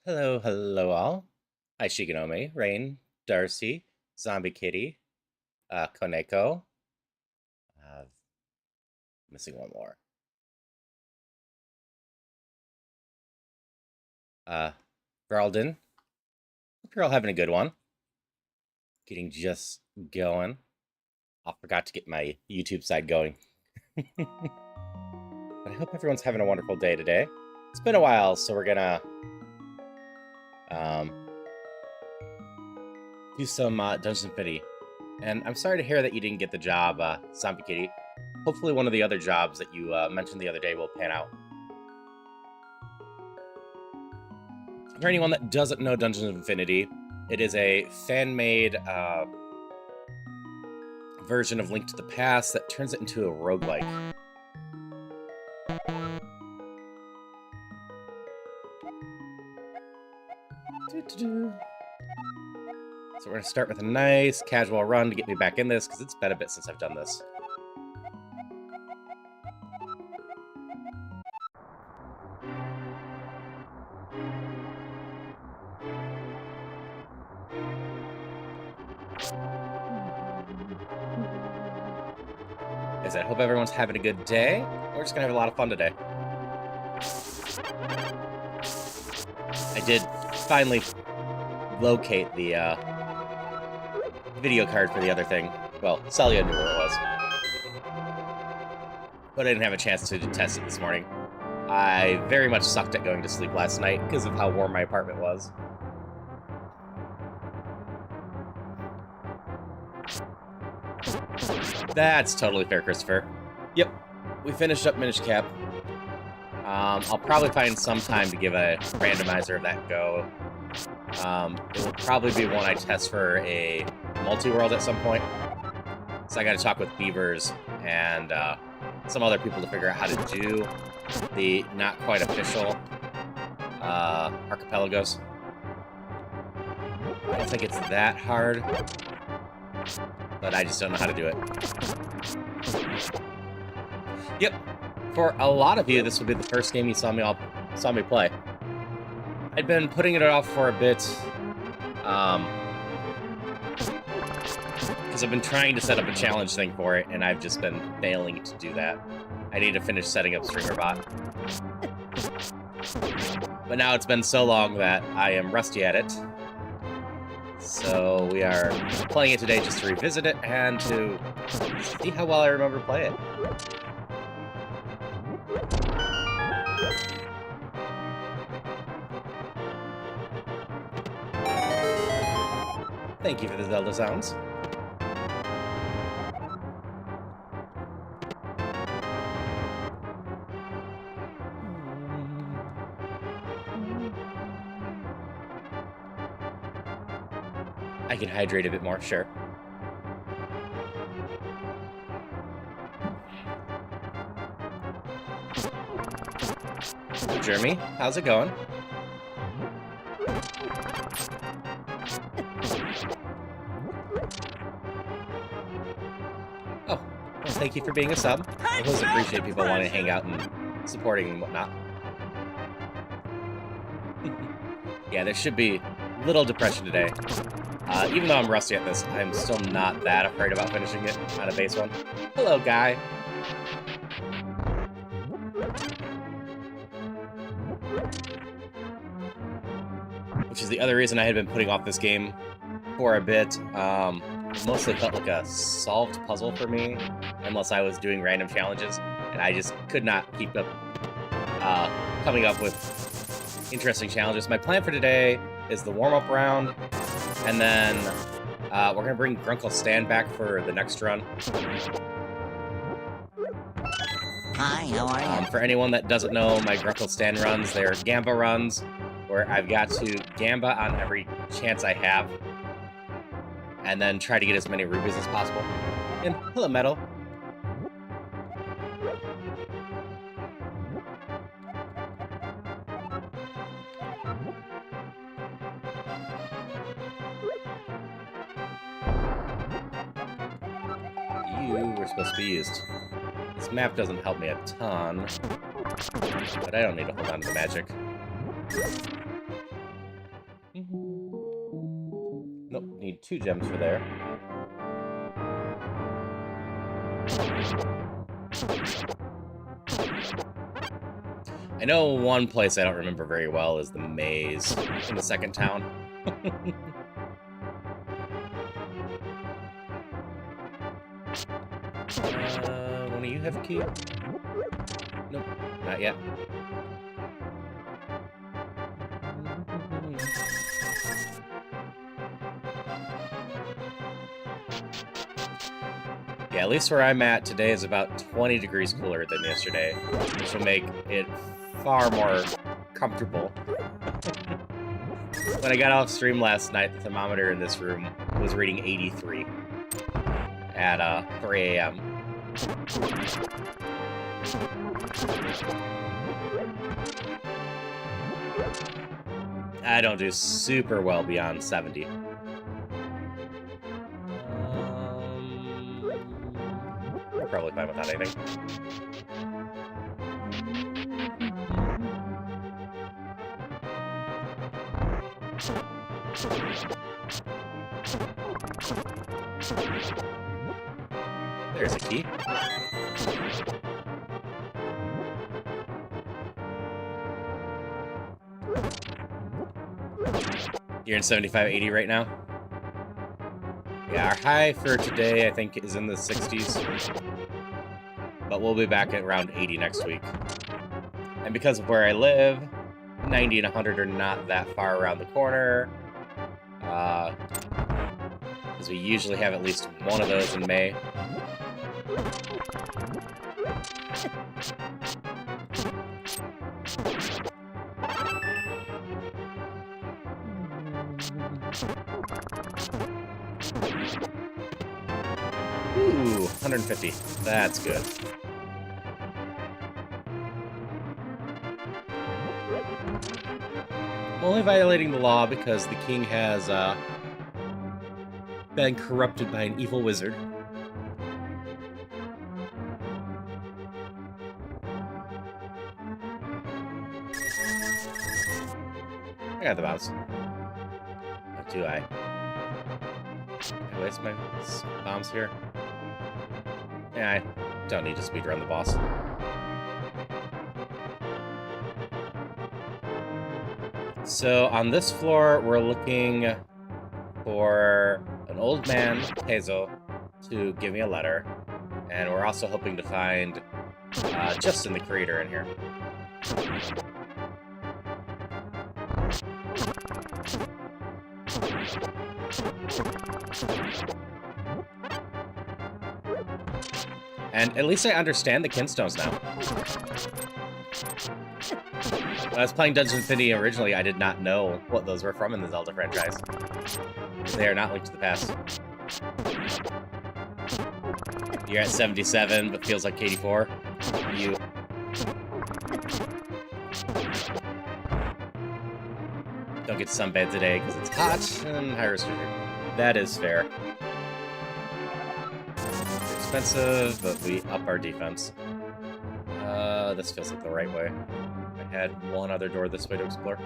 Hello, hello all. Hi, Shigenomiya, Rain, Darcy, Zombie Kitty, Koneko. Uh, Missing one more. Garldin. Hope you're all having a good one. Getting just going. I forgot to get my YouTube side going. But I hope everyone's having a wonderful day today. It's been a while, so we're gonna do some Dungeons Infinity. And I'm sorry to hear that you didn't get the job, Zombie Kitty. Hopefully one of the other jobs that you mentioned the other day will pan out. For anyone that doesn't know Dungeons Infinity, it is a fan-made version of Link to the Past that turns it into a roguelike. So we're going to start with a nice casual run to get me back in this, because it's been a bit since I've done this. I hope everyone's having a good day. We're just going to have a lot of fun today. I did finally locate the video card for the other thing. Well, Celia knew where it was. But I didn't have a chance to test it this morning. I very much sucked at going to sleep last night because of how warm my apartment was. That's totally fair, Christopher. Yep, we finished up Minish Cap. I'll probably find some time to give a randomizer of that go. It will probably be one I test for a multi-world at some point. So I gotta talk with Beavers and some other people to figure out how to do the not quite official archipelagos. I don't think it's that hard, but I just don't know how to do it. Yep, for a lot of you, this will be the first game you saw me play. I'd been putting it off for a bit, because I've been trying to set up a challenge thing for it, and I've just been failing to do that. I need to finish setting up StreamerBot. But now it's been so long that I am rusty at it. So we are playing it today just to revisit it and to see how well I remember to play it. Thank you for the Zelda sounds. I can hydrate a bit more, sure. Hey, Jeremy, how's it going? Oh, well, thank you for being a sub. I always appreciate people wanting to hang out and supporting and whatnot. Yeah, there should be little depression today. Even though I'm rusty at this, I'm still not that afraid about finishing it on a base one. Hello, guy. Which is the other reason I had been putting off this game for a bit. Mostly felt like a solved puzzle for me, unless I was doing random challenges, and I just could not keep up coming up with interesting challenges. My plan for today is the warm-up round, and then we're going to bring Grunkle Stan back for the next run. Hi, how are you? For anyone that doesn't know my Grunkle Stan runs, they're Gamba runs, where I've got to Gamba on every chance I have, and then try to get as many rubies as possible. And hello, Metal. You were supposed to be used. This map doesn't help me a ton, but I don't need to hold on to the magic. get 2 gems for there. I know one place I don't remember very well is the maze in the second town. One of you have a key? Nope, not yet. Yeah, at least where I'm at today is about 20 degrees cooler than yesterday, which will make it far more comfortable. When I got off stream last night, the thermometer in this room was reading 83 at 3 a.m. I don't do super well beyond 70. We're probably fine without anything. There's a key. You're in 75-80 right now? Yeah, our high for today, I think, is in the 60s. But we'll be back at around 80 next week. And because of where I live, 90 and 100 are not that far around the corner. Because we usually have at least one of those in May. Ooh, 150. That's good. I'm only violating the law because the king has been corrupted by an evil wizard. I got the bounce. Or do I? Can I waste my bombs here? Yeah, I don't need to speedrun the boss. So on this floor, we're looking for an old man, Hazel, to give me a letter. And we're also hoping to find Justin, the creator, in here. And at least I understand the kinstones now. When I was playing Dungeon Infinity originally, I did not know what those were from in the Zelda franchise. They are not linked to the past. You're at 77, but feels like 84. You. Don't get sunbed today because it's hot and high restriction. That is fair. Expensive, but we up our defense. This feels like the right way. I had one other door this way to explore.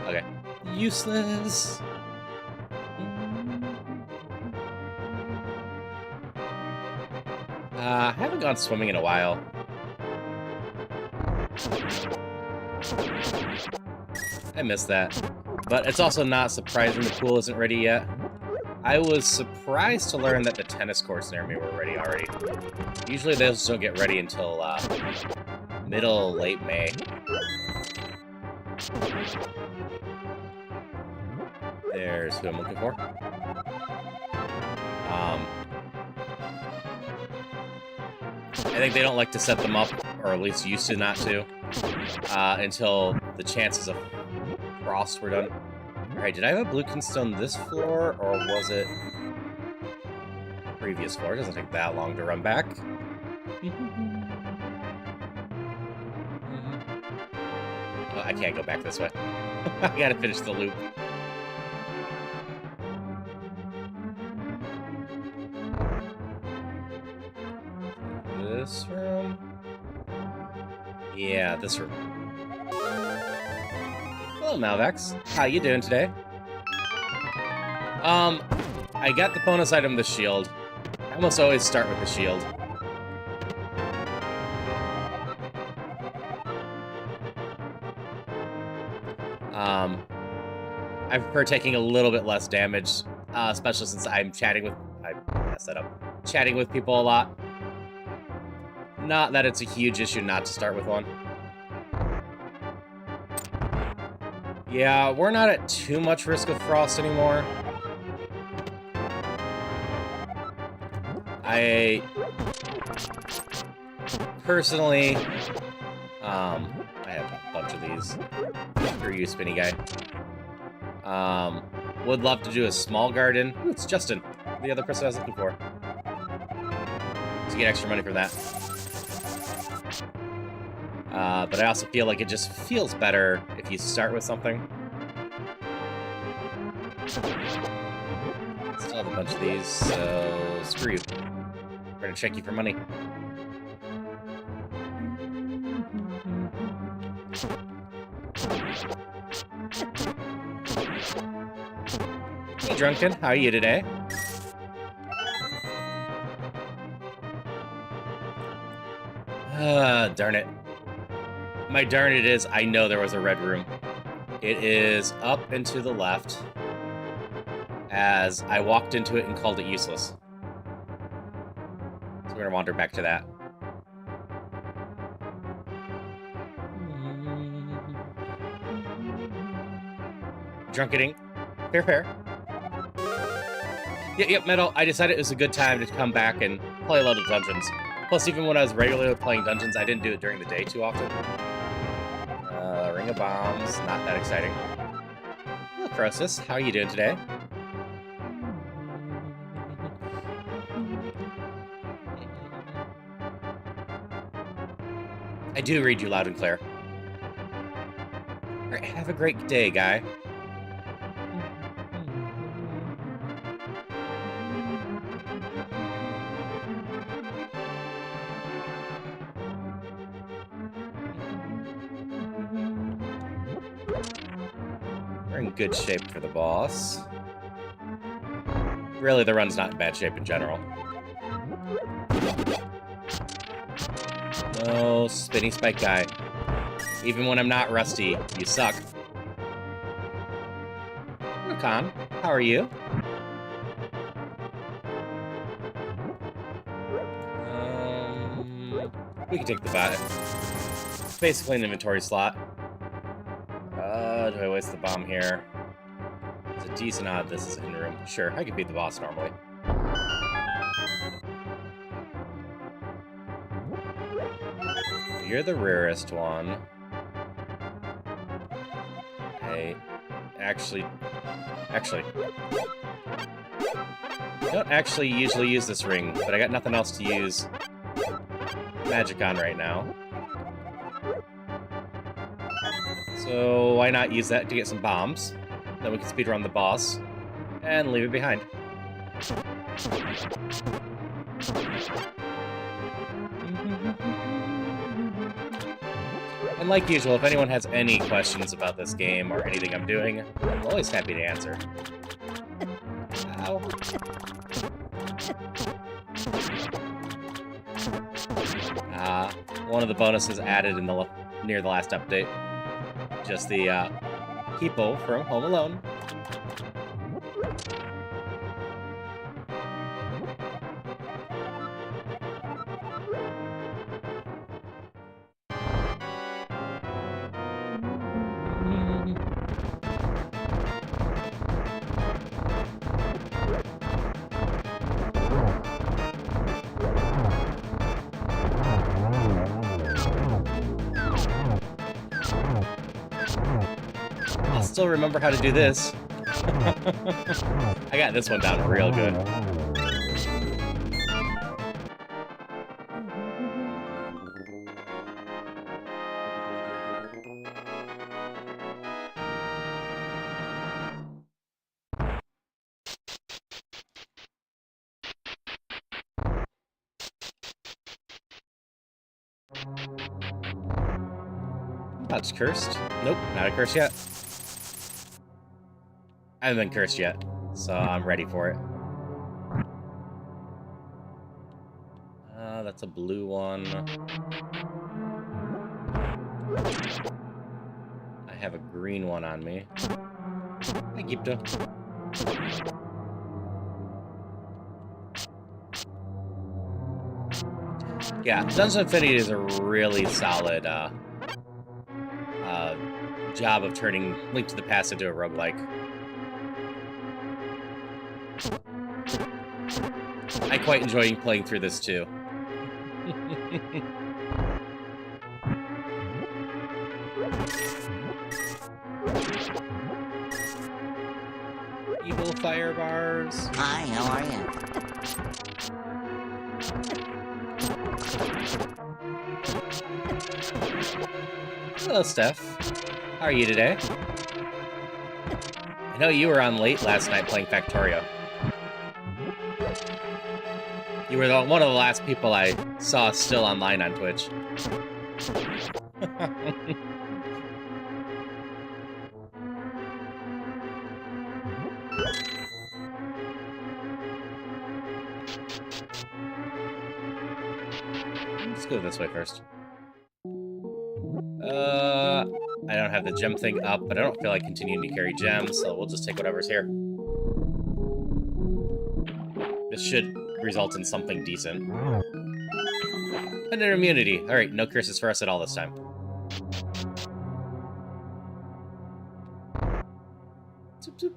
Okay. Useless! I haven't gone swimming in a while. I miss that. But it's also not surprising the pool isn't ready yet. I was surprised to learn that the tennis courts near me were ready already. Usually those don't get ready until middle, late May. There's who I'm looking for. I think they don't like to set them up, or at least used to not to, until the chances of frost were done. Alright, did I have a blue kinstone this floor, or was it previous floor? It doesn't take that long to run back. Oh, I can't go back this way. I gotta finish the loop. This room? Yeah, this room. Hello, Malvex. How you doing today? I got the bonus item, the shield. I almost always start with the shield. I prefer taking a little bit less damage, especially since I'm chatting with... I messed that up. Chatting with people a lot. Not that it's a huge issue not to start with one. Yeah, we're not at too much risk of frost anymore. I... personally... I have a bunch of these. Screw you, spinny guy. Would love to do a small garden. Ooh, it's Justin, the other person I was looking for. To get extra money for that. But I also feel like it just feels better if you start with something. Still have a bunch of these, so screw you. We're gonna check you for money. Hey, Drunken, how are you today? Darn it. My darn it is, I know there was a red room. It is up and to the left, as I walked into it and called it useless. So we're gonna wander back to that. Drunkening. Fair, fair. Yep, Metal. I decided it was a good time to come back and play a lot of dungeons. Plus, even when I was regularly playing dungeons, I didn't do it during the day too often. Ring of Bombs. Not that exciting. Hello, Crosis. How are you doing today? I do read you loud and clear. Alright, have a great day, guy. We're in good shape for the boss. Really, the run's not in bad shape in general. No, spinny spike guy. Even when I'm not rusty, you suck. Khan, how are you? We can take the bot. It's basically an inventory slot. Do I waste the bomb here? It's a decent odd this is in room. Sure, I could beat the boss normally. You're the rarest one. Hey, actually, I don't actually usually use this ring, but I got nothing else to use magic on right now. So why not use that to get some bombs? Then we can speedrun the boss and leave it behind. And like usual, if anyone has any questions about this game or anything I'm doing, I'm always happy to answer. Ow. One of the bonuses added in the near the last update. Just the hippo from Home Alone. I'll still remember how to do this. I got this one down real good. That's cursed. Nope, not a curse yet. I haven't been cursed yet, so I'm ready for it. That's a blue one. I have a green one on me. I keep doing. Yeah, Dungeons Infinity is a really solid job of turning Link to the Past into a roguelike. I quite enjoy playing through this too. Evil fire bars. Hi, how are you? Hello, Steph. How are you today? I know you were on late last night playing Factorio. You were one of the last people I saw still online on Twitch. Let's go this way first. I don't have the gem thing up, but I don't feel like continuing to carry gems, so we'll just take whatever's here. This should result in something decent. And an immunity. Alright, no curses for us at all this time. Zoop, zoop.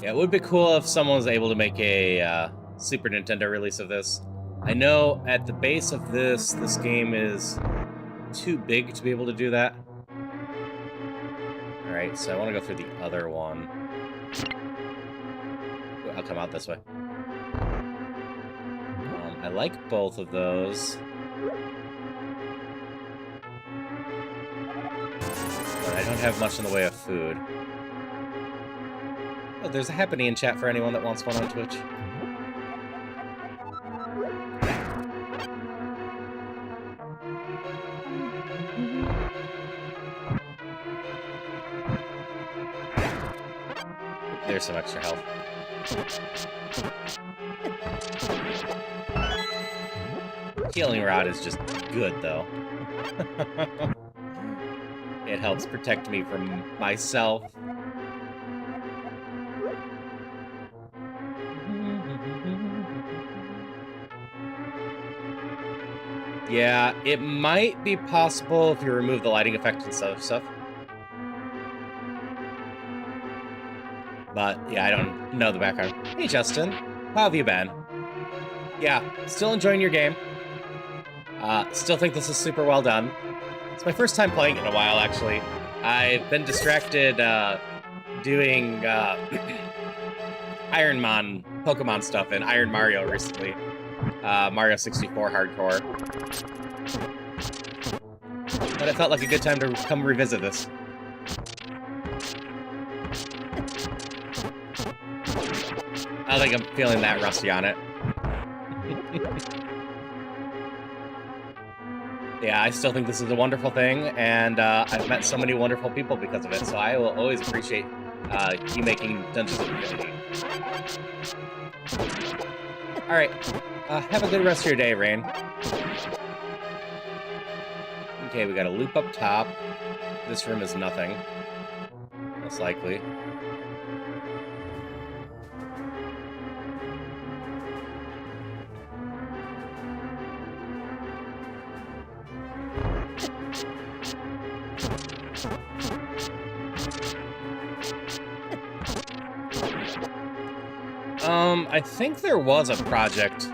Yeah, it would be cool if someone was able to make a Super Nintendo release of this. I know at the base of this game is too big to be able to do that. Alright, so I want to go through the other one. I'll come out this way. I like both of those. But I don't have much in the way of food. Oh, there's a happening in chat for anyone that wants one on Twitch. There's some extra health. Healing Rod is just good, though. It helps protect me from myself. Yeah, it might be possible if you remove the lighting effect and stuff. But, yeah, I don't know the background. Hey, Justin. How have you been? Yeah, still enjoying your game. Still think this is super well done. It's my first time playing it in a while, actually. I've been distracted doing Ironmon Pokemon stuff and Iron Mario recently. Mario 64 Hardcore. But it felt like a good time to come revisit this. I don't think I'm feeling that rusty on it. Yeah, I still think this is a wonderful thing, and I've met so many wonderful people because of it, so I will always appreciate you making Dungeons & Infinity. Alright, have a good rest of your day, Rain. Okay, we got a loop up top. This room is nothing. Most likely. I think there was a project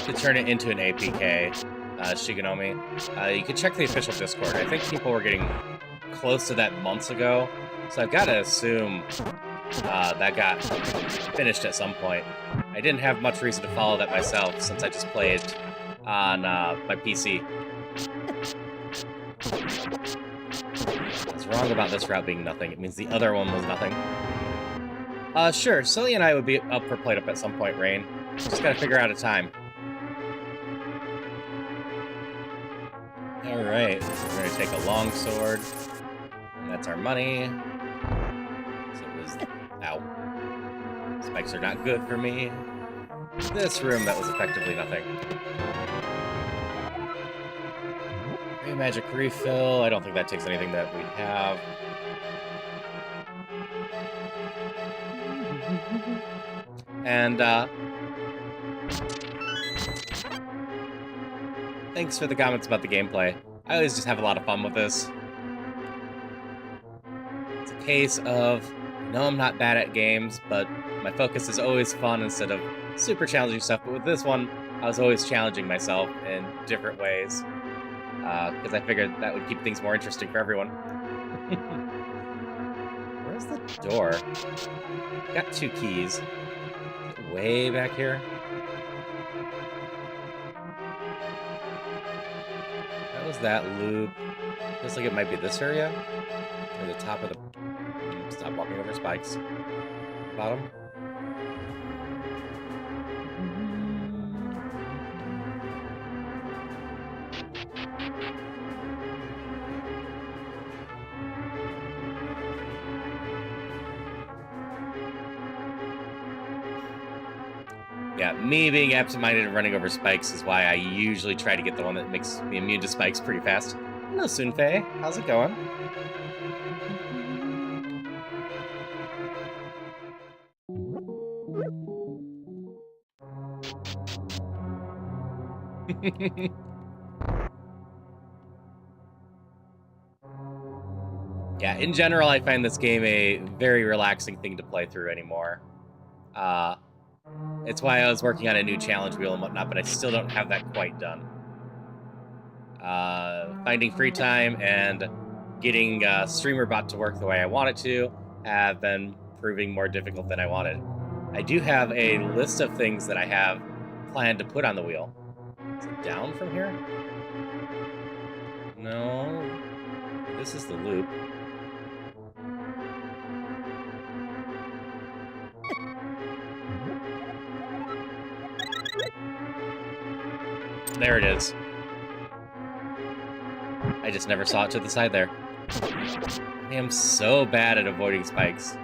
to turn it into an APK, Shigenomi. You could check the official Discord. I think people were getting close to that months ago, so I've got to assume that got finished at some point. I didn't have much reason to follow that myself, since I just played on my PC. I was wrong about this route being nothing. It means the other one was nothing. Sure. Sully and I would be up for plate up at some point, Rain. Just gotta figure out a time. Alright, we're gonna take a long sword. And that's our money. So it was... Ow. Spikes are not good for me. This room, that was effectively nothing. Gray magic refill. I don't think that takes anything that we have. And, thanks for the comments about the gameplay. I always just have a lot of fun with this. It's a case of, no, I'm not bad at games, but my focus is always fun instead of super challenging stuff. But with this one, I was always challenging myself in different ways. Because I figured that would keep things more interesting for everyone. Where's the door? Got 2 keys. Way back here. That was that loop. Looks like it might be this area. Or the top of the... Stop walking over spikes. Bottom. Yeah, me being absent-minded and running over spikes is why I usually try to get the one that makes me immune to spikes pretty fast. Hello, Sunfei. How's it going? Yeah, in general, I find this game a very relaxing thing to play through anymore. It's why I was working on a new challenge wheel and whatnot, but I still don't have that quite done. Finding free time and getting StreamerBot to work the way I want it to have been proving more difficult than I wanted. I do have a list of things that I have planned to put on the wheel. Is it down from here? No. This is the loop. There it is. I just never saw it to the side there. I am so bad at avoiding spikes.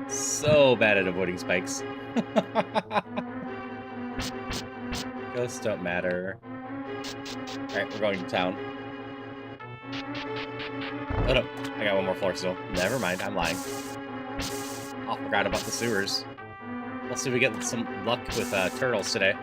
So bad at avoiding spikes. Ghosts don't matter. Alright, we're going to town. Oh no, I got one more floor still. Never mind, I'm lying. Oh, forgot about the sewers. We'll see if we get some luck with turtles today.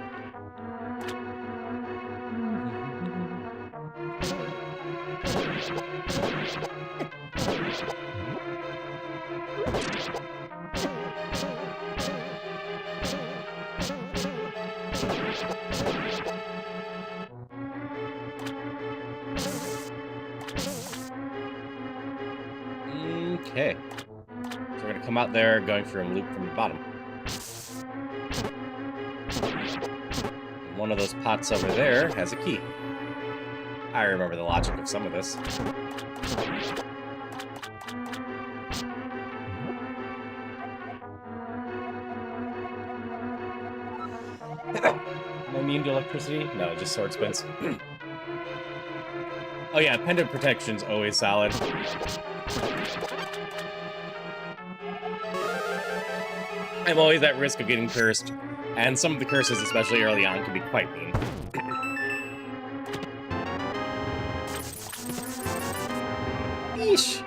Okay. So we're gonna come out there going for a loop from the bottom. One of those pots over there has a key. I remember the logic of some of this. Am I immune to electricity? No, just sword spins. Oh yeah, pendant protection's always solid. I'm always at risk of getting cursed, and some of the curses, especially early on, can be quite mean. Yeesh.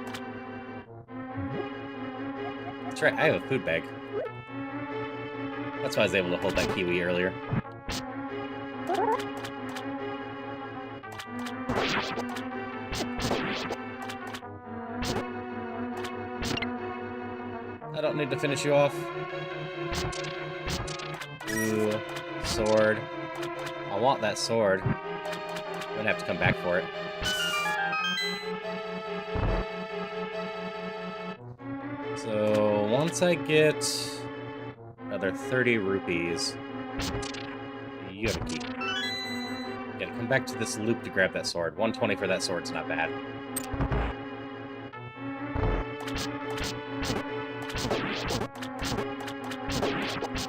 That's right, I have a food bag. That's why I was able to hold that kiwi earlier. I don't need to finish you off. Ooh, sword. I want that sword. I'm gonna have to come back for it. So once I get another 30 rupees, you have a key. Gotta come back to this loop to grab that sword. 120 for that sword's not bad.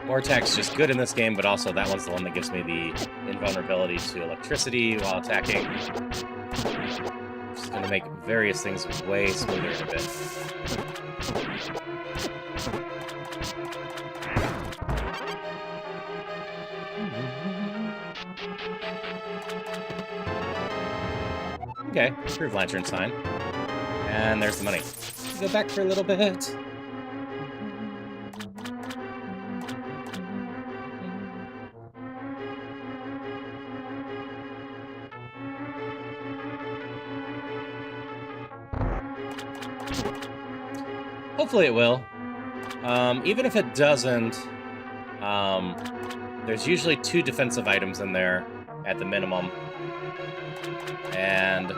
More attack's just good in this game, but also that one's the one that gives me the invulnerability to electricity while attacking. Which is going to make various things way smoother in a bit. Okay, improved lantern sign. And there's the money. Go back for a little bit. Hopefully it will. Even if it doesn't, there's usually 2 defensive items in there at the minimum. And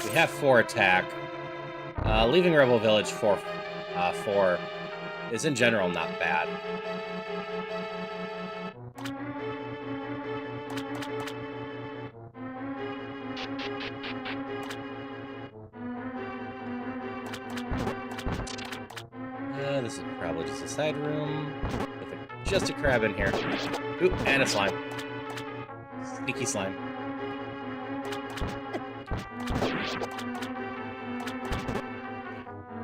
we have 4 attack. Leaving Rebel Village for 4 is in general not bad. This is probably just a side room with just a crab in here. Oop, and a slime. Sneaky slime.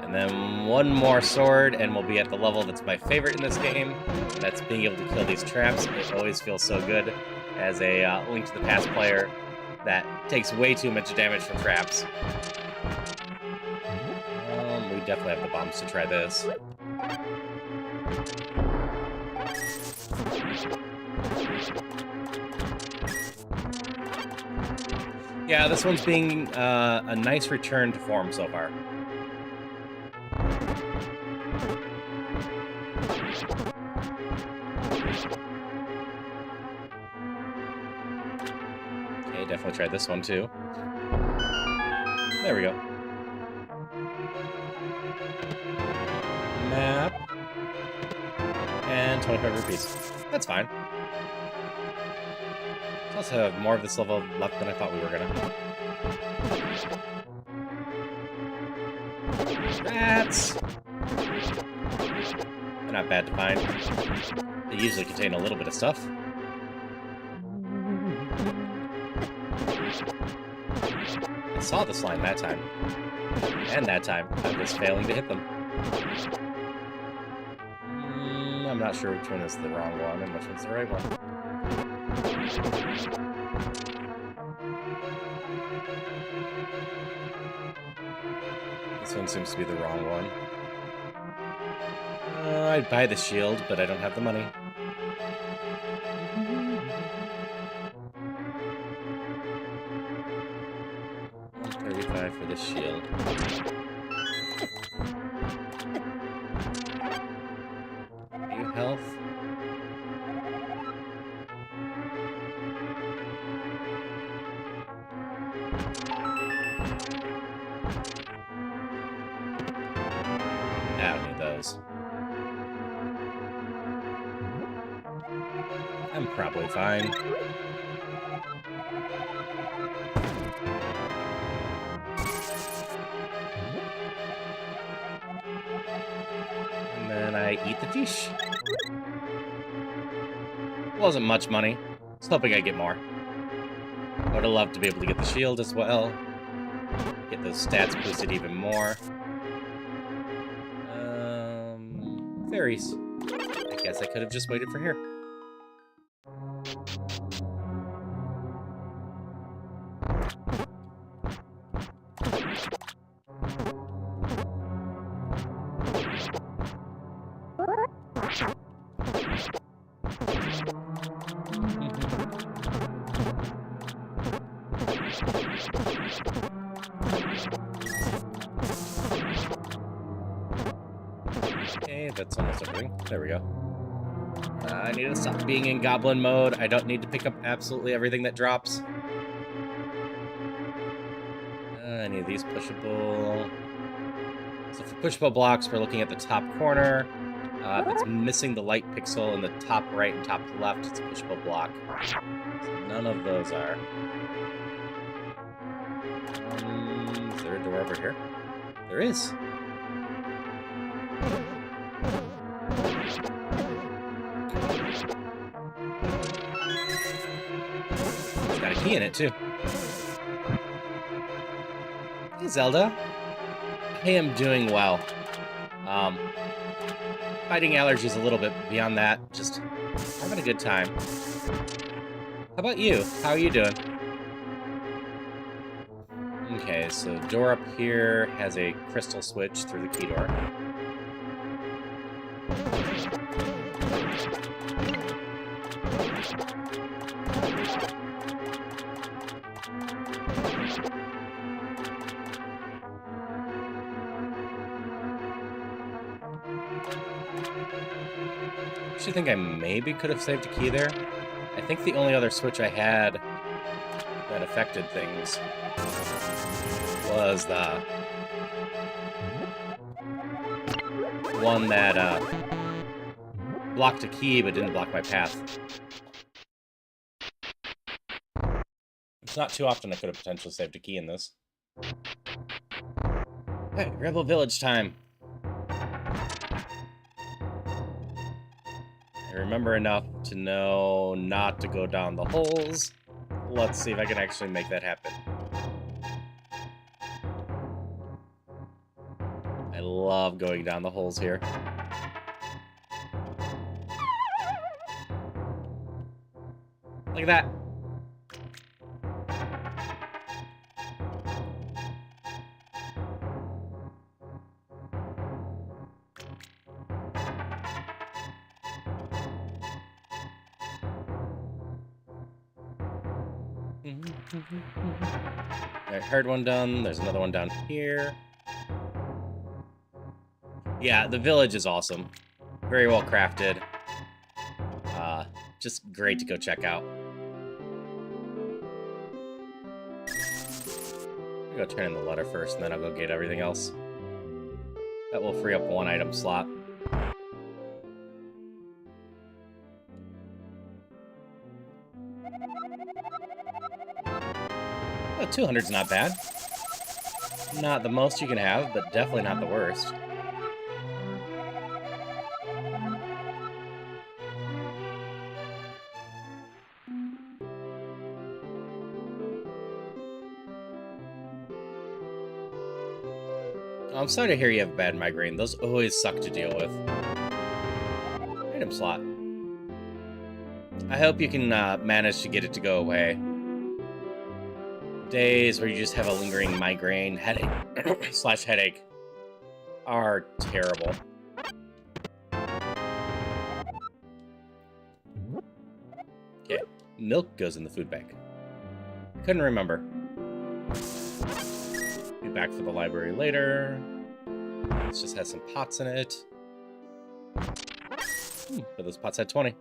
And then one more sword, and we'll be at the level that's my favorite in this game. That's being able to kill these traps. It always feels so good as a Link to the Past player that takes way too much damage from traps. We definitely have the bombs to try this. Yeah, this one's being a nice return to form so far. Okay, definitely tried this one too. There we go. Map. And 25 rupees. That's fine. We also have more of this level left than I thought we were gonna. Rats! They're not bad to find. They usually contain a little bit of stuff. I saw the slime that time. And that time, I'm just failing to hit them. I'm not sure which one is the wrong one and which one's the right one. This one seems to be the wrong one. I'd buy the shield, but I don't have the money. $135 for the shield. Health. I don't need those. I'm probably fine. And then I eat the fish. Wasn't much money. I was hoping I'd get more. Would have loved to be able to get the shield as well. Get those stats boosted even more. Fairies. I guess I could have just waited for here. Okay, that's almost everything. There we go. I need to stop being in goblin mode. I don't need to pick up absolutely everything that drops. Any of these pushable? So for pushable blocks, we're looking at the top corner. If it's missing the light pixel in the top right and top left, it's a pushable block. So none of those are. Is there a door over here? There is. It's got a key in it, too. Hey, Zelda. I am doing well. Fighting allergies a little bit. Beyond that, just having a good time. How about you? How are you doing? Okay, so door up here has a crystal switch through the key door. I actually think I maybe could have saved a key there. I think the only other switch I had that affected things was the one that blocked a key but didn't block my path. It's not too often I could have potentially saved a key in this. Hey, Rebel Village time! I remember enough to know not to go down the holes. Let's see if I can actually make that happen. I love going down the holes here. Look at that. I heard one done. There's another one down here. Yeah, the village is awesome. Very well crafted. Just great to go check out. I'll go turn in the letter first, and then I'll go get everything else. That will free up one item slot. Oh, 200's not bad. Not the most you can have, but definitely not the worst. I'm sorry to hear you have bad migraine. Those always suck to deal with. Item slot. I hope you can manage to get it to go away. Days where you just have a lingering migraine, headache, slash headache are terrible. Okay, milk goes in the food bank. Couldn't remember. Be back for the library later. This just has some pots in it. But those pots had 20.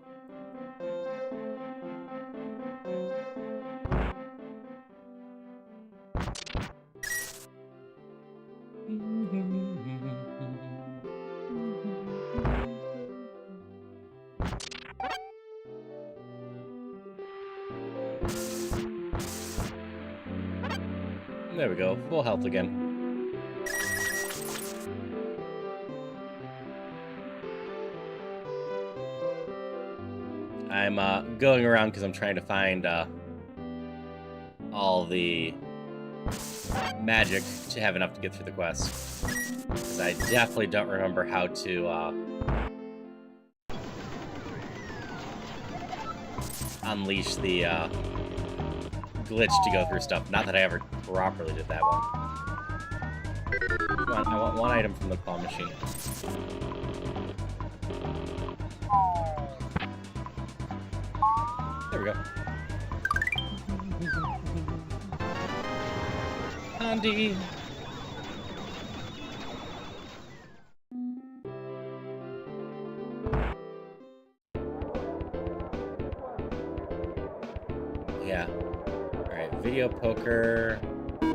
There we go, full health again. I'm going around because I'm trying to find all the magic to have enough to get through the quest. Because I definitely don't remember how to unleash the glitch to go through stuff. Not that I ever properly did that one. Come on, I want one item from the claw machine. There we go. Andy. Trio poker. We're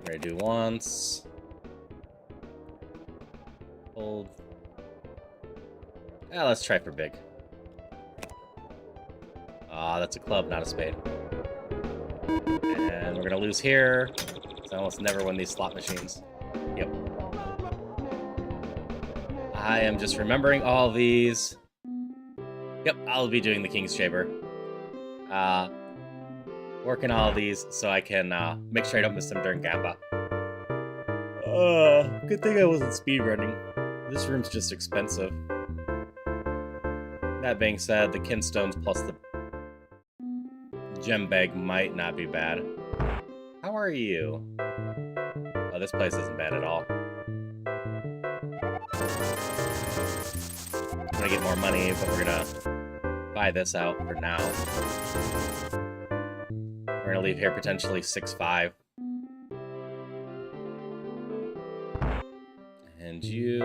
gonna do once. Hold. Yeah, let's try for big. Ah, that's a club, not a spade. And we're gonna lose here. I almost never win these slot machines. Yep. I am just remembering all these. Yep, I'll be doing the King's Chamber. Working all of these so I can make sure I don't miss them during Gamba. Good thing I wasn't speedrunning. This room's just expensive. That being said, the Kinstones plus the gem bag might not be bad. How are you? Oh, this place isn't bad at all. I'm gonna get more money, but we're gonna buy this out for now. We're gonna leave here potentially 6-5. And you...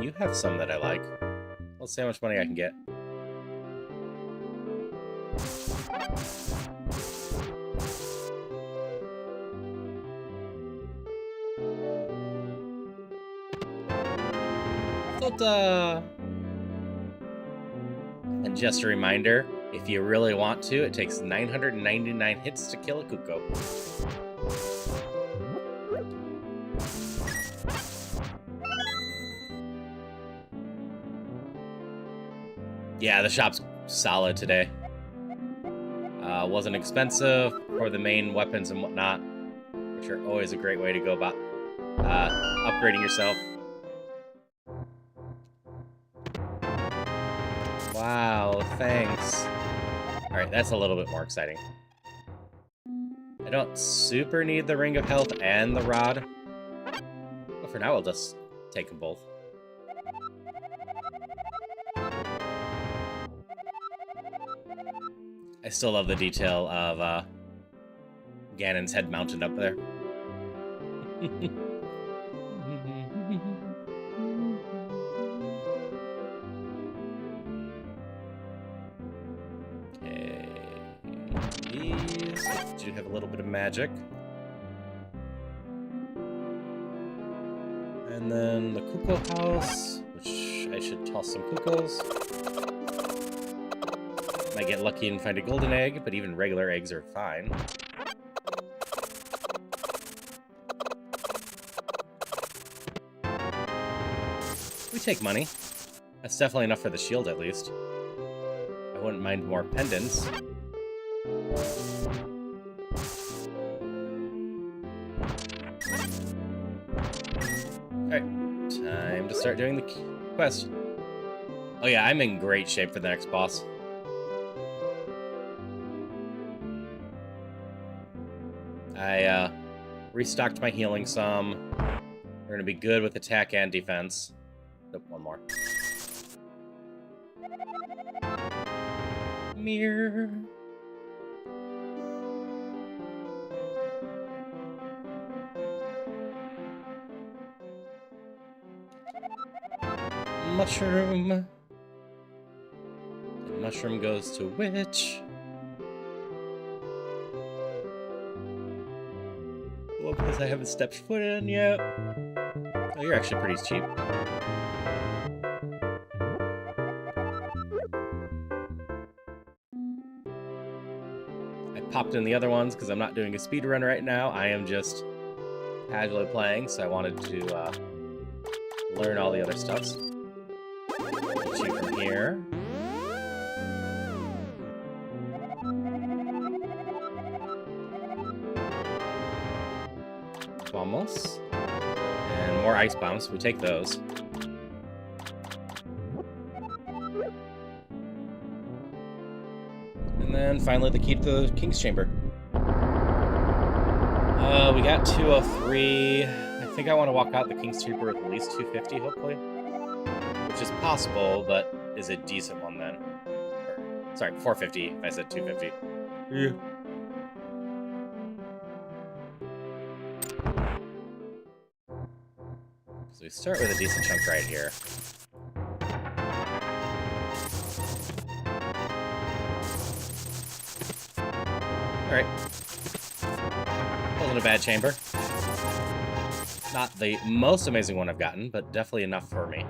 you have some that I like. Let's see how much money I can get. And just a reminder, if you really want to, it takes 999 hits to kill a Kuko. Yeah, the shop's solid today. Wasn't expensive for the main weapons and whatnot, which are always a great way to go about upgrading yourself. Wow, thanks. Alright, that's a little bit more exciting. I don't super need the Ring of Health and the Rod. But for now, I'll just take them both. I still love the detail of Ganon's head mounted up there. Okay. These do have a little bit of magic. And then the Kuko house, which I should toss some Kukos. Might get lucky and find a golden egg, but even regular eggs are fine. We take money. That's definitely enough for the shield, at least. I wouldn't mind more pendants. Alright, time to start doing the quest. Oh yeah, I'm in great shape for the next boss. I restocked my healing some. We're gonna be good with attack and defense. Nope, one more. Mirror. Mushroom. The mushroom goes to which? Well, because I haven't stepped foot in yet. Oh, you're actually pretty cheap. I popped in the other ones because I'm not doing a speed run right now. I am just casually playing, so I wanted to learn all the other stuffs. Get you from here. Almost. And more ice bombs. We take those. And then finally the key to the King's Chamber. We got 203. I think I want to walk out the King's Chamber with at least 250, hopefully. Which is possible, but is a decent one then. Or, sorry, 450 if I said 250. Yeah. So we start with a decent chunk right here. Alright. Wasn't a bad chamber. Not the most amazing one I've gotten, but definitely enough for me.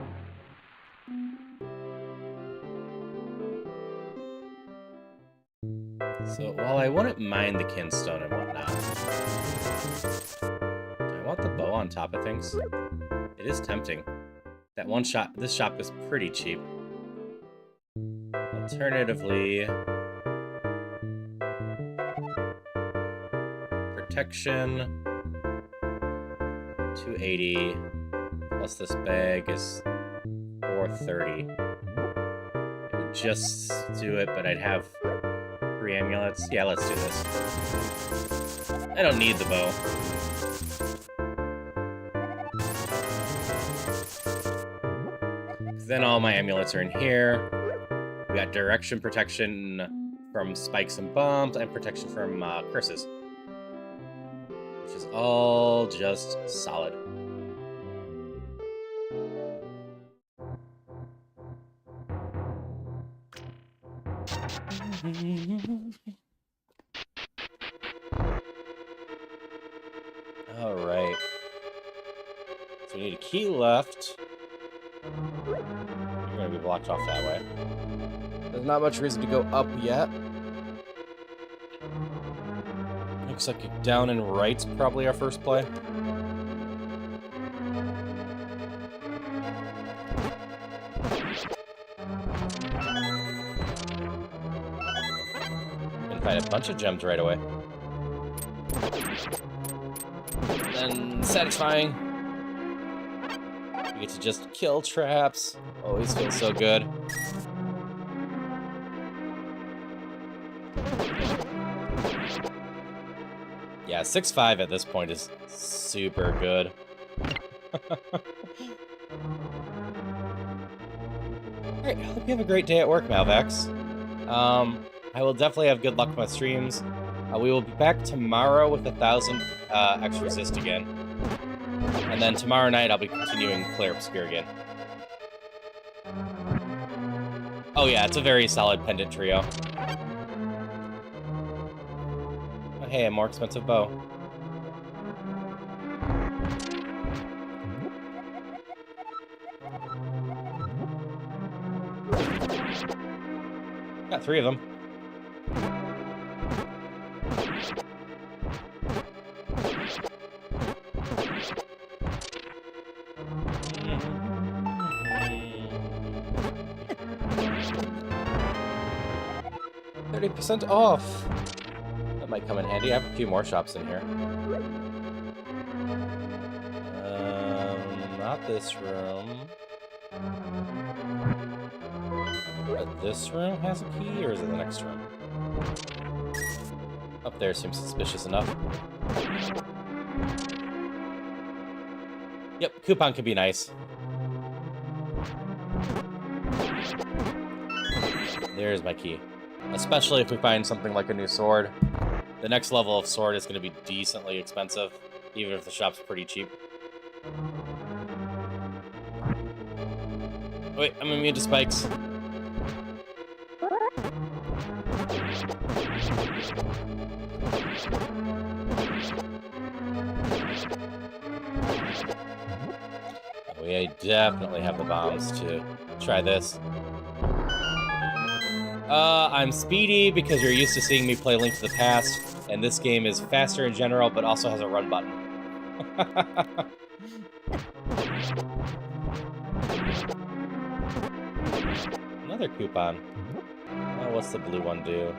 So, while I wouldn't mind the kinstone and whatnot, do I want the bow on top of things? It is tempting. That one shop, this shop is pretty cheap. Alternatively, protection, 280, plus this bag is 430. It would just do it, but I'd have 3 amulets. Yeah, let's do this. I don't need the bow. Then all my amulets are in here. We got direction protection from spikes and bombs, and protection from curses. Which is all just solid. Alright. So we need a key left. You're gonna be blocked off that way. There's not much reason to go up yet. Looks like down and right's probably our first play. Can find a bunch of gems right away. And satisfying. You get to just kill traps. Always feels so good. Yeah, 6-5 at this point is super good. Alright, I hope you have a great day at work, Malvax. I will definitely have good luck with my streams. We will be back tomorrow with 1,000 X Resist again. And then tomorrow night I'll be continuing Clear Obscure again. Oh yeah, it's a very solid pendant trio. Oh, hey, a more expensive bow. Got 3 of them. %30 off. That might come in handy. I have a few more shops in here. Not this room. But this room has a key, or is it the next room? Up there seems suspicious enough. Yep, coupon could be nice. There's my key. Especially if we find something like a new sword. The next level of sword is going to be decently expensive, even if the shop's pretty cheap. Wait, I'm immune to spikes. We definitely have the bombs to try this. I'm speedy because you're used to seeing me play Link to the Past, and this game is faster in general, but also has a run button. Another coupon. Oh, what's the blue one do?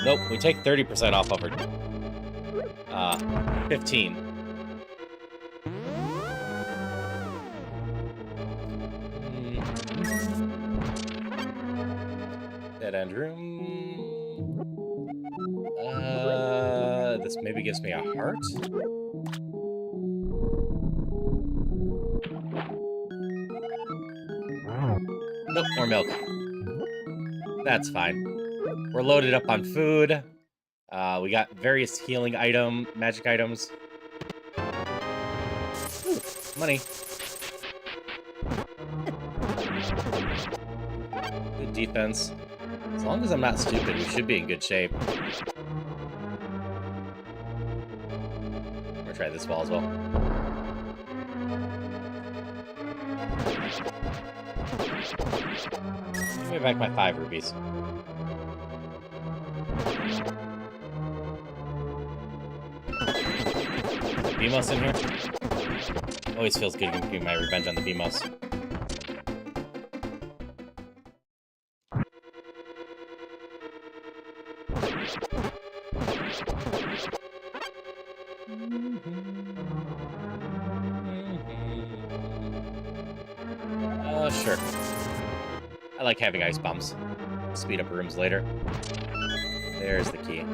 Nope, we take 30% off of her. 15. Dead end room. This maybe gives me a heart. Nope, more milk. That's fine. We're loaded up on food. We got various healing magic items. Ooh, money. Good defense. As long as I'm not stupid, we should be in good shape. I'm gonna try this wall as well. Give me back my 5 rubies. Beamos in here? Always feels good getting my revenge on the Beamos. Sure. I like having ice bombs. Speed up rooms later. There's the key.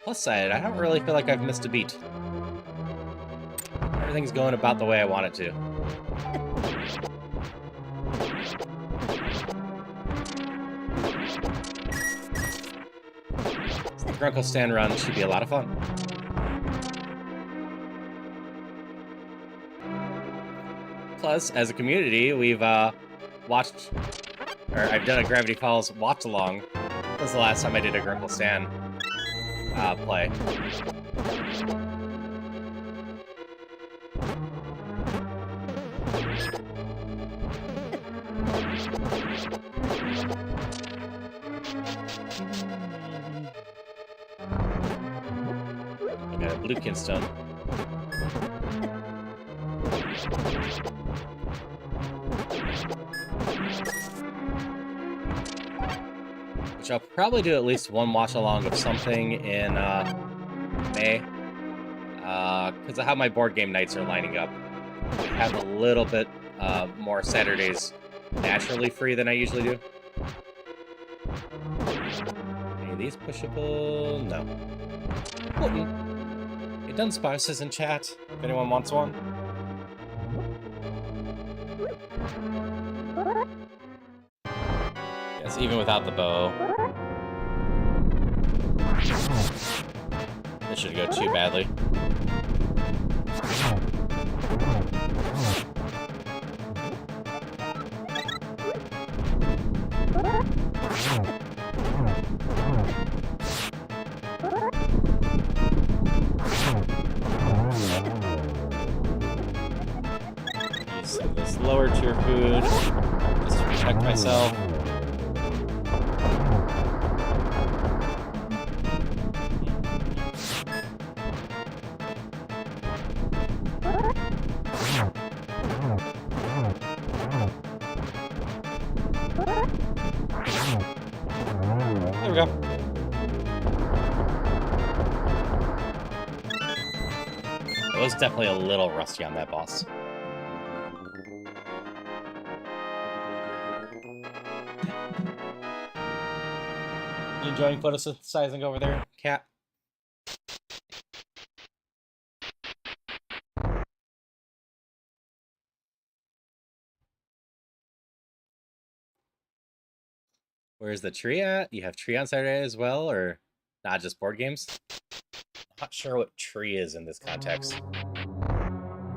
Plus side, I don't really feel like I've missed a beat. Everything's going about the way I want it to. The Grunkle Stand run should be a lot of fun. Plus, as a community, we've watched, or I've done a Gravity Falls watch-along. This was the last time I did a Grunkle Stand play. I got a blue kinstone. Which I'll probably do at least one watch-along of something in May. Because of how my board game nights are lining up. I have a little bit more Saturdays naturally free than I usually do. Any of these pushable? No. Hey, Dunsparce is in chat, if anyone wants one. Yes, even without the bow. This should go too badly. Use some of this lower tier food just to protect myself. There we go. It was definitely a little rusty on that boss. You enjoying photosynthesizing over there, Cat? Where's the tree at? You have tree on Saturday as well, or not just board games? Not sure what tree is in this context.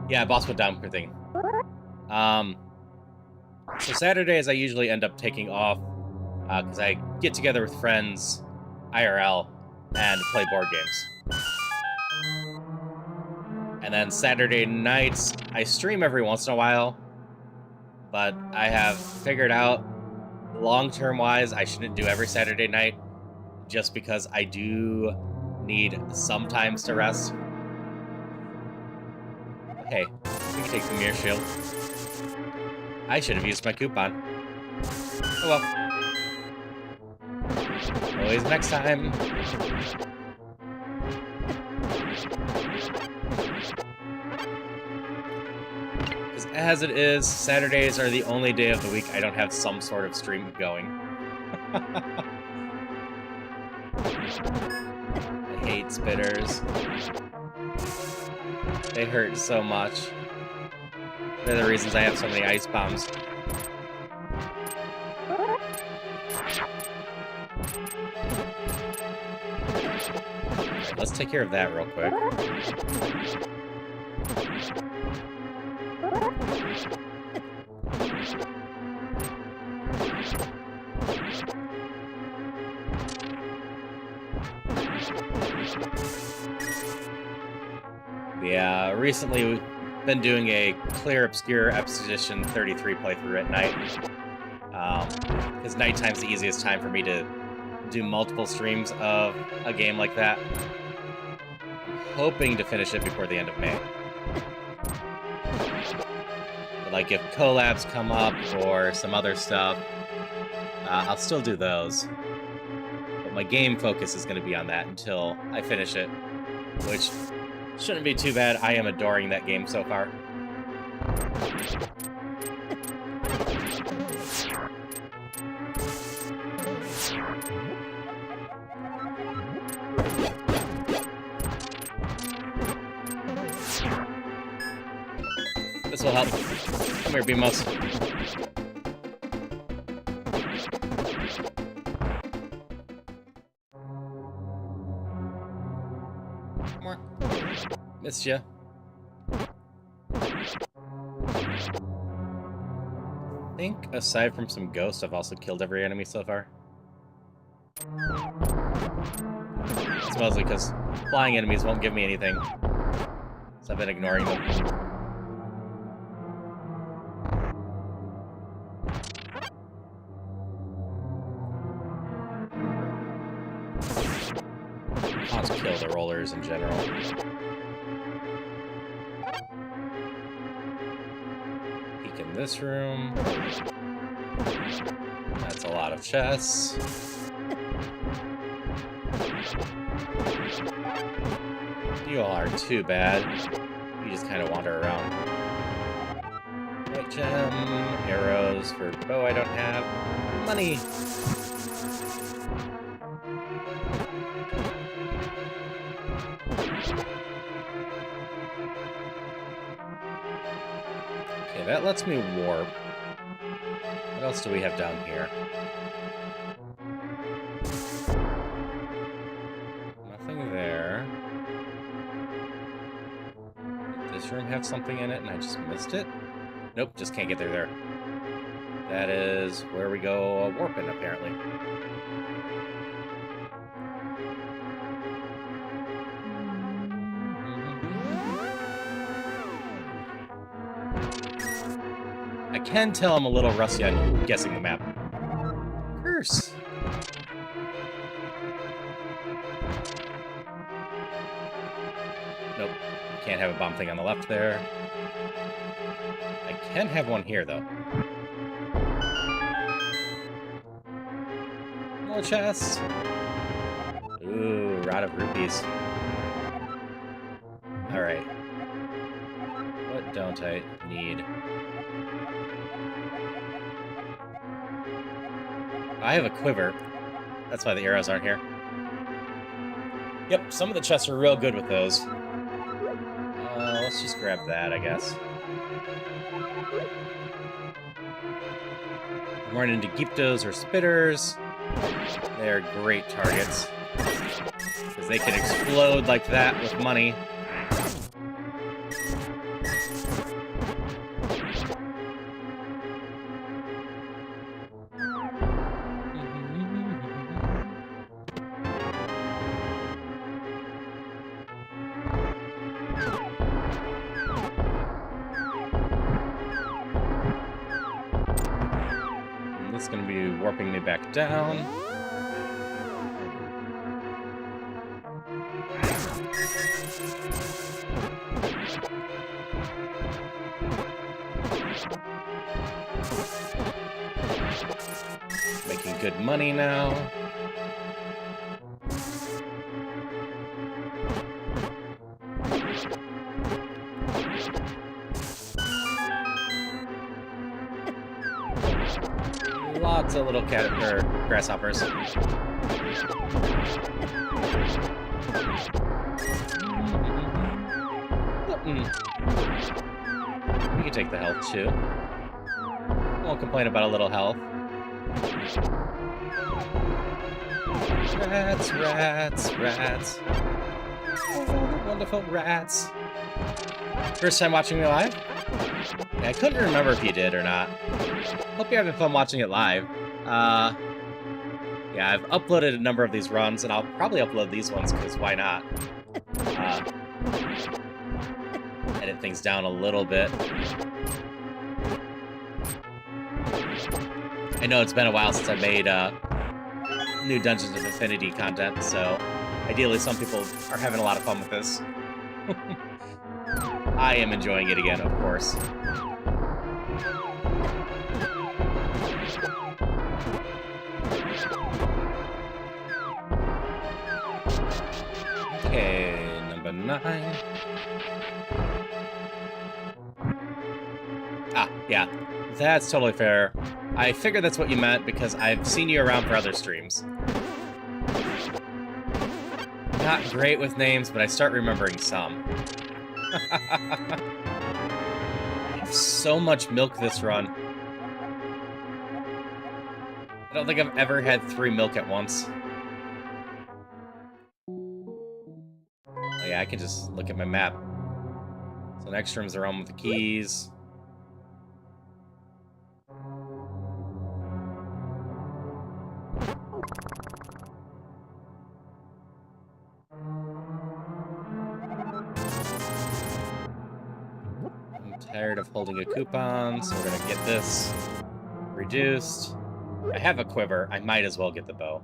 Yeah, boss went down for thing. So Saturdays I usually end up taking off because I get together with friends, IRL, and play board games. And then Saturday nights I stream every once in a while, but I have figured out long-term wise, I shouldn't do every Saturday night just because I do need some times to rest. Hey, we can take the mirror shield. I should have used my coupon. Oh well. Always next time. Because as it is, Saturdays are the only day of the week I don't have some sort of stream going. I hate spitters. They hurt so much. They're the reasons I have so many ice bombs. Alright, let's take care of that real quick. Yeah, recently we've been doing a Clear Obscure Exposition 33 playthrough at night. Because nighttime's the easiest time for me to do multiple streams of a game like that. I'm hoping to finish it before the end of May. But like if collabs come up or some other stuff, I'll still do those. But my game focus is going to be on that until I finish it, which shouldn't be too bad. I am adoring that game so far. This will help. Come here, Beamos. More. Missed ya. I think, aside from some ghosts, I've also killed every enemy so far. It's mostly because flying enemies won't give me anything, so I've been ignoring them. I'll just kill the rollers in general. Peek in this room. That's a lot of chests. You all aren't too bad. You just kind of wander around. White gem, arrows for bow I don't have. Money! Okay, that lets me warp. What else do we have down here? Nothing there. Did this room have something in it and I just missed it? Nope, just can't get there. That is where we go warping, apparently. I can tell I'm a little rusty on guessing the map. Curse! Nope. Can't have a bomb thing on the left there. I can have one here, though. More chests! Ooh, Rod of Rupees. Alright. What don't I need? I have a quiver. That's why the arrows aren't here. Yep, some of the chests are real good with those. Let's just grab that, I guess. Run into Gyptos or Spitters. They're great targets. Because they can explode like that with money. This is going to be warping me back down. Making good money now. Lots of little grasshoppers. You can take the health too. Won't complain about a little health. Rats, rats, rats. Oh, the wonderful rats. First time watching me live? Yeah, I couldn't remember if you did or not. Hope you're having fun watching it live. Yeah, I've uploaded a number of these runs, and I'll probably upload these ones, because why not? Edit things down a little bit. I know it's been a while since I made new Dungeons of Infinity content, so ideally some people are having a lot of fun with this. I am enjoying it again, of course. Okay, number 9. Ah, yeah. That's totally fair. I figured that's what you meant because I've seen you around for other streams. Not great with names, but I start remembering some. I have so much milk this run. I don't think I've ever had 3 milk at once. Oh yeah, I can just look at my map. So next room's the room with the keys. I'm tired of holding a coupon, so we're gonna get this reduced. I have a quiver. I might as well get the bow.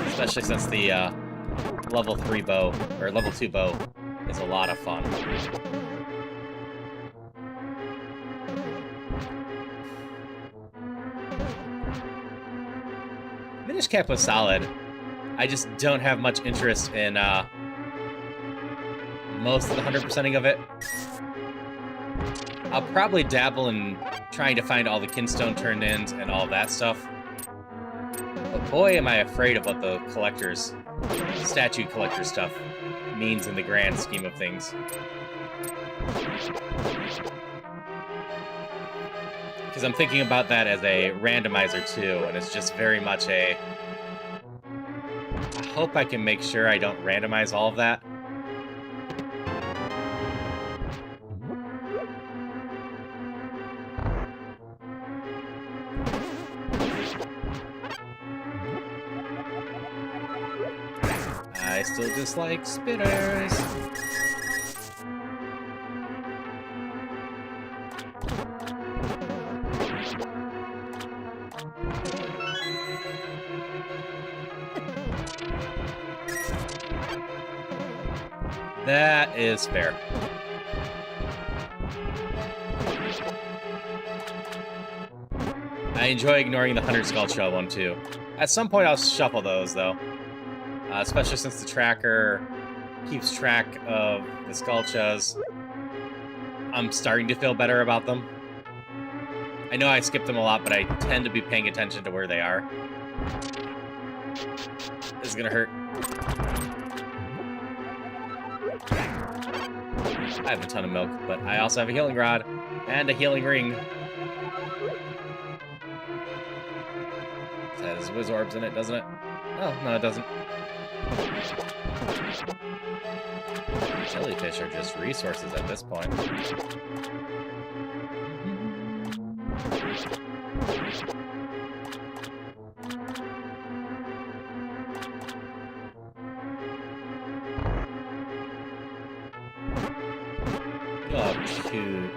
Especially since the level 3 bow, or level 2 bow, is a lot of fun. Minish Cap was solid. I just don't have much interest in most of the 100%ing of it. I'll probably dabble in trying to find all the kinstone turn-ins and all that stuff. But boy, am I afraid of what the statue collector stuff means in the grand scheme of things. Because I'm thinking about that as a randomizer too, and it's just very much a... I hope I can make sure I don't randomize all of that. I still dislike spitters. That is fair. I enjoy ignoring the 100 Skull Shell one too. At some point I'll shuffle those though. Especially since the tracker keeps track of the Skulltulas. I'm starting to feel better about them. I know I skip them a lot, but I tend to be paying attention to where they are. This is gonna hurt. I have a ton of milk, but I also have a healing rod and a healing ring. It has whiz orbs in it, doesn't it? Oh, no, it doesn't. Jellyfish are just resources at this point.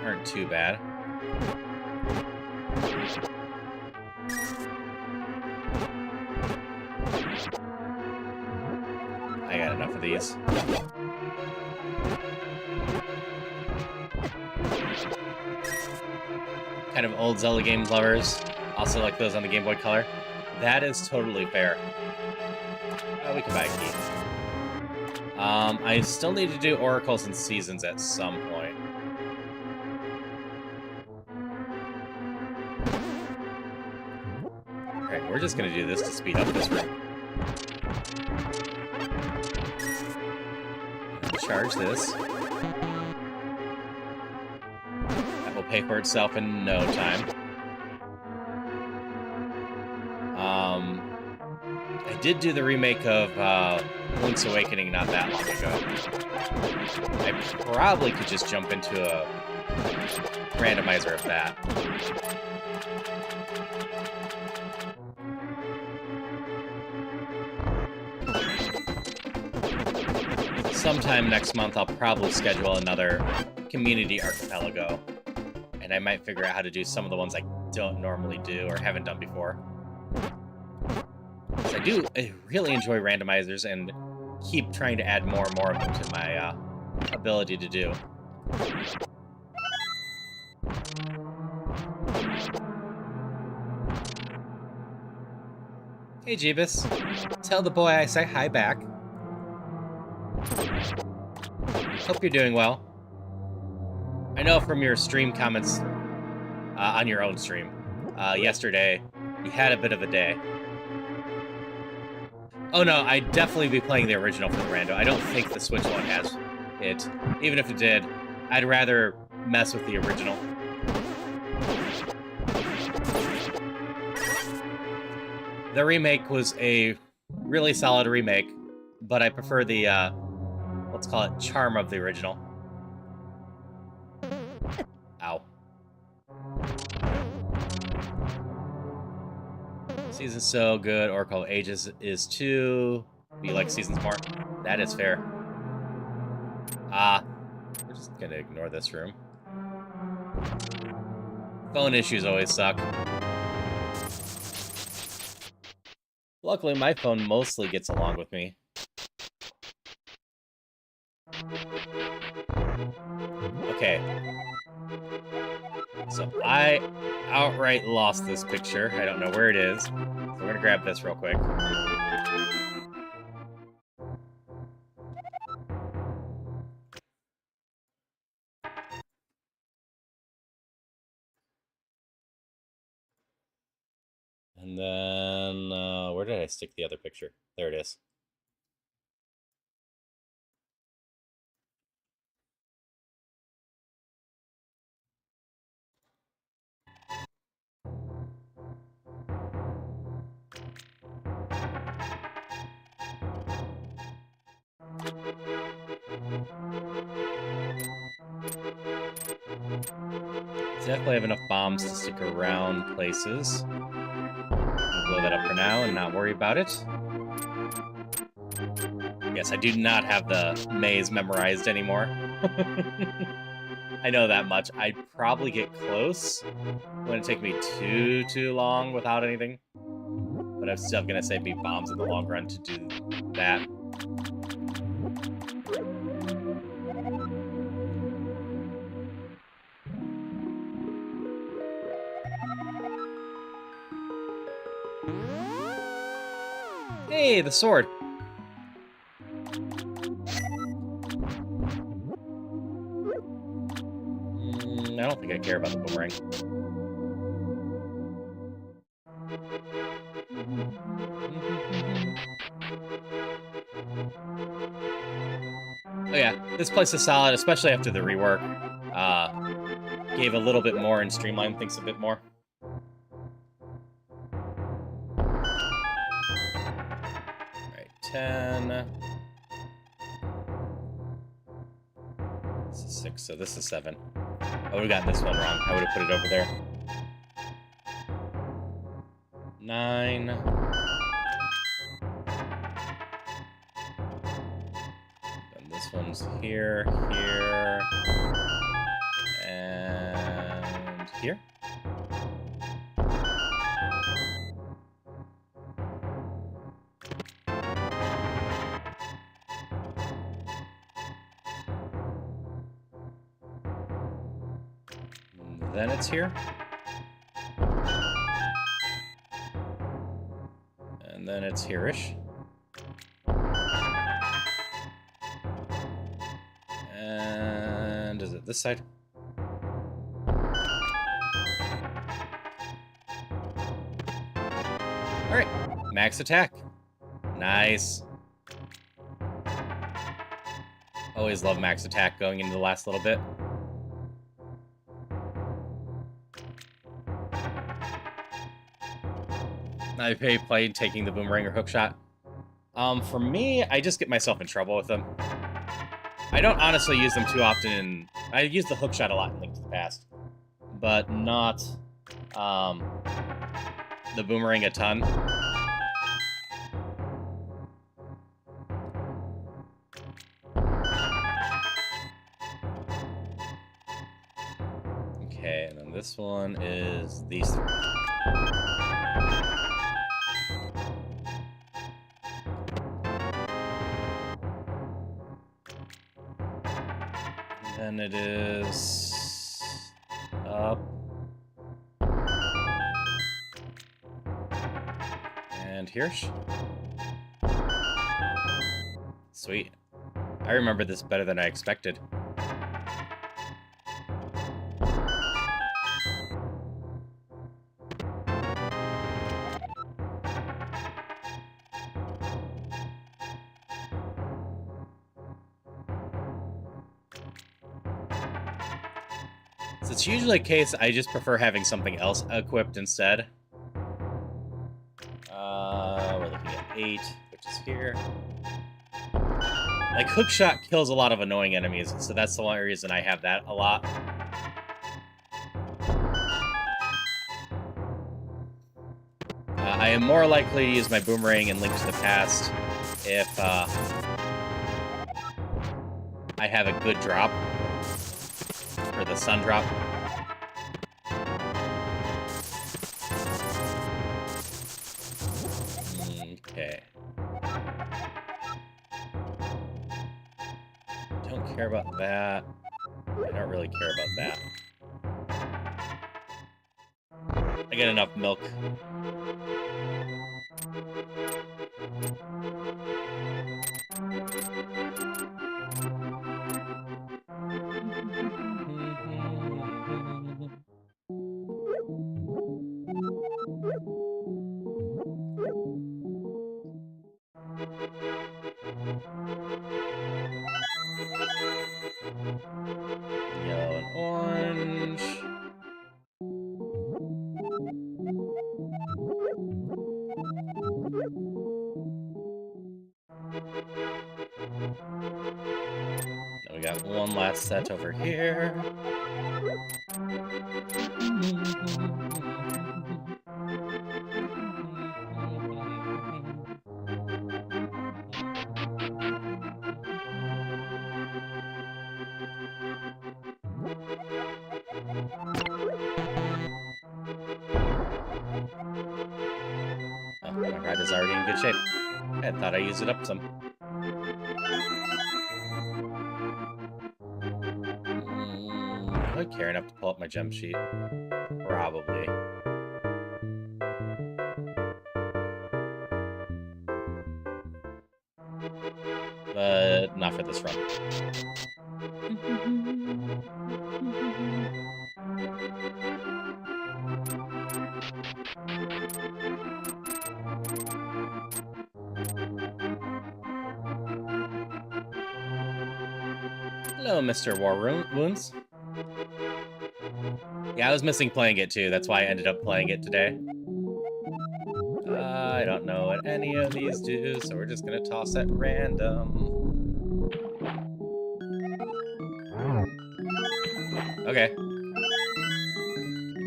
Aren't too bad. I got enough of these. Kind of old Zelda game lovers, also like those on the Game Boy Color. That is totally fair. Oh, we can buy a key. I still need to do oracles and seasons at some point. Alright, we're just gonna do this to speed up this room. Charge this. That will pay for itself in no time. I did do the remake of Link's Awakening not that long ago. I probably could just jump into a randomizer of that. Sometime next month, I'll probably schedule another community archipelago, and I might figure out how to do some of the ones I don't normally do or haven't done before. I really enjoy randomizers and keep trying to add more and more of them to my ability to do. Hey, Jeebus. Tell the boy I say hi back. Hope you're doing well. I know from your stream comments on your own stream yesterday, you had a bit of a day. Oh no, I'd definitely be playing the original for the rando. I don't think the Switch one has it. Even if it did, I'd rather mess with the original. The remake was a really solid remake, but I prefer the, let's call it charm of the original. Ow. Season's so good. Oracle Ages is too. You like Seasons more? That is fair. We're just gonna ignore this room. Phone issues always suck. Luckily, my phone mostly gets along with me. Okay. So I outright lost this picture. I don't know where it is. So we're gonna grab this real quick. And then, where did I stick the other picture? There it is. Definitely have enough bombs to stick around places. I'll blow that up for now and not worry about it. Yes, I do not have the maze memorized anymore. I know that much. I'd probably get close. It wouldn't take me too long without anything. But I'm still gonna save me bombs in the long run to do that. Hey, the sword. I don't think I care about the boomerang. Oh yeah, this place is solid, especially after the rework. Gave a little bit more and streamlined things a bit more. Alright, 10. This is 6, so this is 7. I would have gotten this one wrong. I would have put it over there. 9. And this one's here, here, and here. Then it's here. And then it's here-ish. And is it this side? Alright, max attack. Nice. Always love max attack going into the last little bit. I played taking the boomerang or hookshot. For me, I just get myself in trouble with them. I don't honestly use them too often. I use the hook shot a lot in Link to the Past, but not the boomerang a ton. Okay, and then this one is these three. And then it is up. And Hirsch. Sweet. I remember this better than I expected. So it's usually a case I just prefer having something else equipped instead. We're looking at 8, which is here. Like, hookshot kills a lot of annoying enemies, so that's the only reason I have that a lot. I am more likely to use my boomerang in Link to the Past if I have a good drop. For the sun drop. Okay. Don't care about that. I don't really care about that. I get enough milk. Yellow and orange. Now we got one last set over here. Oh, my ride is already in good shape. I thought I used it up some. Do I care enough to pull up my gem sheet? Probably. But not for this run. Hello, Mr. Wounds. Yeah, I was missing playing it too. That's why I ended up playing it today. I don't know what any of these do, so we're just gonna toss at random. Okay.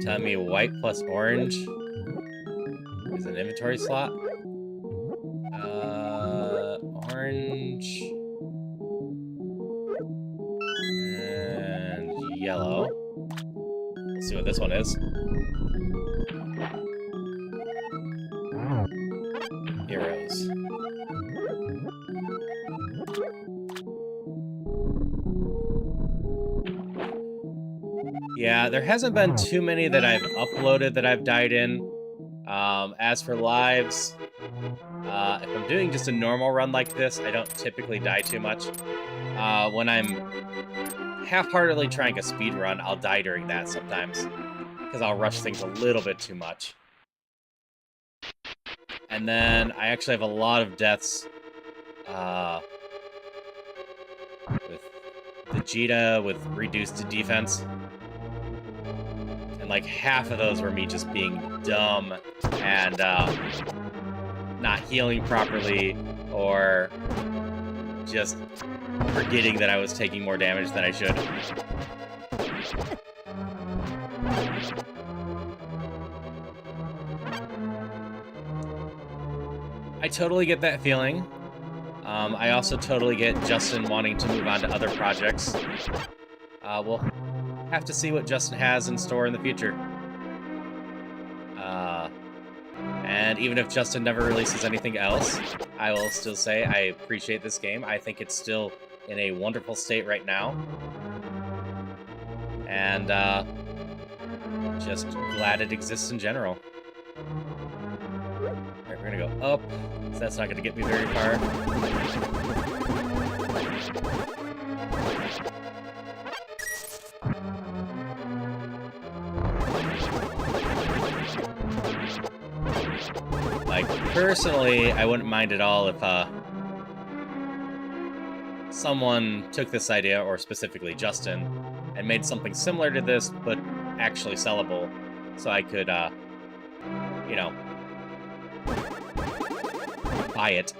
Tell me white plus orange is an inventory slot. Orange. And yellow. Let's see what this one is. Heroes. Yeah, there hasn't been too many that I've uploaded that I've died in. As for lives, if I'm doing just a normal run like this, I don't typically die too much. When I'm half-heartedly trying a speed run, I'll die during that sometimes, because I'll rush things a little bit too much. And then I actually have a lot of deaths with Vegeta with reduced defense. And like half of those were me just being dumb and not healing properly or just forgetting that I was taking more damage than I should. I totally get that feeling. I also totally get Justin wanting to move on to other projects. We'll have to see what Justin has in store in the future. And even if Justin never releases anything else, I will still say I appreciate this game. I think it's still in a wonderful state right now. And just glad it exists in general. Alright, we're gonna go up, so that's not gonna get me very far. Like, personally, I wouldn't mind at all if someone took this idea, or specifically Justin, and made something similar to this, but actually sellable, so I could, you know, buy it.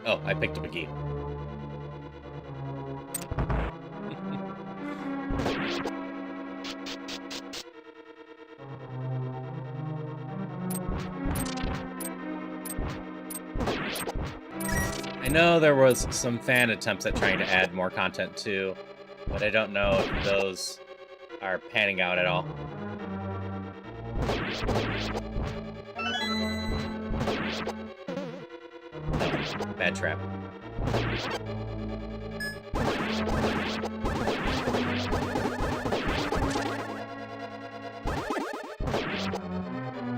Oh, I picked up a key. I know there was some fan attempts at trying to add more content too, but I don't know if those are panning out at all. No, bad trap.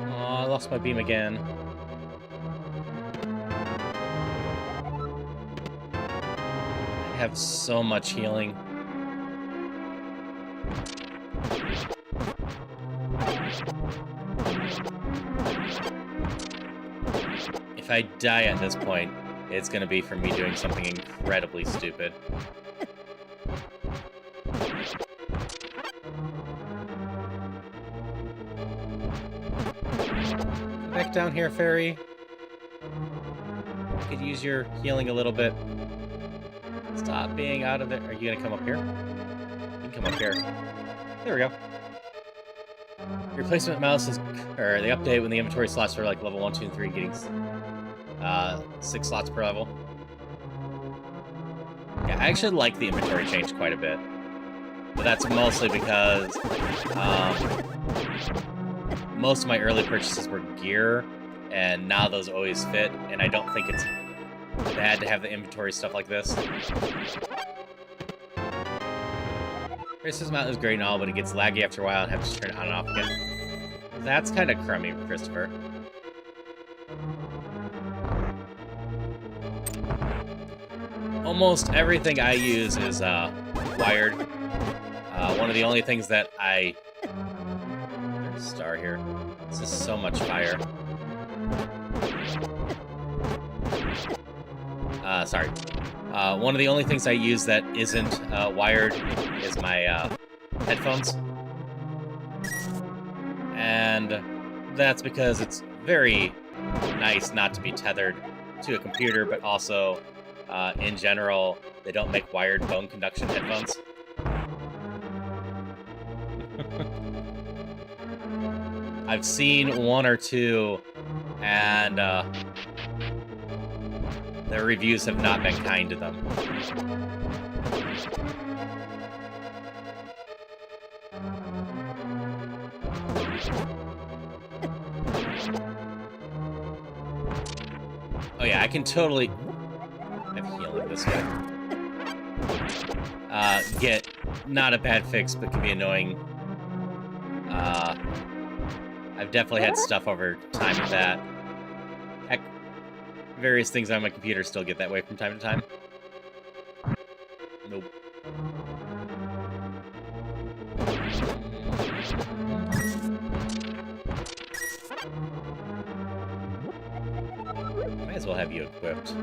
Oh, I lost my beam again. I have so much healing. If I die at this point, it's gonna be for me doing something incredibly stupid. Back down here, fairy. I could use your healing a little bit. Stop being out of it. Are you gonna come up here? You can come up here. There we go. Replacement mouse is, or the update when the inventory slots are like level 1, 2, and 3, getting 6 slots per level. Yeah, I actually like the inventory change quite a bit. But that's mostly because most of my early purchases were gear, and now those always fit, and I don't think it's bad to have the inventory stuff like this. Chris's Mountain is great and all, but it gets laggy after a while and have to turn it on and off again. That's kind of crummy, Christopher. Almost everything I use is wired. One of the only things that there's a star here. This is so much fire. Sorry. One of the only things I use that isn't wired is my headphones. And that's because it's very nice not to be tethered to a computer, but also, in general, they don't make wired bone conduction headphones. I've seen one or two, and their reviews have not been kind to them. Oh yeah, I can totally... I'm healing this way. Get not a bad fix, but can be annoying. I've definitely had stuff over time with that. Heck, various things on my computer still get that way from time to time. Nope. as well have you equipped.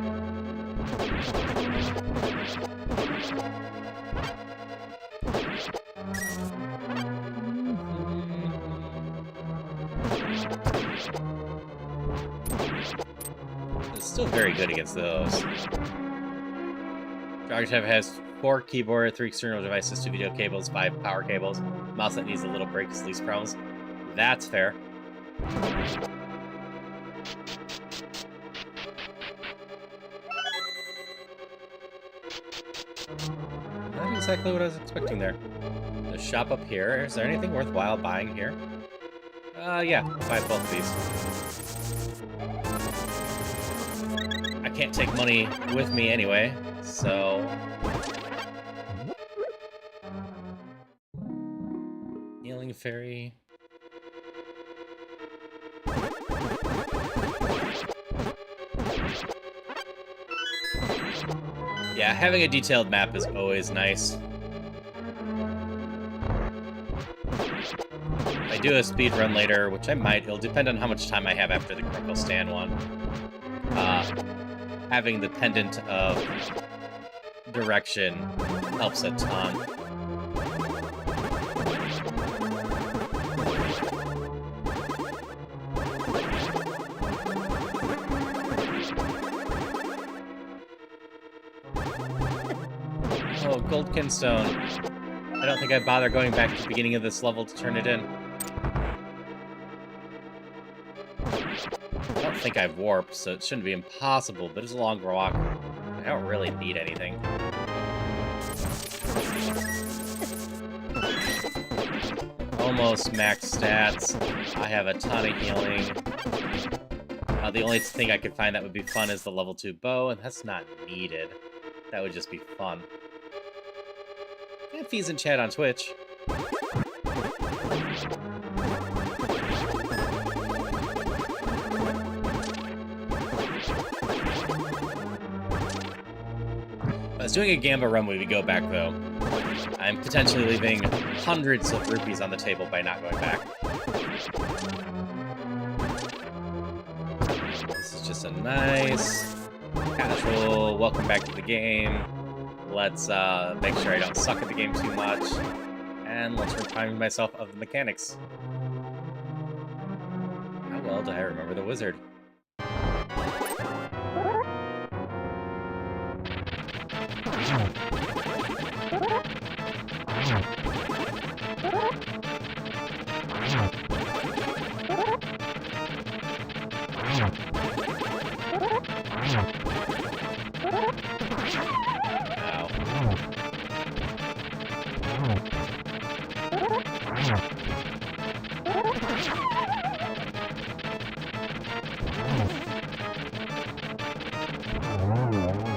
It's still very good against those. Dragontype has 4 keyboard, 3 external devices, 2 video cables, 5 power cables. Mouse that needs a little break is least problems. That's fair. Not exactly what I was expecting there. The shop up here. Is there anything worthwhile buying here? Yeah, buy both of these. I can't take money with me anyway, so... Healing Fairy... Yeah, having a detailed map is always nice. I do a speed run later, which I might. It'll depend on how much time I have after the Grunkle Stan one. Having the pendant of direction helps a ton. Oh, Gold Kinstone. I don't think I'd bother going back to the beginning of this level to turn it in. I don't think I've warped, so it shouldn't be impossible, but it's a long walk. I don't really need anything. Almost max stats. I have a ton of healing. The only thing I could find that would be fun is the level 2 bow, and that's not needed. That would just be fun. And Fees in chat on Twitch. I was doing a Gamba run when we go back, though. I'm potentially leaving hundreds of rupees on the table by not going back. This is just a nice, casual welcome back to the game. Let's make sure I don't suck at the game too much. And let's remind myself of the mechanics. How well do I remember the wizard?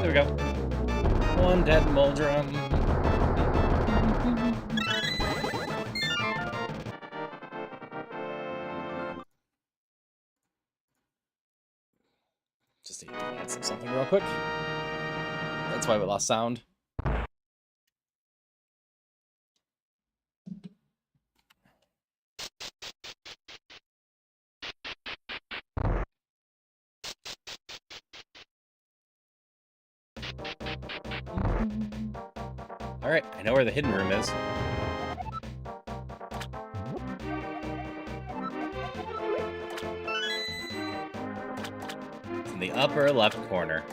There we go. One dead Moldrum. Just need to add something real quick. That's why we lost sound. Alright, I know where the hidden room is. It's in the upper left corner.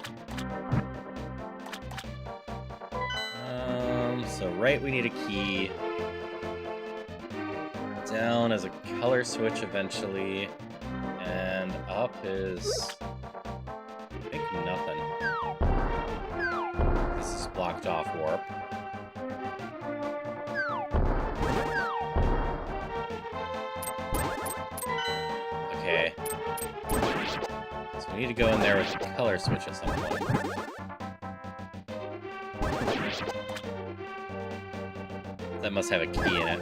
So right we need a key. Down is a color switch eventually. And up is... I think nothing. This is blocked off warp. Okay. So we need to go in there with a color switch at some point. That must have a key in it.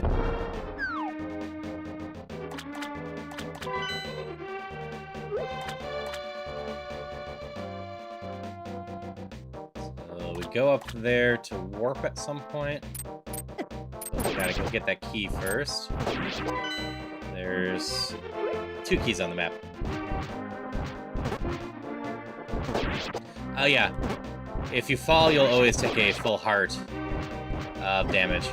So we go up there to warp at some point. So we gotta go get that key first. There's 2 keys on the map. Oh yeah, if you fall, you'll always take a full heart of damage.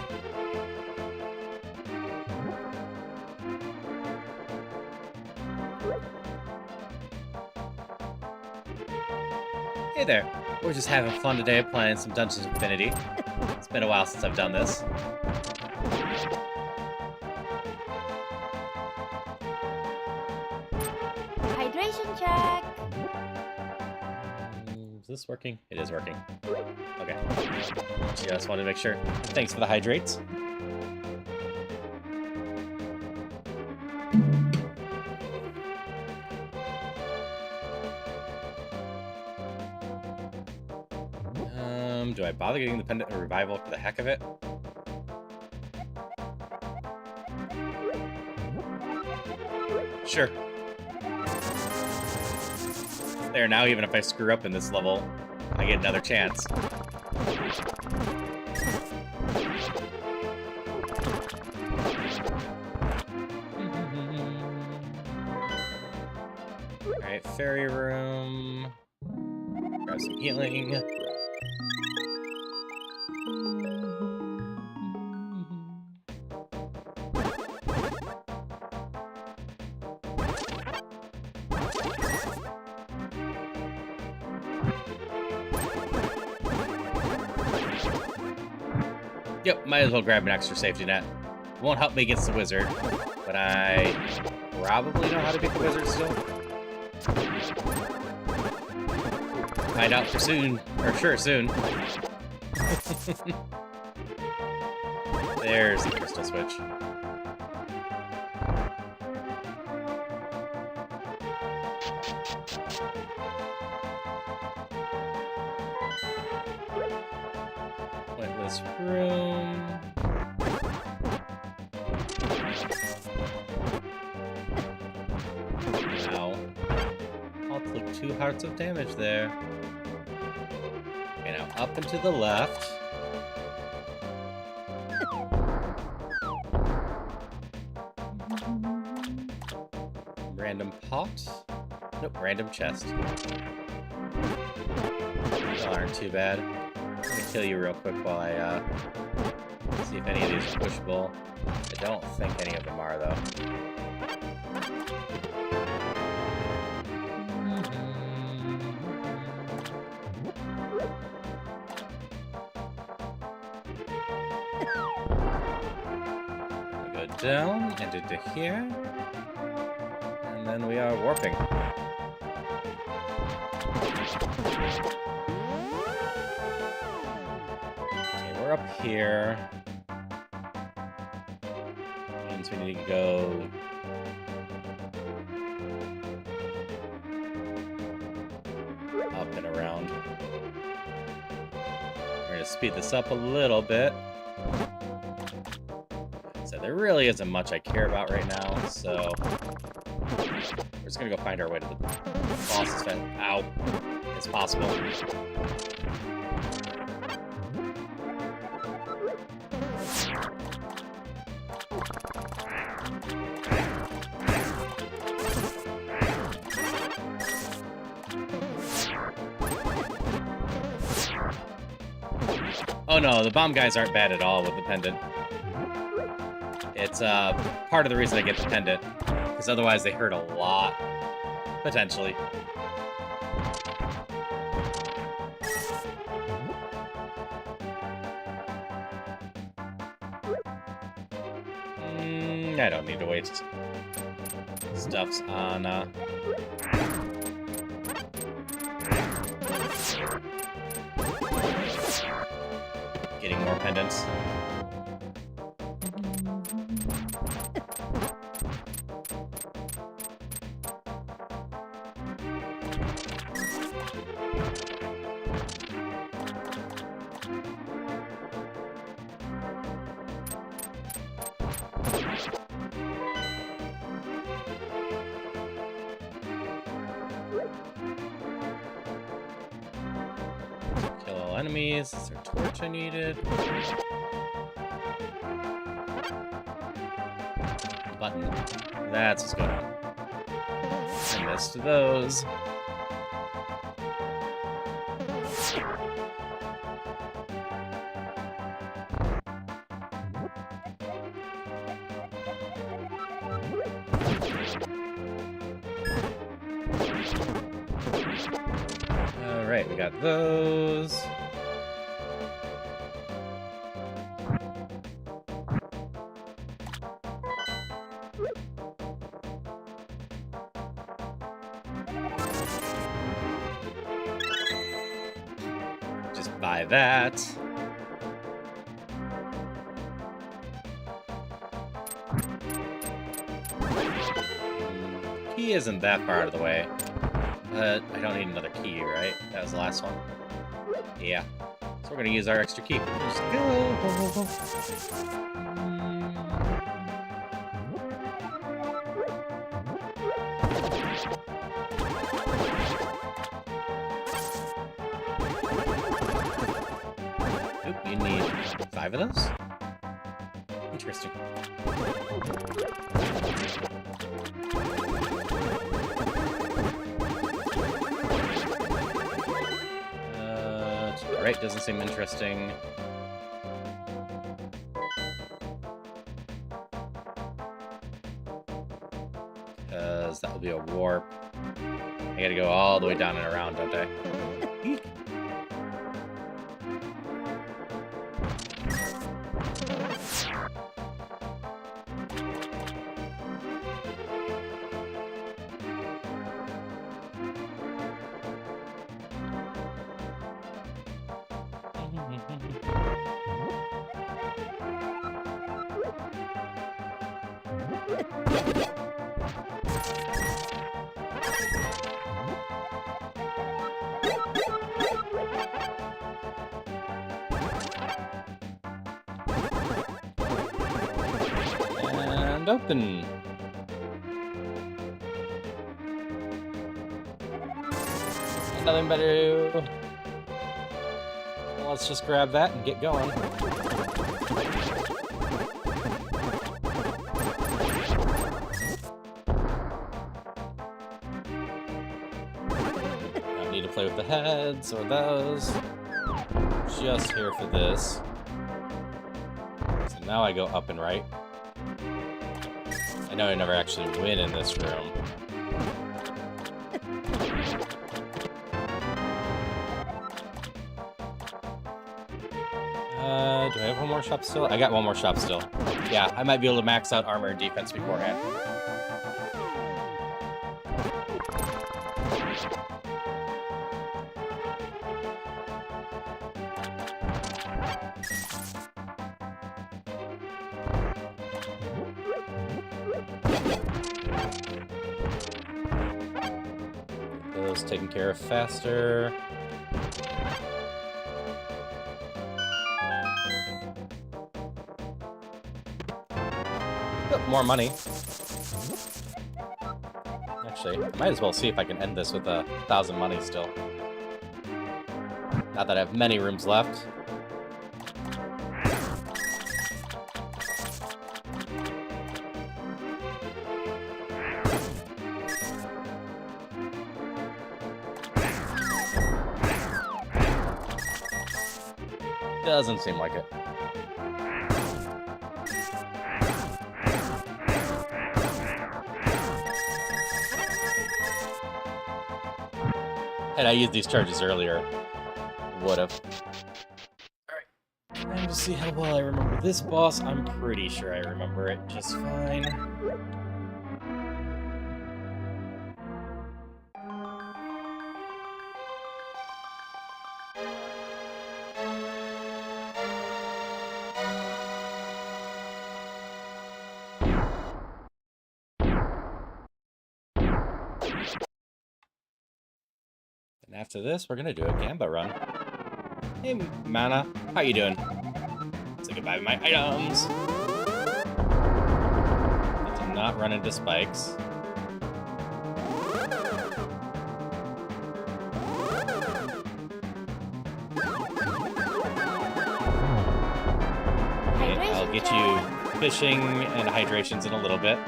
Hey there, we're just having fun today playing some Dungeons Infinity. It's been a while since I've done this. Hydration check. Is this working? It is working. Okay. Just wanted to make sure. Thanks for the hydrates. Do I bother getting the pendant or revival for the heck of it? Sure. There, now even if I screw up in this level, I get another chance. Alright, fairy room. Grab some healing. Yep, might as well grab an extra safety net. Won't help me against the wizard, but I probably know how to beat the wizard still. Find out for soon, or sure soon. There's the crystal switch. Pointless room. Ow. I'll take 2 hearts of damage there. Okay, now up and to the left. Random pot? Nope, random chest. Those aren't too bad. Let me kill you real quick while I see if any of these are pushable. I don't think any of them are, though. We go down and into here. And then we are warping. Okay, we're up here. Means we need to go up and around. We're gonna speed this up a little bit. So there really isn't much I care about right now, so we're just gonna go find our way to the boss as fast as possible. Oh no, the bomb guys aren't bad at all with the pendant. It's part of the reason I get the pendant, because otherwise they hurt a lot, potentially. I don't need to waste stuffs on getting more pendants. Kill all enemies. Is there a torch I needed? Button. That's what's going on. I missed those. Alright, we got those. Just buy that. Key isn't that far out of the way. But I don't need another key, right? That was the last one. Yeah. So we're gonna use our extra key. Let's go! Oop, you need 5 of those? Interesting. Alright, doesn't seem interesting. Because that will be a warp. I gotta go all the way down and around, don't I? Eek. And open. Nothing better. Well, let's just grab that and get going. Don't need to play with the heads or those. Just here for this. So now I go up and right. I know I never actually win in this room. Do I have one more shop still? I got one more shop still. Yeah, I might be able to max out armor and defense beforehand. Those taken care of faster. Oh, more money. Actually, I might as well see if I can end this with 1,000 money still. Not that I have many rooms left. Doesn't seem like it. Had I used these charges earlier, would've. Alright. Time to see how well I remember this boss. I'm pretty sure I remember it just fine. And after this, we're gonna do a Gamba run. Hey, Mana, how you doing? Say goodbye to my items. I did not run into spikes. Okay, I'll get you fishing and hydrations in a little bit.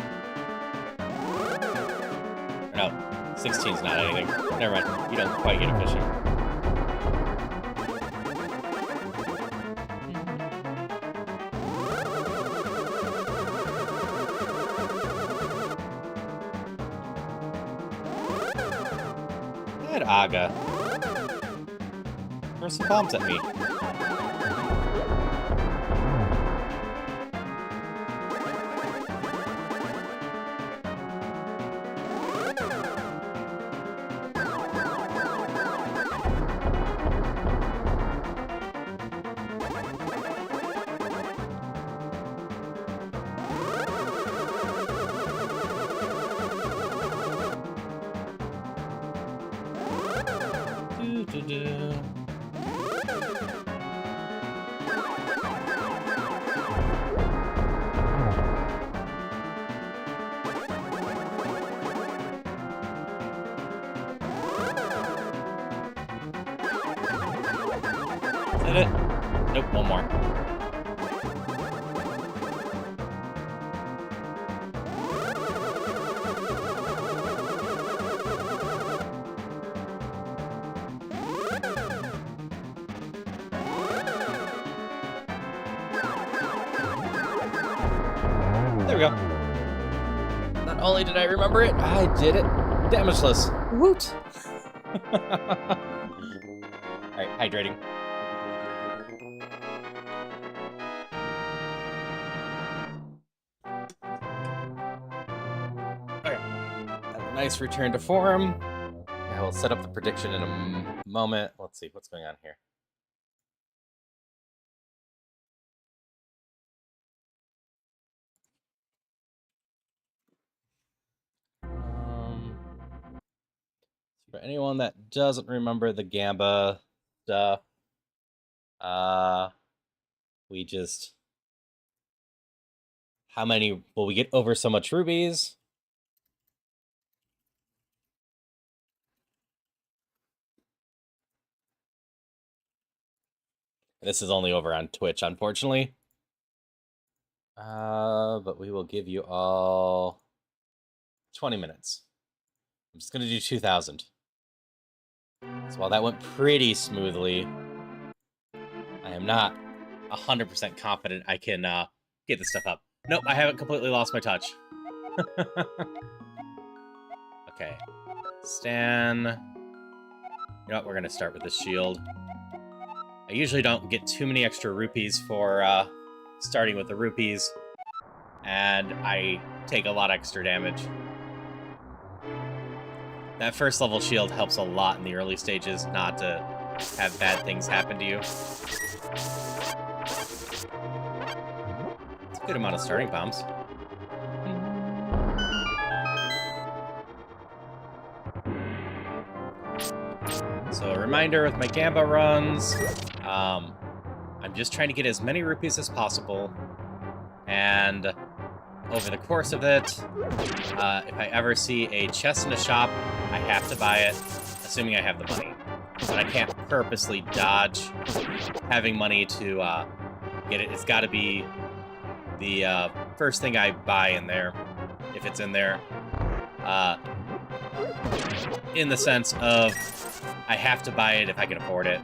No. 16's not anything. Never mind. You don't quite get a fishing. Good, Aga. Throw some bombs at me. Do-do-do. Is that it? Nope, one more. There we go. Not only did I remember it, I did it damageless. Woot! Alright, hydrating. Okay. Have a nice return to form. I will set up the prediction in a moment. Let's see what's going on here. For anyone that doesn't remember the Gamba stuff, we just... How many will we get over so much rubies? This is only over on Twitch, unfortunately. But we will give you all 20 minutes. I'm just going to do 2,000. So while that went pretty smoothly, I am not 100% confident I can get this stuff up. Nope, I haven't completely lost my touch. Okay. Stan. You know what, we're going to start with the shield. I usually don't get too many extra rupees for starting with the rupees, and I take a lot extra damage. That first level shield helps a lot in the early stages, not to have bad things happen to you. It's a good amount of starting bombs. So a reminder with my Gamba runs, I'm just trying to get as many rupees as possible, and over the course of it, if I ever see a chest in a shop, I have to buy it, assuming I have the money. But I can't purposely dodge having money to get it. It's got to be the first thing I buy in there, if it's in there. In the sense of, I have to buy it if I can afford it.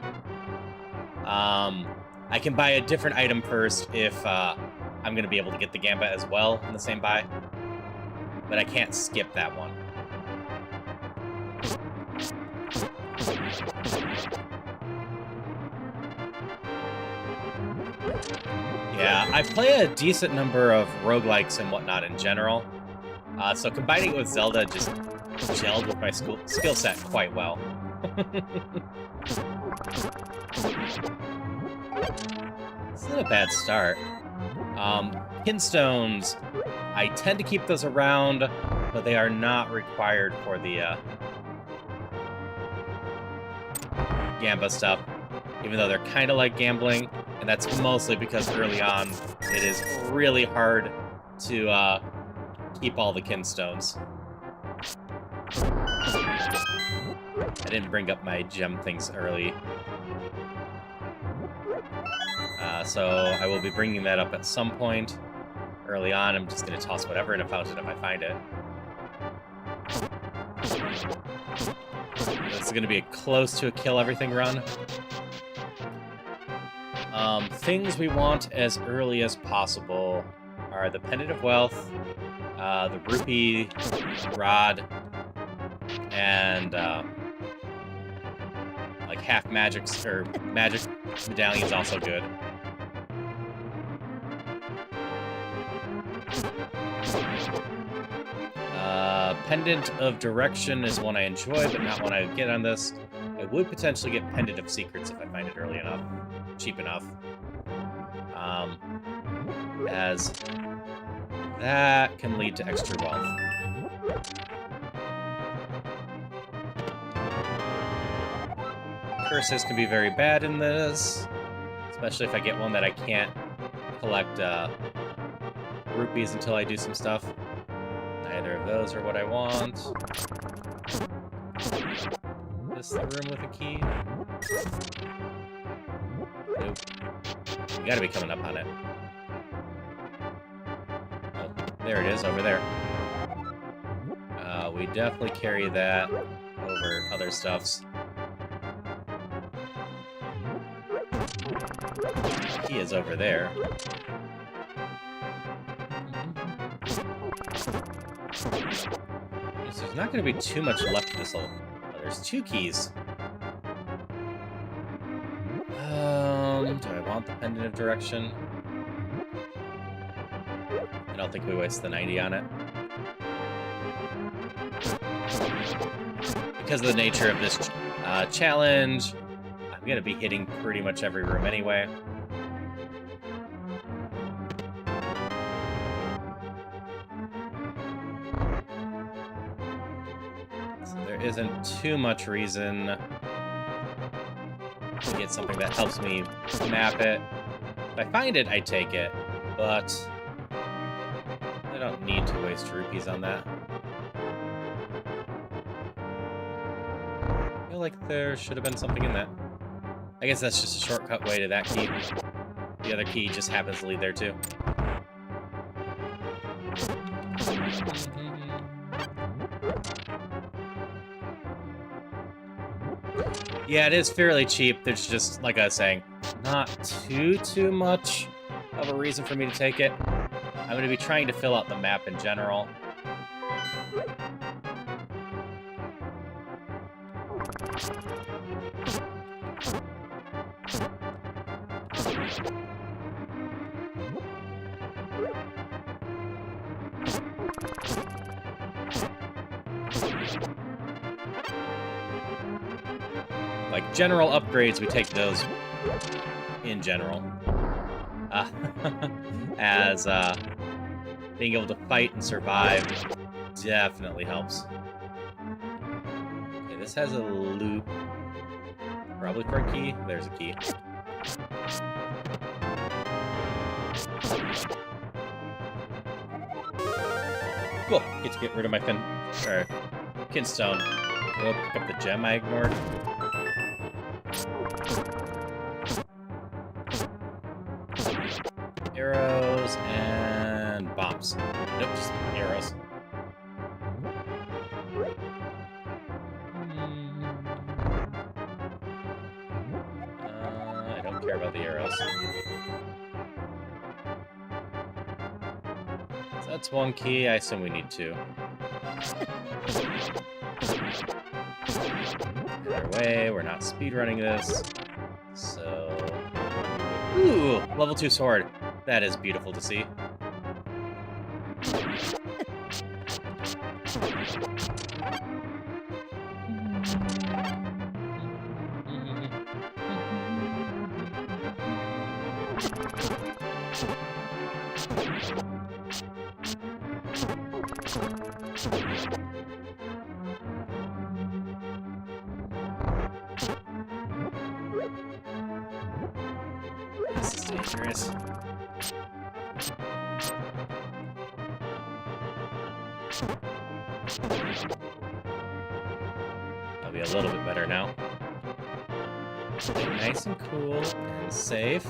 I can buy a different item first if I'm going to be able to get the Gamba as well in the same buy. But I can't skip that one. Yeah, I play a decent number of roguelikes and whatnot in general. So combining it with Zelda just gelled with my skill set quite well. This isn't a bad start. Kinstones, I tend to keep those around, but they are not required for the Gamba stuff, even though they're kind of like gambling, and that's mostly because early on it is really hard to keep all the kinstones. I didn't bring up my gem things early. So I will be bringing that up at some point. Early on, I'm just going to toss whatever in a fountain if I find it. This is going to be a close to a kill everything run. Things we want as early as possible are the Pendant of Wealth, the Rupee Rod, and like half magics or magic medallion's also good. Pendant of Direction is one I enjoy, but not one I would get on this. I would potentially get Pendant of Secrets if I find it early enough, cheap enough. As that can lead to extra wealth. Curses can be very bad in this, especially if I get one that I can't collect rupees until I do some stuff. Neither of those are what I want. Is the room with a key? Nope. You gotta be coming up on it. Oh, there it is, over there. We definitely carry that over other stuffs. Key is over there. There's not going to be too much left of this level. Oh, there's 2 keys. Do I want the Pendant of Direction? I don't think we waste the 90 on it. Because of the nature of this challenge, I'm going to be hitting pretty much every room anyway. Isn't too much reason to get something that helps me map it. If I find it, I take it, but I don't need to waste rupees on that. I feel like there should have been something in that. I guess that's just a shortcut way to that key. The other key just happens to lead there too. Yeah, it is fairly cheap. There's just, like I was saying, not too much of a reason for me to take it. I'm going to be trying to fill out the map in general. Like, general upgrades, we take those in general. As being able to fight and survive definitely helps. Okay, this has a loop. Probably for a key. There's a key. Cool. Get to get rid of my kinstone. We'll pick up the gem I ignored. Arrows and bombs. Nope, just arrows. I don't care about the arrows. So that's 1 key. I assume we need 2. Either way, we're not speedrunning this. So... Ooh! Level 2 sword. That is beautiful to see. This is dangerous. I'll be a little bit better now. Nice and cool and safe.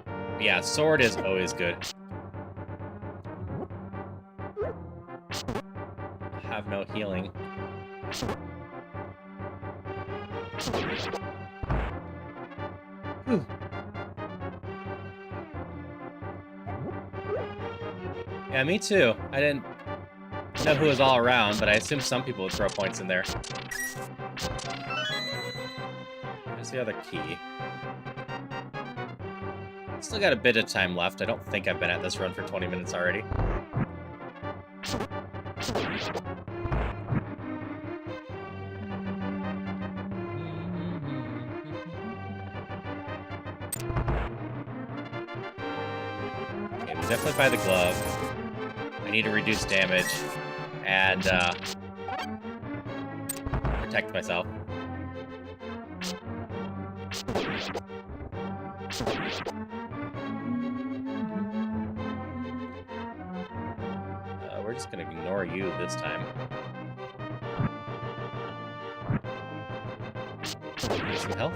But yeah, sword is always good. I have no healing. Whew. Yeah, me too. I didn't know who was all around, but I assume some people would throw points in there. Where's the other key? Still got a bit of time left. I don't think I've been at this run for 20 minutes already. Okay, we definitely buy the glove. I need to reduce damage and protect myself. We're just gonna ignore you this time. Here's some health.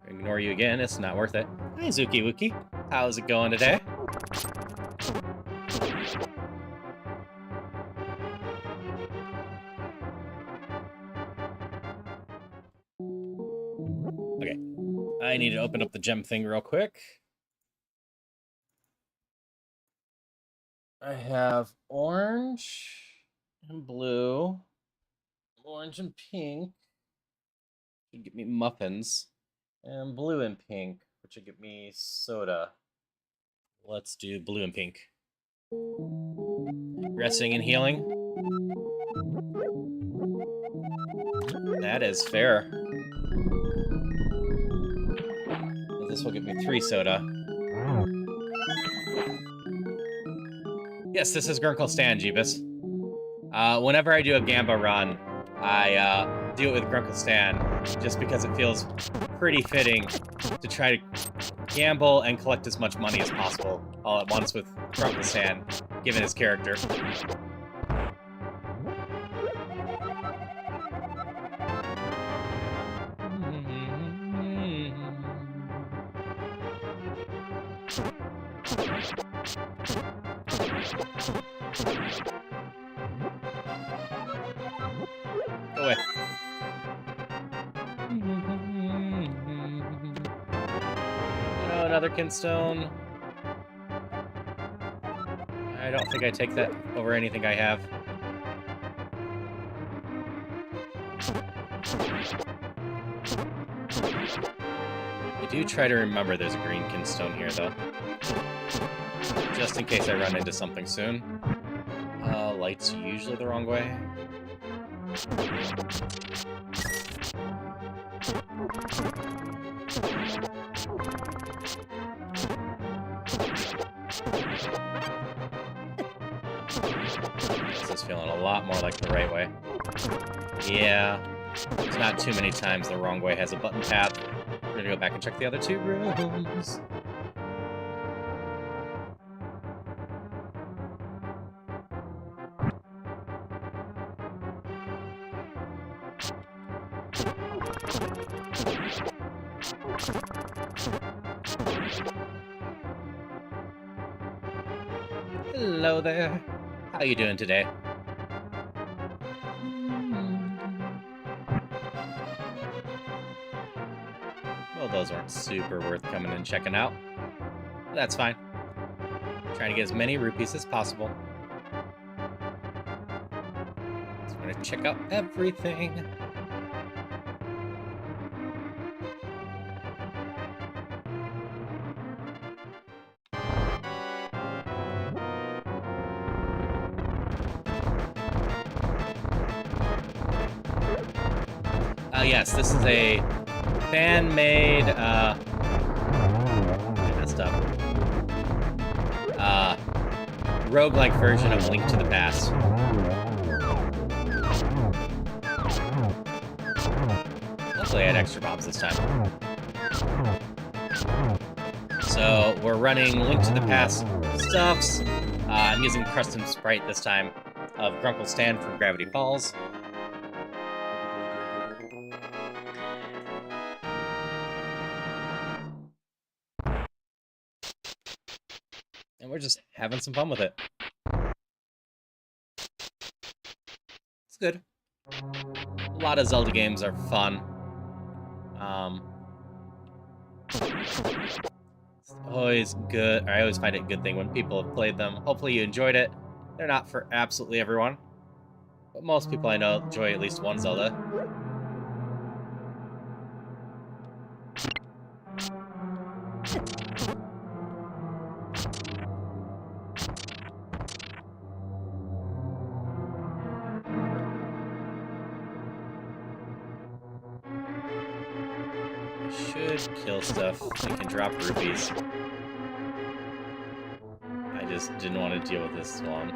Ignore you again, it's not worth it. Hi, Zuki Wookie. How's it going today? Okay. I need to open up the gem thing real quick. I have orange and blue. Orange and pink. Should get me muffins. And blue and pink, which would get me soda. Let's do blue and pink. Resting and healing. That is fair. This will get me 3 soda. Yes, this is Grunkle Stan, Jeebus. Whenever I do a Gamba run, I do it with Grunkle Stan, just because it feels pretty fitting to try to gamble and collect as much money as possible all at once with Grunkle Stan, given his character. Go away. Oh, another kinstone. I don't think I take that over anything I have. I do try to remember there's a green kinstone here, though. Just in case I run into something soon. Light's usually the wrong way. This is feeling a lot more like the right way. Yeah, there's not too many times the wrong way has a button path. We're gonna go back and check the other 2 rooms. Hello there. How you doing today? Well, those aren't super worth coming and checking out. But that's fine. Trying to get as many rupees as possible. So I'm gonna check out everything. Yes, this is a fan-made, I messed up, roguelike version of Link to the Past. Hopefully I had extra bombs this time. So, we're running Link to the Past stuffs. I'm using custom sprite this time of Grunkle Stan from Gravity Falls. And we're just having some fun with it. It's good. A lot of Zelda games are fun. It's always good. I always find it a good thing when people have played them. Hopefully you enjoyed it. They're not for absolutely everyone, but most people I know enjoy at least one Zelda. I should kill stuff. They can drop rupees. I just didn't want to deal with this long.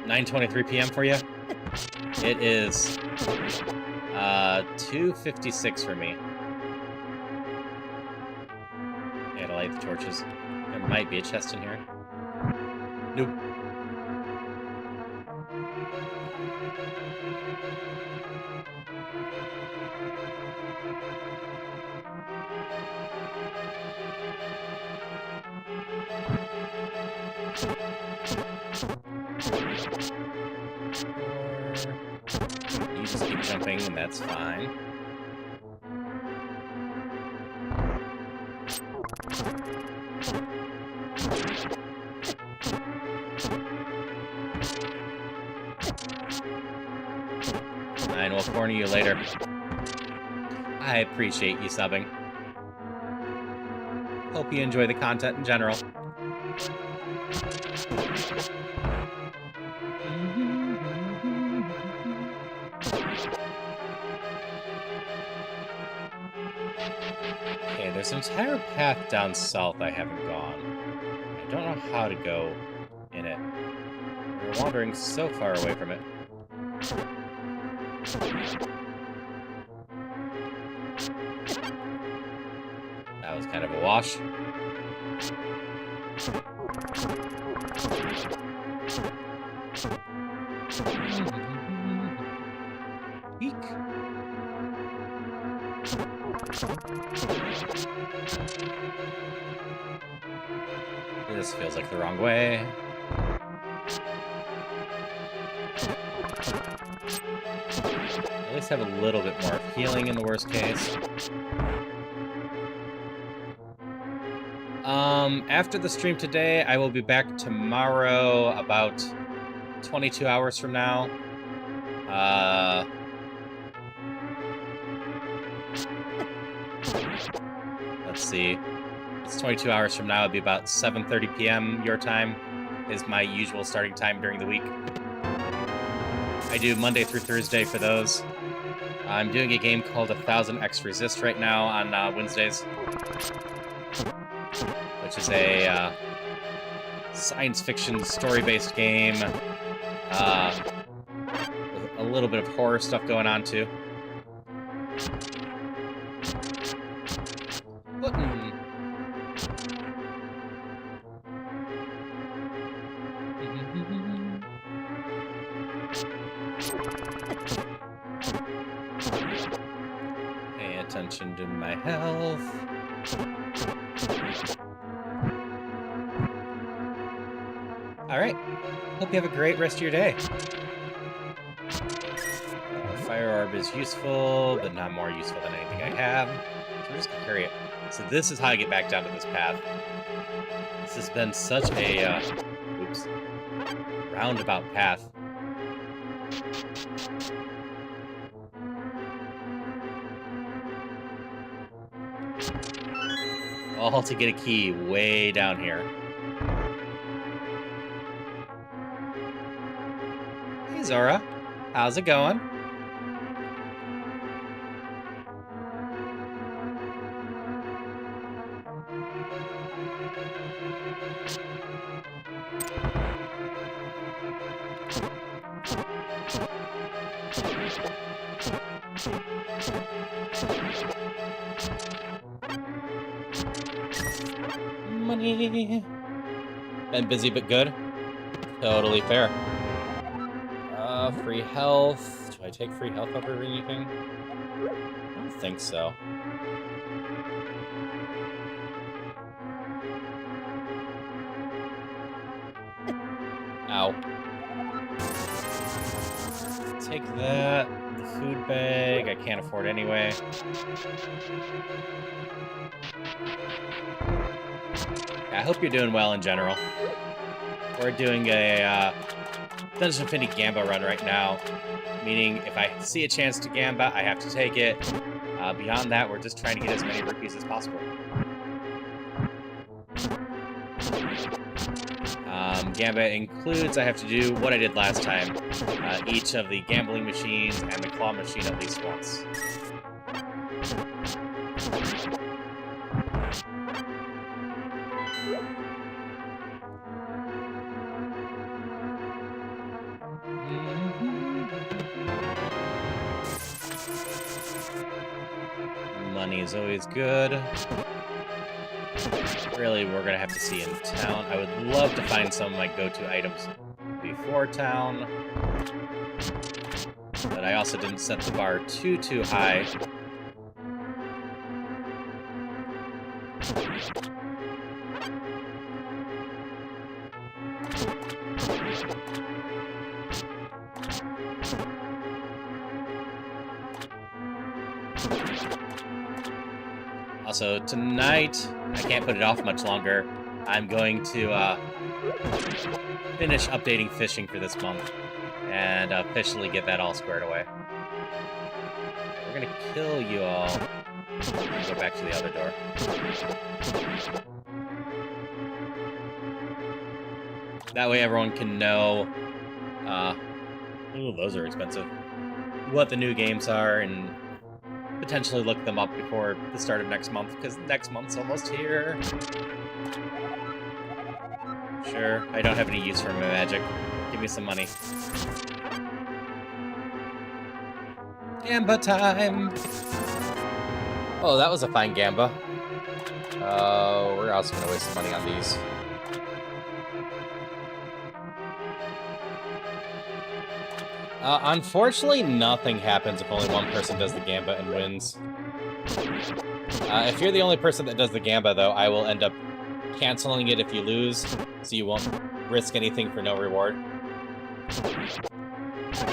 9:23 p.m. for you? It is 2:56 for me. I gotta light the torches. There might be a chest in here. Nope. You just keep jumping, and that's fine. I will corner you later. I appreciate you subbing. Hope you enjoy the content in general. Okay, there's an entire path down south I haven't gone. I don't know how to go in it. We're wandering so far away from it. That was kind of a wash. Eek. This feels like the wrong way. At least have a little bit more of healing in the worst case. After the stream today, I will be back tomorrow about 22 hours from now. Let's see. It's 22 hours from now. It'll be about 7:30 p.m. your time is my usual starting time during the week. I do Monday through Thursday for those. I'm doing a game called 1000 X Resist right now on Wednesdays, which is a science fiction story-based game with a little bit of horror stuff going on too. Button. Pay attention to my health. Alright. Hope you have a great rest of your day. Fire orb is useful, but not more useful than anything I have. So we're just gonna carry it. So this is how I get back down to this path. This has been such a roundabout path. All to get a key way down here. Hey Zora, how's it going? Money. Been busy but good. Totally fair. Free health. Do I take free health over anything? I don't think so. Ow. Take that. The food bag. I can't afford anyway. I hope you're doing well in general. We're doing a Dungeon Infinity Gamba run right now, meaning if I see a chance to Gamba, I have to take it. Beyond that, we're just trying to get as many rupees as possible. Gamba includes I have to do what I did last time, each of the gambling machines and the claw machine at least once. Money is always good. Really, we're gonna have to see in town. I would love to find some of my go-to items before town, but I also didn't set the bar too high. Also, tonight, I can't put it off much longer. I'm going to finish updating fishing for this month and officially get that all squared away. We're gonna kill you all. Go back to the other door. That way everyone can know, ooh, those are expensive, what the new games are, and potentially look them up before the start of next month, because next month's almost here. Sure, I don't have any use for my magic. Give me some money. Gamba time! Oh, that was a fine Gamba. We're also gonna waste some money on these. Unfortunately, nothing happens if only one person does the Gamba and wins. If you're the only person that does the Gamba, though, I will end up canceling it if you lose, so you won't risk anything for no reward.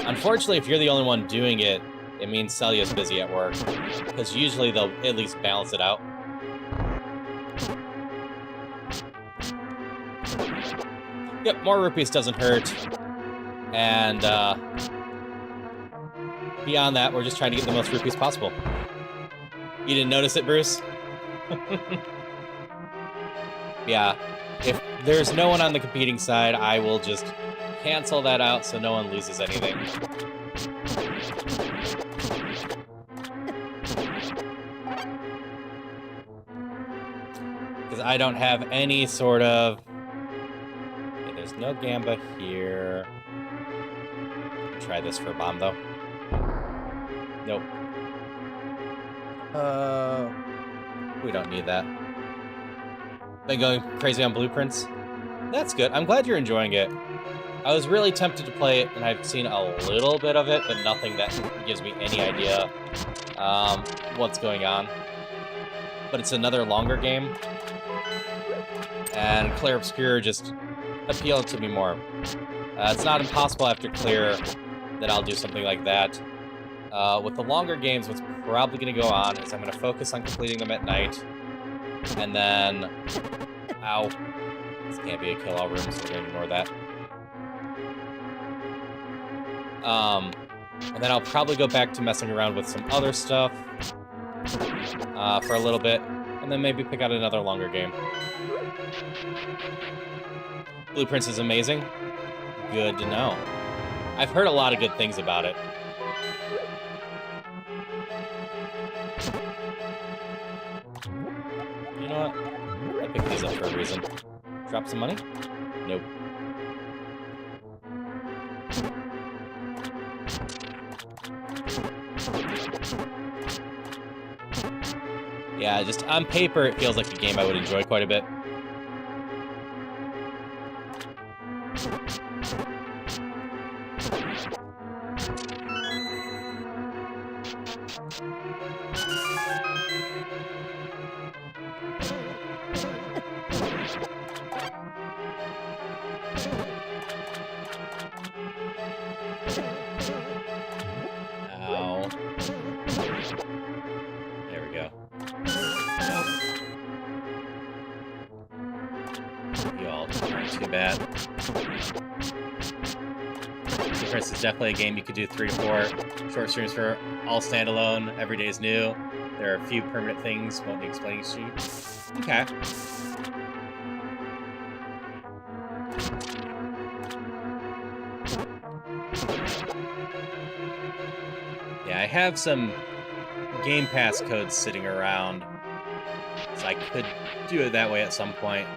Unfortunately, if you're the only one doing it, it means Celia's busy at work, because usually they'll at least balance it out. Yep, more rupees doesn't hurt, and beyond that, we're just trying to get the most rupees possible. You didn't notice it, Bruce? Yeah, if there's no one on the competing side, I will just cancel that out so no one loses anything. Because I don't have any sort of... Okay, there's no Gamba here. Try this for a bomb, though. Nope. We don't need that. Been going crazy on blueprints? That's good. I'm glad you're enjoying it. I was really tempted to play it, and I've seen a little bit of it, but nothing that gives me any idea what's going on. But it's another longer game, and Clair Obscur just appealed to me more. It's not impossible after Clair that I'll do something like that. With the longer games, what's probably going to go on is I'm going to focus on completing them at night, and then... Ow. This can't be a kill-all room, so we're going to ignore that. And then I'll probably go back to messing around with some other stuff for a little bit, and then maybe pick out another longer game. Blueprints is amazing. Good to know. I've heard a lot of good things about it. You know what? I picked these up for a reason. Drop some money? Nope. Yeah, just on paper, it feels like a game I would enjoy quite a bit. Ow. There we go. You all aren't too bad. Difference is definitely a game you could do 3 to 4 short streams for, all standalone. Every day is new. There are a few permanent things. Won't be explaining to you. Okay. Yeah, I have some Game Pass codes sitting around, so I could do it that way at some point.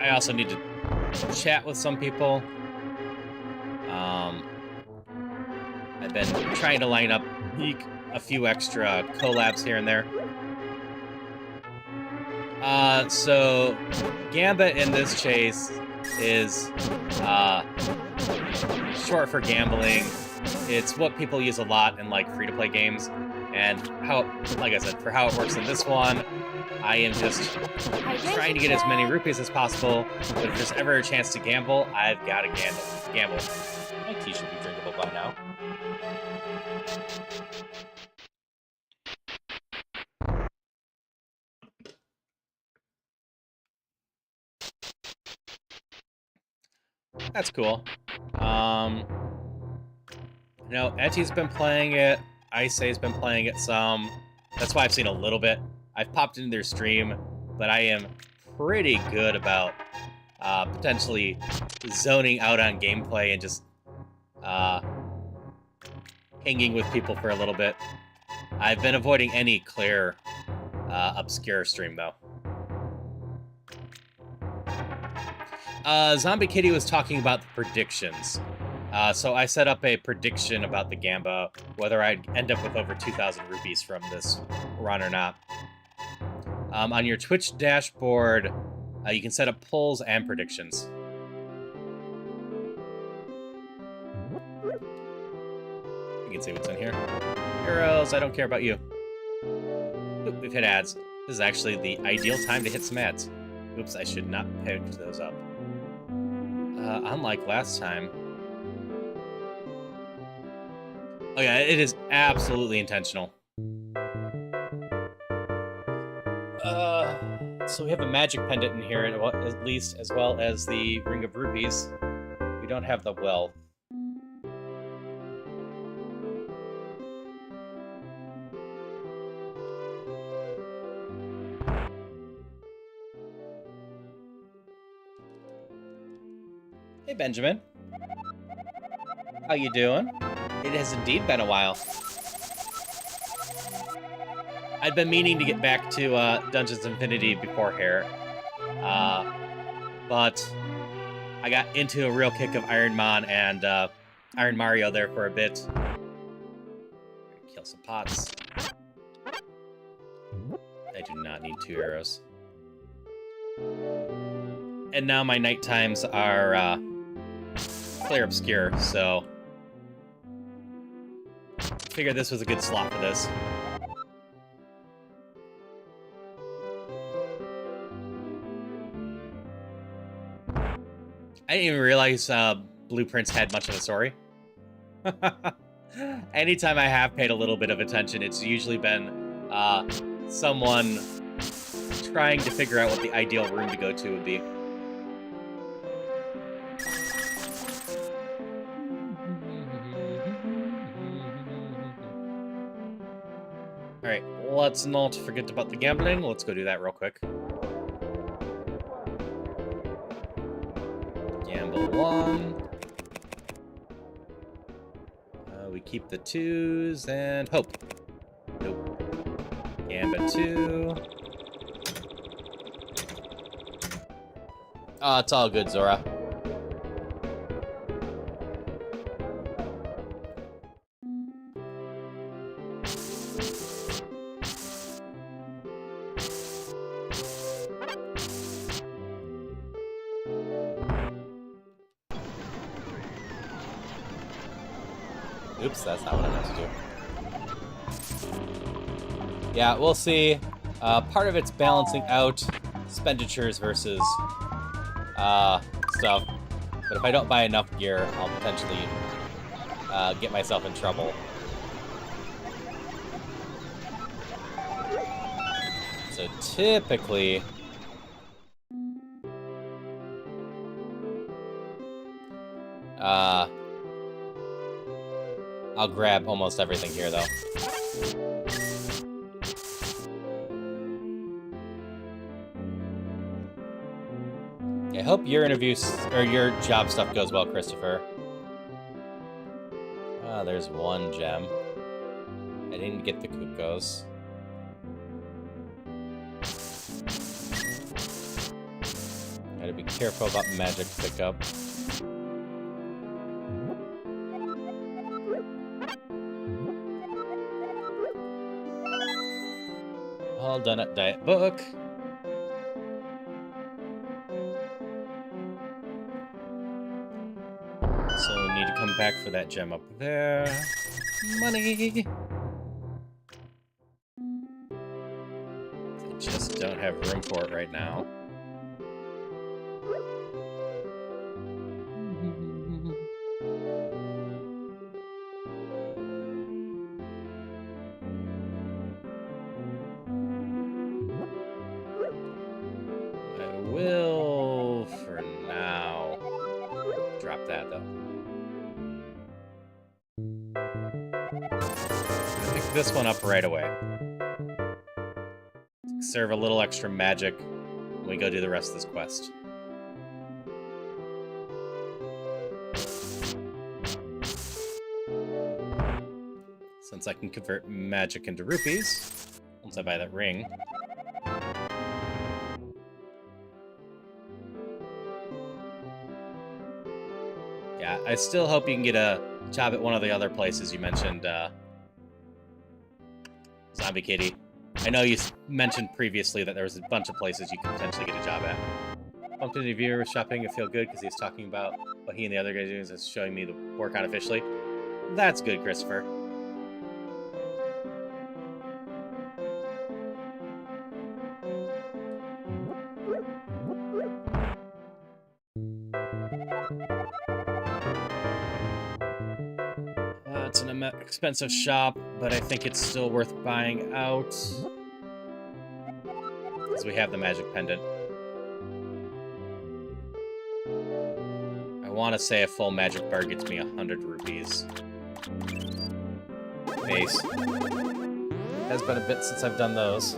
I also need to chat with some people. I've been trying to line up a few extra collabs here and there. So Gambit in this chase is short for gambling. It's what people use a lot in like free-to-play games, and like I said, for how it works in this one, I am just trying to get as many rupees as possible, but if there's ever a chance to gamble, I've got to gamble. My tea should be drinkable by now. That's cool. You know, Etty's been playing it. Ice's been playing it some. That's why I've seen a little bit. I've popped into their stream, but I am pretty good about potentially zoning out on gameplay and just hanging with people for a little bit. I've been avoiding any clear, obscure stream, though. Zombie Kitty was talking about the predictions. So I set up a prediction about the Gamba, whether I'd end up with over 2,000 rupees from this run or not. On your Twitch dashboard, you can set up polls and predictions. You can see what's in here. Arrows, I don't care about you. Oop, we've hit ads. This is actually the ideal time to hit some ads. Oops, I should not pick those up. Unlike last time. Oh yeah, it is absolutely intentional. So we have a magic pendant in here, at least, as well as the Ring of Rupees. We don't have the wealth. Hey, Benjamin. How you doing? It has indeed been a while. I'd been meaning to get back to Dungeons Infinity before here, but I got into a real kick of Ironmon and Iron Mario there for a bit. Kill some pots. I do not need 2 arrows. And now my night times are clear obscure, so figured this was a good slot for this. I didn't even realize Blueprints had much of a story. Anytime I have paid a little bit of attention, it's usually been someone trying to figure out what the ideal room to go to would be. Alright, let's not forget about the gambling. Let's go do that real quick. Gamble 1. We keep the 2s and hope. Nope. Gambit 2. It's all good, Zora. Oops, that's not what I meant to do. Yeah, we'll see. Part of it's balancing out expenditures versus stuff. But if I don't buy enough gear, I'll potentially get myself in trouble. So typically... I'll grab almost everything here, though. I hope your your job stuff goes well, Christopher. Ah, there's one gem. I didn't get the Kukos. Gotta be careful about magic pickup. All done at Diet Book. So need to come back for that gem up there. Money! I just don't have room for it right now. I will, for now, drop that, though. Pick this one up right away. Serve a little extra magic when we go do the rest of this quest. Since I can convert magic into rupees, once I buy that ring. Yeah, I still hope you can get a job at one of the other places you mentioned, Zombie Kitty. I know you mentioned previously that there was a bunch of places you could potentially get a job at. Bumped into a viewer shopping and feel good because he's talking about what he and the other guys are doing and showing me the workout officially. That's good, Christopher. It's an expensive shop, but I think it's still worth buying out. Because we have the magic pendant. I want to say a full magic bar gets me 100 rupees. Base. Has been a bit since I've done those.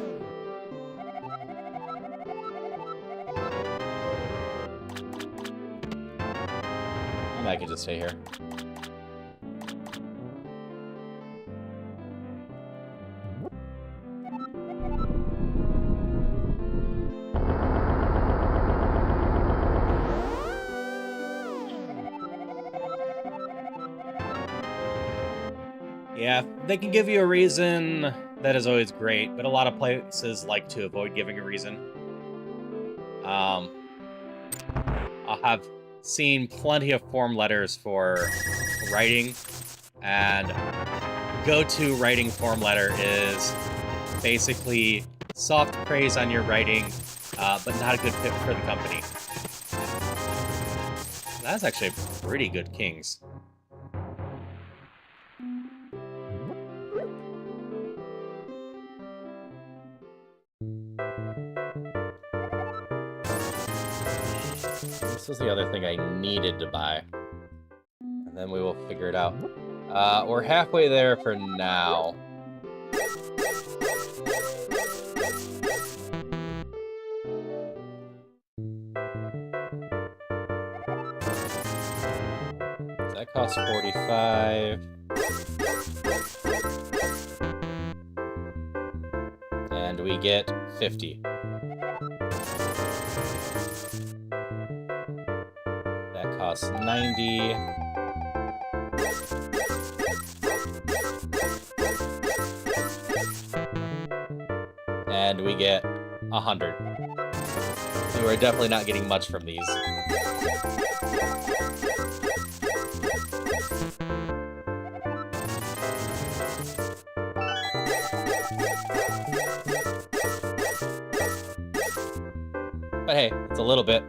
And I can just stay here. Yeah, they can give you a reason. That is always great, but a lot of places like to avoid giving a reason. I have seen plenty of form letters for writing, and go-to writing form letter is basically soft praise on your writing, but not a good fit for the company. That's actually pretty good Kings. This is the other thing I needed to buy. And then we will figure it out. We're halfway there for now. That costs 45. And we get 50. That costs 90. And we get 100. So we're definitely not getting much from these. But hey, it's a little bit.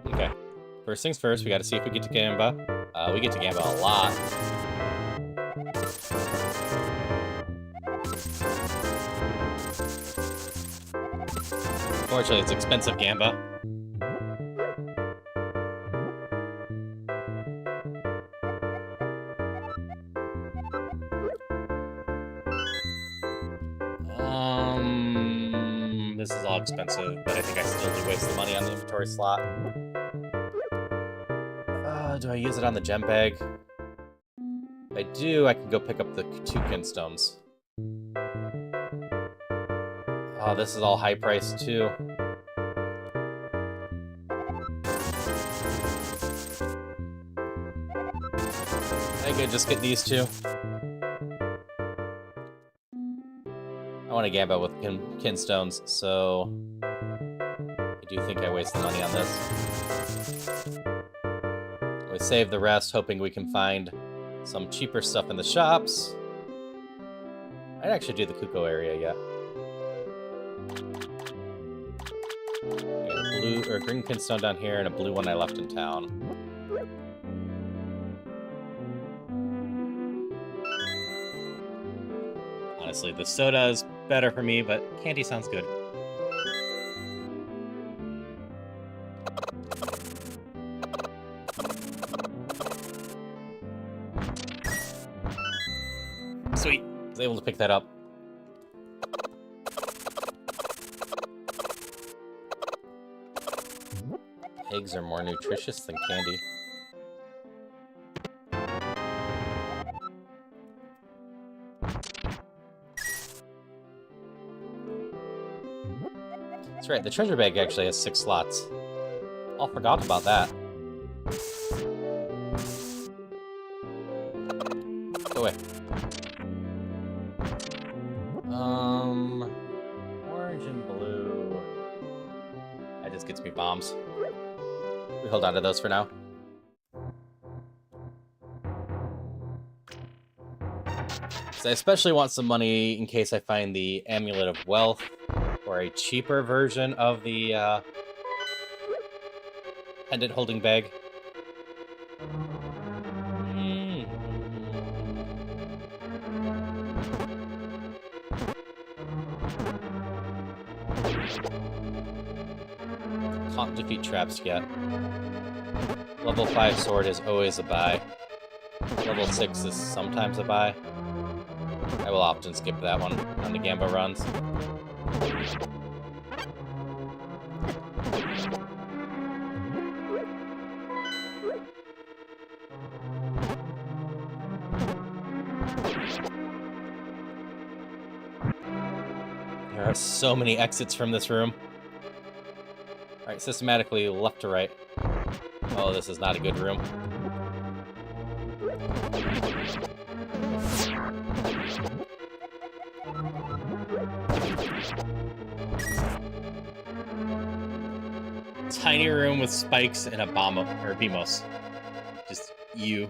Okay. First things first, we gotta see if we get to Gamba. We get to Gamba a lot. Unfortunately, it's expensive gamba. This is all expensive, but I think I still do waste the money on the inventory slot. Do I use it on the gem bag? If I do, I can go pick up the 2 kinstones. Oh, this is all high priced too. I could just get these 2. I want to gamble with kinstones, so I do think I waste the money on this. We save the rest, hoping we can find some cheaper stuff in the shops. I'd actually do the Kuko area yet. I got a blue or a green kinstone down here and a blue one I left in town. Honestly, the soda is better for me, but candy sounds good. Sweet. I was able to pick that up. Eggs are more nutritious than candy. That's right, the treasure bag actually has 6 slots. All forgot about that. Go away. Orange and blue. That just gets me bombs. We hold on to those for now. So I especially want some money in case I find the Amulet of Wealth, or a cheaper version of the pendant holding bag. Can't defeat traps yet. Level 5 sword is always a buy. Level 6 is sometimes a buy. I will often skip that one on the Gamba runs. There are so many exits from this room. Alright, systematically left to right. Oh, this is not a good room. Tiny room with spikes and a bomb or Bimos. Just you.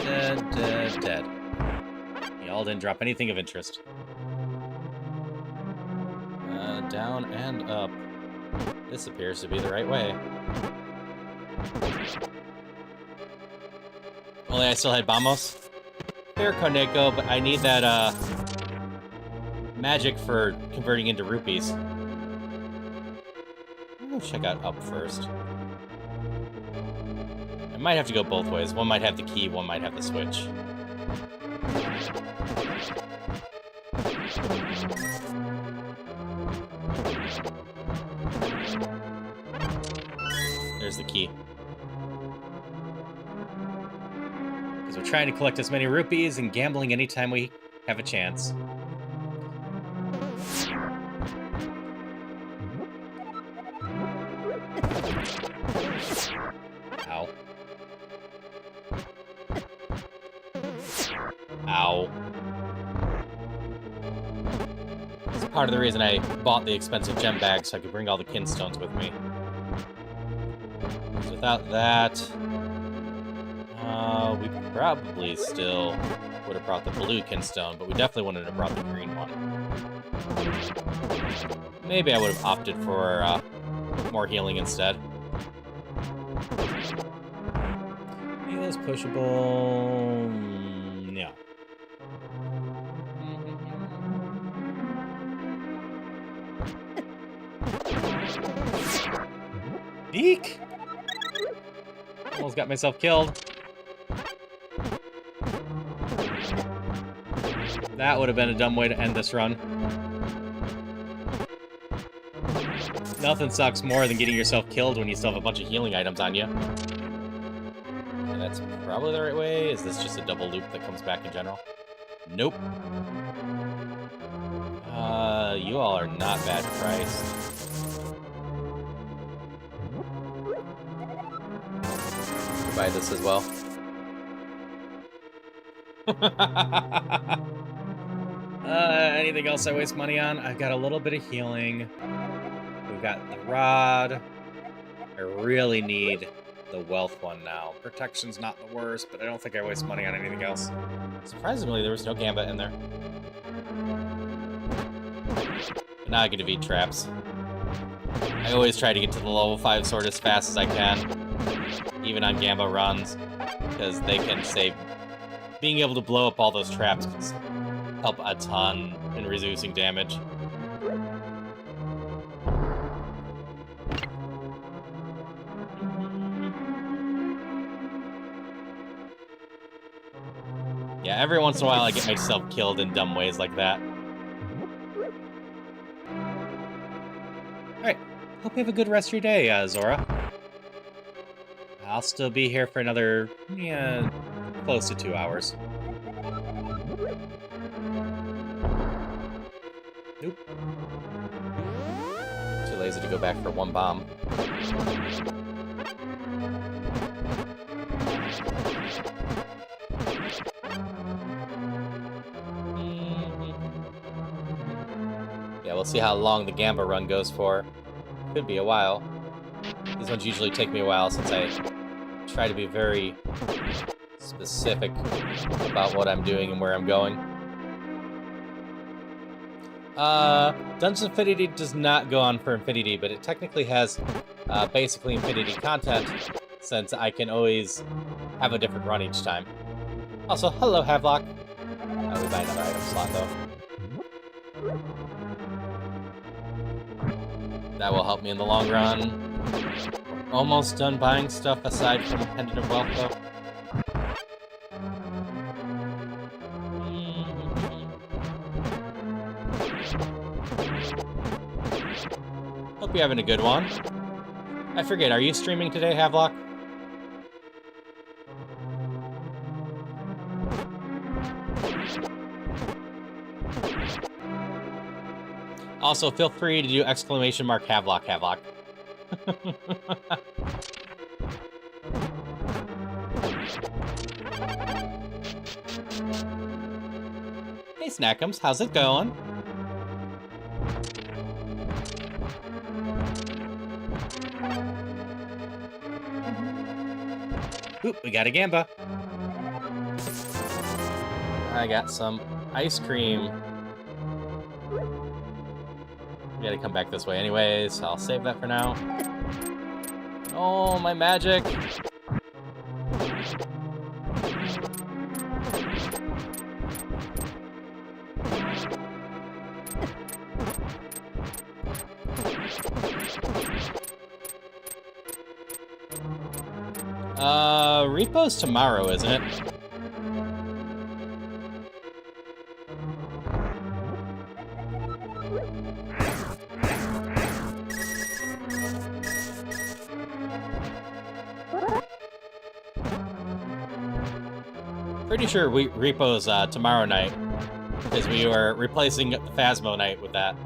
Dead, dead, dead. Y'all didn't drop anything of interest. Down and up. This appears to be the right way. Only I still had Bamos. Fair, Koneko, but I need that, magic for converting into rupees. I'm gonna check out up first. I might have to go both ways. One might have the key, one might have the switch. There's the key. Because we're trying to collect as many rupees and gambling anytime we have a chance. Ow. Ow. It's part of the reason I bought the expensive gem bag, so I could bring all the kinstones with me. Because without that, we probably still would have brought the blue kinstone, but we definitely wouldn't have brought the green one. Maybe I would have opted for more healing instead. Heal is pushable. No. Eek! Almost got myself killed. That would have been a dumb way to end this run. Nothing sucks more than getting yourself killed when you still have a bunch of healing items on you. Okay, that's probably the right way. Is this just a double loop that comes back in general? Nope. You all are not bad priced. Buy this as well. Anything else I waste money on? I've got a little bit of healing. We've got the rod. I really need the wealth one now. Protection's not the worst, but I don't think I waste money on anything else. Surprisingly, there was no gambit in there. But now I can defeat traps. I always try to get to the level 5 sword as fast as I can, even on Gamba runs, because they can save. Being able to blow up all those traps can help a ton in reducing damage. Yeah, every once in a while I get myself killed in dumb ways like that. Alright, hope you have a good rest of your day, Zora. I'll still be here for another, close to 2 hours. Nope. Too lazy to go back for one bomb. Yeah, we'll see how long the Gamba run goes for. Could be a while. These ones usually take me a while since I try to be very specific about what I'm doing and where I'm going. Dungeons Infinity does not go on for Infinity, but it technically has basically Infinity content, since I can always have a different run each time. Also, hello, Havelock. We buy another item slot, though. That will help me in the long run. Almost done buying stuff aside from Pendant of Wealth, though. Hope you're having a good one. I forget, are you streaming today, Havelock? Also, feel free to do ! Havelock, Havelock. Hey, Snackums, how's it going? Oop, we got a Gamba. I got some ice cream. We gotta come back this way anyways, so I'll save that for now. Oh, my magic! Repo's tomorrow, isn't it? Pretty sure Repo's tomorrow night, because we were replacing the Phasmo night with that.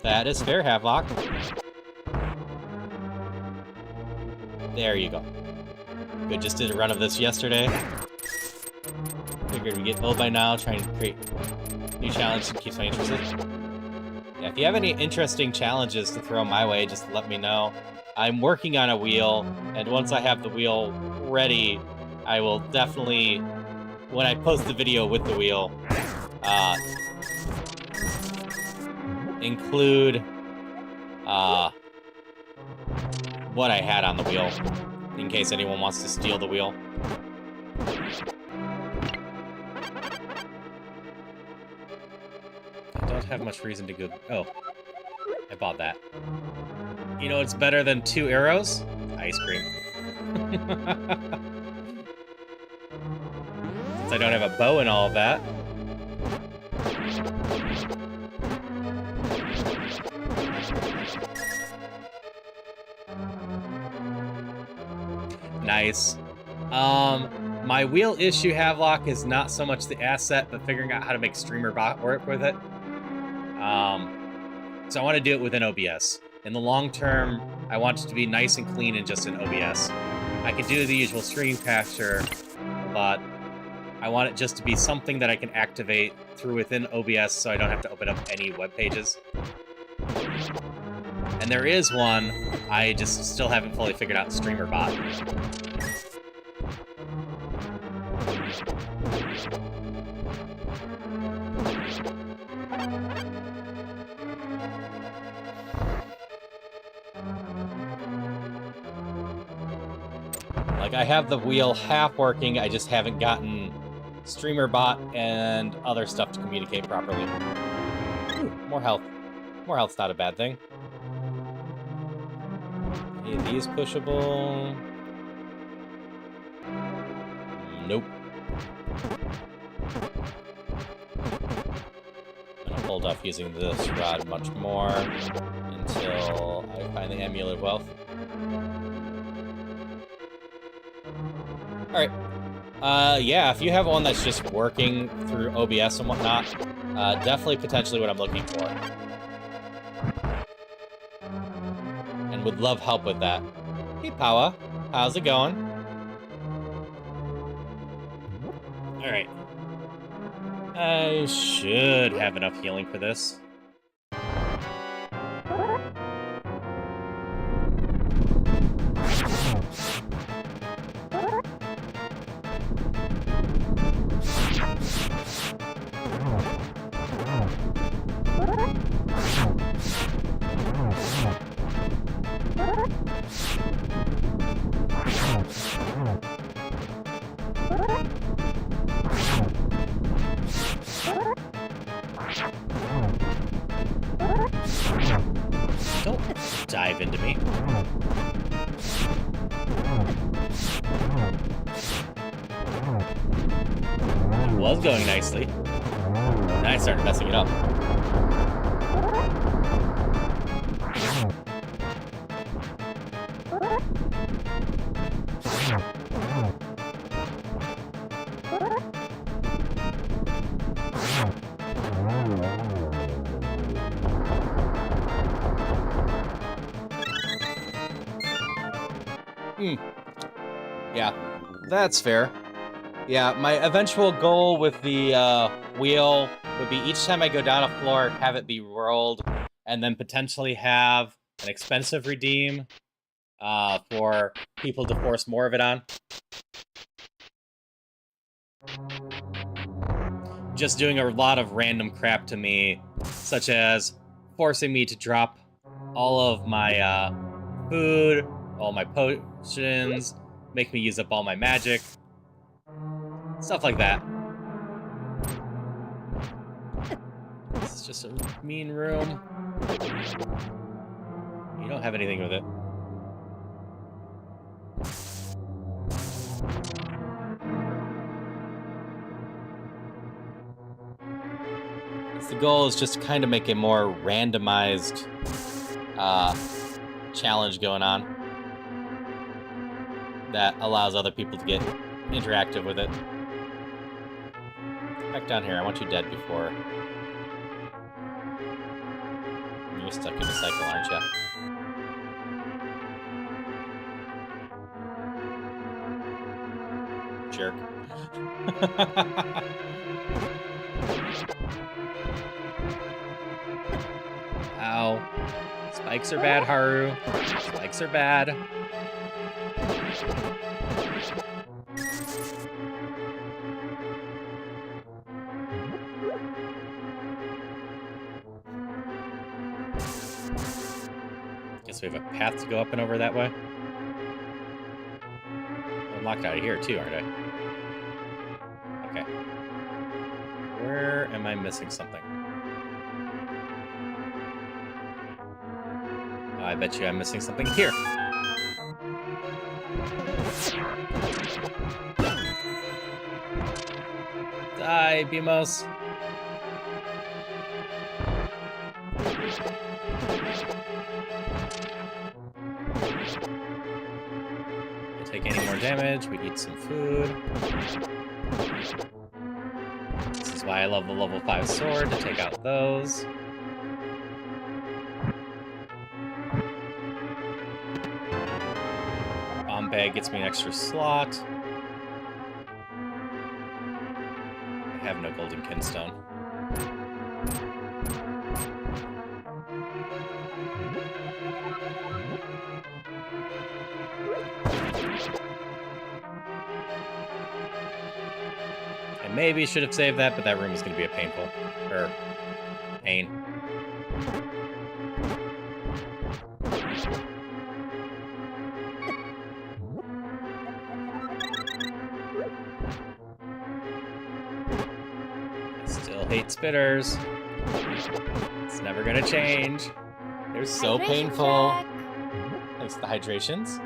That is fair, Havelock. There you go. Good, just did a run of this yesterday. Figured we'd get old by now, trying to create new challenges and keeps me interested. If you have any interesting challenges to throw my way, just let me know. I'm working on a wheel, and once I have the wheel ready, I will definitely, when I post the video with the wheel, include what I had on the wheel, in case anyone wants to steal the wheel. I don't have much reason to go... Oh. I bought that. You know what's better than 2 arrows? Ice cream. Since I don't have a bow and all of that. Nice. My wheel issue, Havelock, is not so much the asset, but figuring out how to make streamer bot work with it. So I want to do it within OBS. In the long term, I want it to be nice and clean and just in OBS. I can do the usual screen capture, but I want it just to be something that I can activate through within OBS so I don't have to open up any web pages. And there is one, I just still haven't fully figured out streamer bot. Like, I have the wheel half working, I just haven't gotten streamer bot and other stuff to communicate properly. Ooh, more health. More health's not a bad thing. Any of these pushable? Nope. I'm gonna hold off using this rod much more until I find the amulet of wealth. Alright. Yeah, if you have one that's just working through OBS and whatnot, definitely potentially what I'm looking for. And would love help with that. Hey, Pawa. How's it going? Alright. I should have enough healing for this. Don't dive into me. It was going nicely. Now I started messing it up. Yeah, that's fair. Yeah, my eventual goal with the wheel would be each time I go down a floor, have it be rolled, and then potentially have an expensive redeem for people to force more of it on. Just doing a lot of random crap to me, such as forcing me to drop all of my food, all my potions, make me use up all my magic. Stuff like that. This is just a mean room. You don't have anything with it. The goal is just to kind of make a more randomized challenge going on that allows other people to get interactive with it. Back down here, I want you dead before. You're stuck in the cycle, aren't you? Jerk. Ow. Spikes are bad, Haru. Spikes are bad. Guess we have a path to go up and over that way. I'm locked out of here too, aren't I? Okay. Where am I missing something? Oh, I bet you I'm missing something here. Die, Beamos. Take any more damage, we eat some food. This is why I love the level 5 sword, to take out those. Bomb bag gets me an extra slot. I have no golden kinstone. I maybe should have saved that, but that room is going to be a pain. I still hate spitters. It's never going to change. They're so Hydration painful. check. Thanks to the hydrations.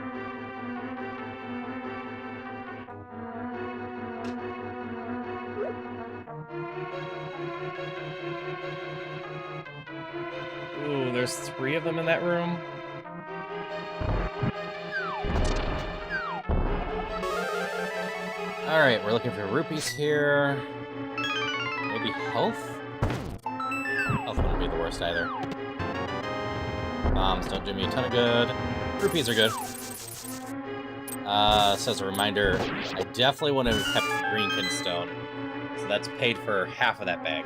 Ooh, there's 3 of them in that room. Alright, we're looking for rupees here. Maybe health? Health wouldn't be the worst either. Bombs don't do me a ton of good. Rupees are good. So as a reminder, I definitely want to have kept the green kinstone. So that's paid for half of that bag.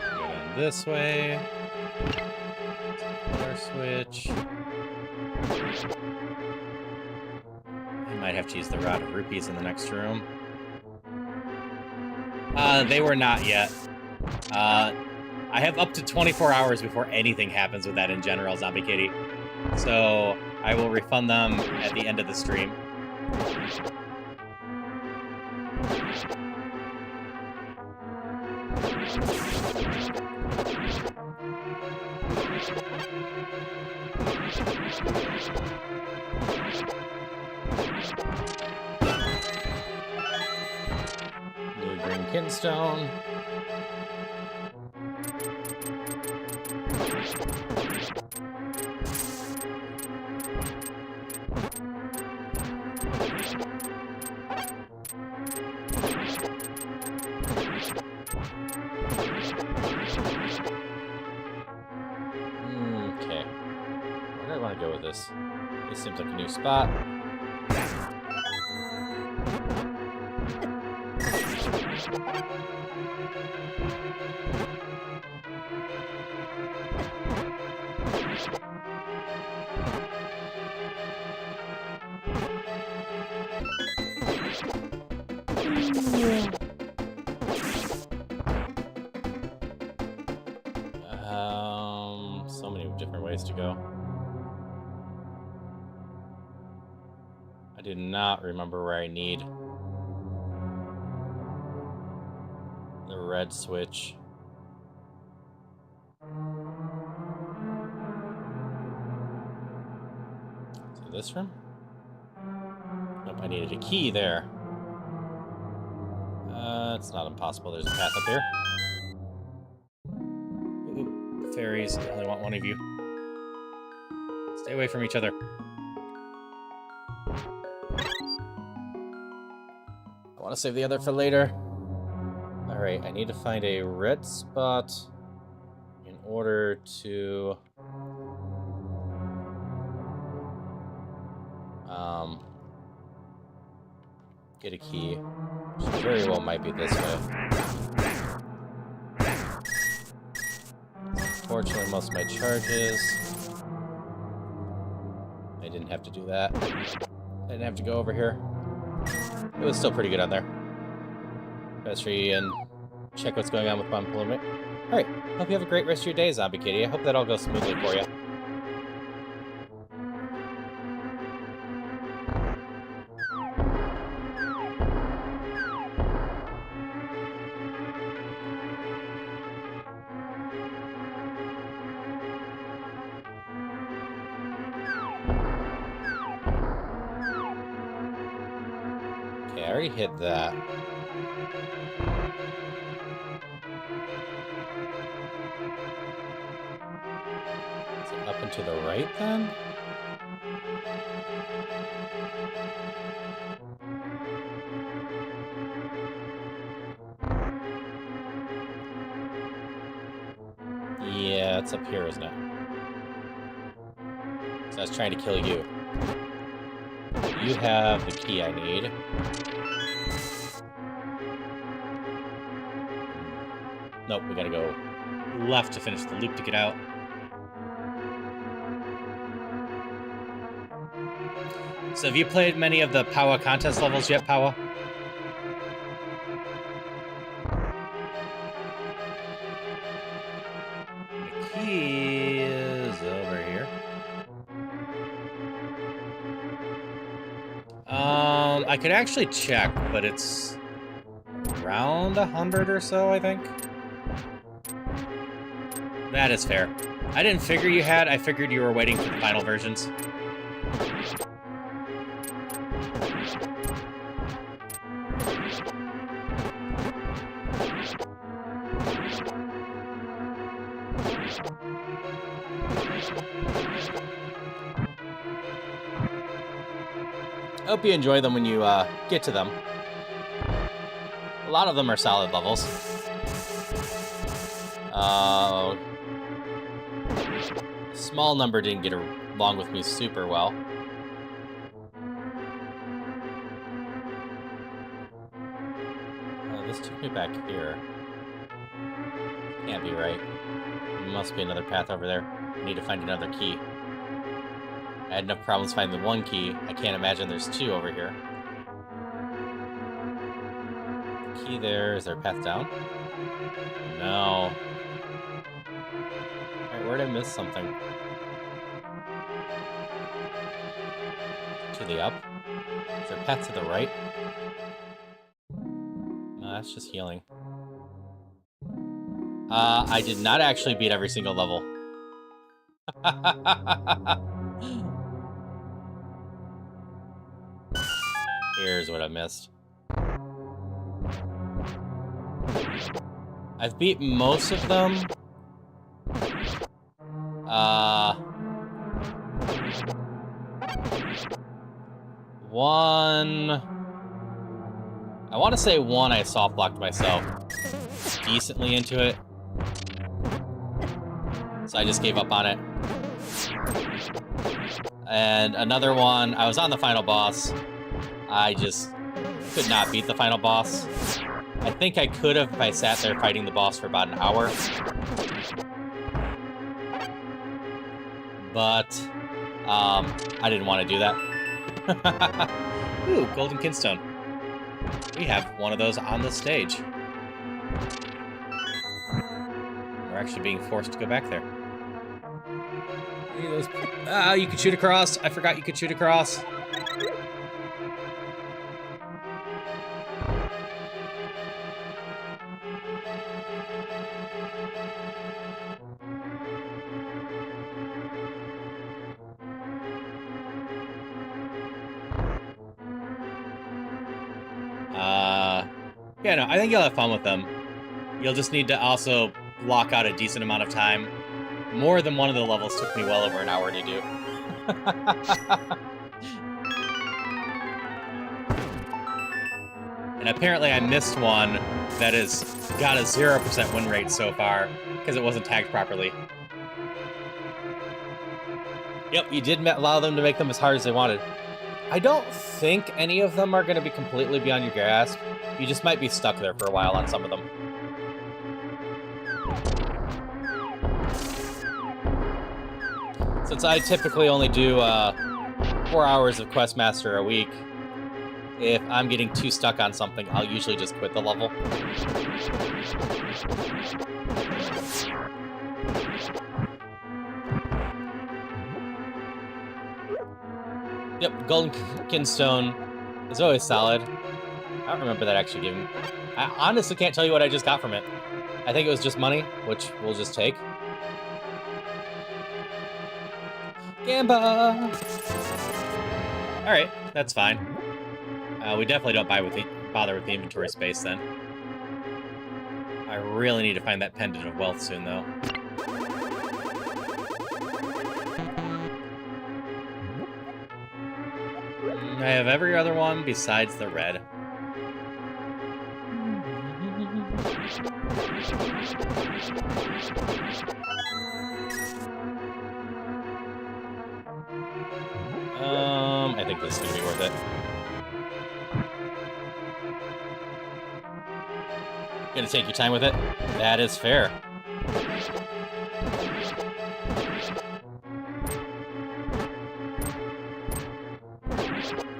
Go down this way. Color switch. I might have to use the Rod of Rupees in the next room. They were not yet. I have up to 24 hours before anything happens with that in general, Zombie Kitty. So I will refund them at the end of the stream. Blue green kinstone. Okay. Where do I want to go with this? This seems like a new spot. So many different ways to go. I do not remember where I need the red switch. So this room? Nope, I needed a key there. It's not impossible. There's a path up here. Ooh, fairies. I only want one of you. Stay away from each other. I want to save the other for later. Alright, I need to find a red spot in order to... get a key. Which very well might be this way. Unfortunately, most of my charges... I didn't have to do that. I didn't have to go over here. It was still pretty good on there. Best tree and check what's going on with Bomb Plummet. Alright, hope you have a great rest of your day, Zombie Kitty. I hope that all goes smoothly for you. Okay, I already hit that. Is it up and to the right, then? Yeah, it's up here, isn't it? So I was trying to kill you. You have the key I need. Nope, we gotta go left to finish the loop to get out. So have you played many of the Powa contest levels yet, Powa? The key is over here. I could actually check, but it's around 100 or so, I think. That is fair. I didn't figure you had. I figured you were waiting for the final versions. I hope you enjoy them when you get to them. A lot of them are solid levels. Small number didn't get along with me super well. This took me back here. Can't be right. Must be another path over there. I need to find another key. I had enough problems finding the one key. I can't imagine there's two over here. The key there. Is there a path down? No. Alright, where did I miss something? To the up? Is there a path to the right? No, that's just healing. I did not actually beat every single level. Here's what I missed. I've beat most of them. One... I want to say one I soft-blocked myself decently into it. So I just gave up on it. And another one, I was on the final boss. I just could not beat the final boss. I think I could have if I sat there fighting the boss for about an hour. But, I didn't want to do that. Ooh, Golden Kinstone. We have one of those on the stage. We're actually being forced to go back there. Ah, you could shoot across. I forgot you could shoot across. Yeah, no, I think you'll have fun with them. You'll just need to also block out a decent amount of time. More than one of the levels took me well over an hour to do. And And apparently I missed one that has got a 0% win rate so far, because it wasn't tagged properly. Yep, you did allow them to make them as hard as they wanted. I don't think any of them are going to be completely beyond your grasp. You just might be stuck there for a while on some of them. Since I typically only do 4 hours of Questmaster a week, if I'm getting too stuck on something, I'll usually just quit the level. Yep, Golden Kinstone is always solid. I don't remember that actually giving... I honestly can't tell you what I just got from it. I think it was just money, which we'll just take. Gamba! Alright, that's fine. We definitely don't bother with the inventory space then. I really need to find that Pendant of Wealth soon, though. I have every other one besides the red. I think this is going to be worth it. Gonna take your time with it? That is fair.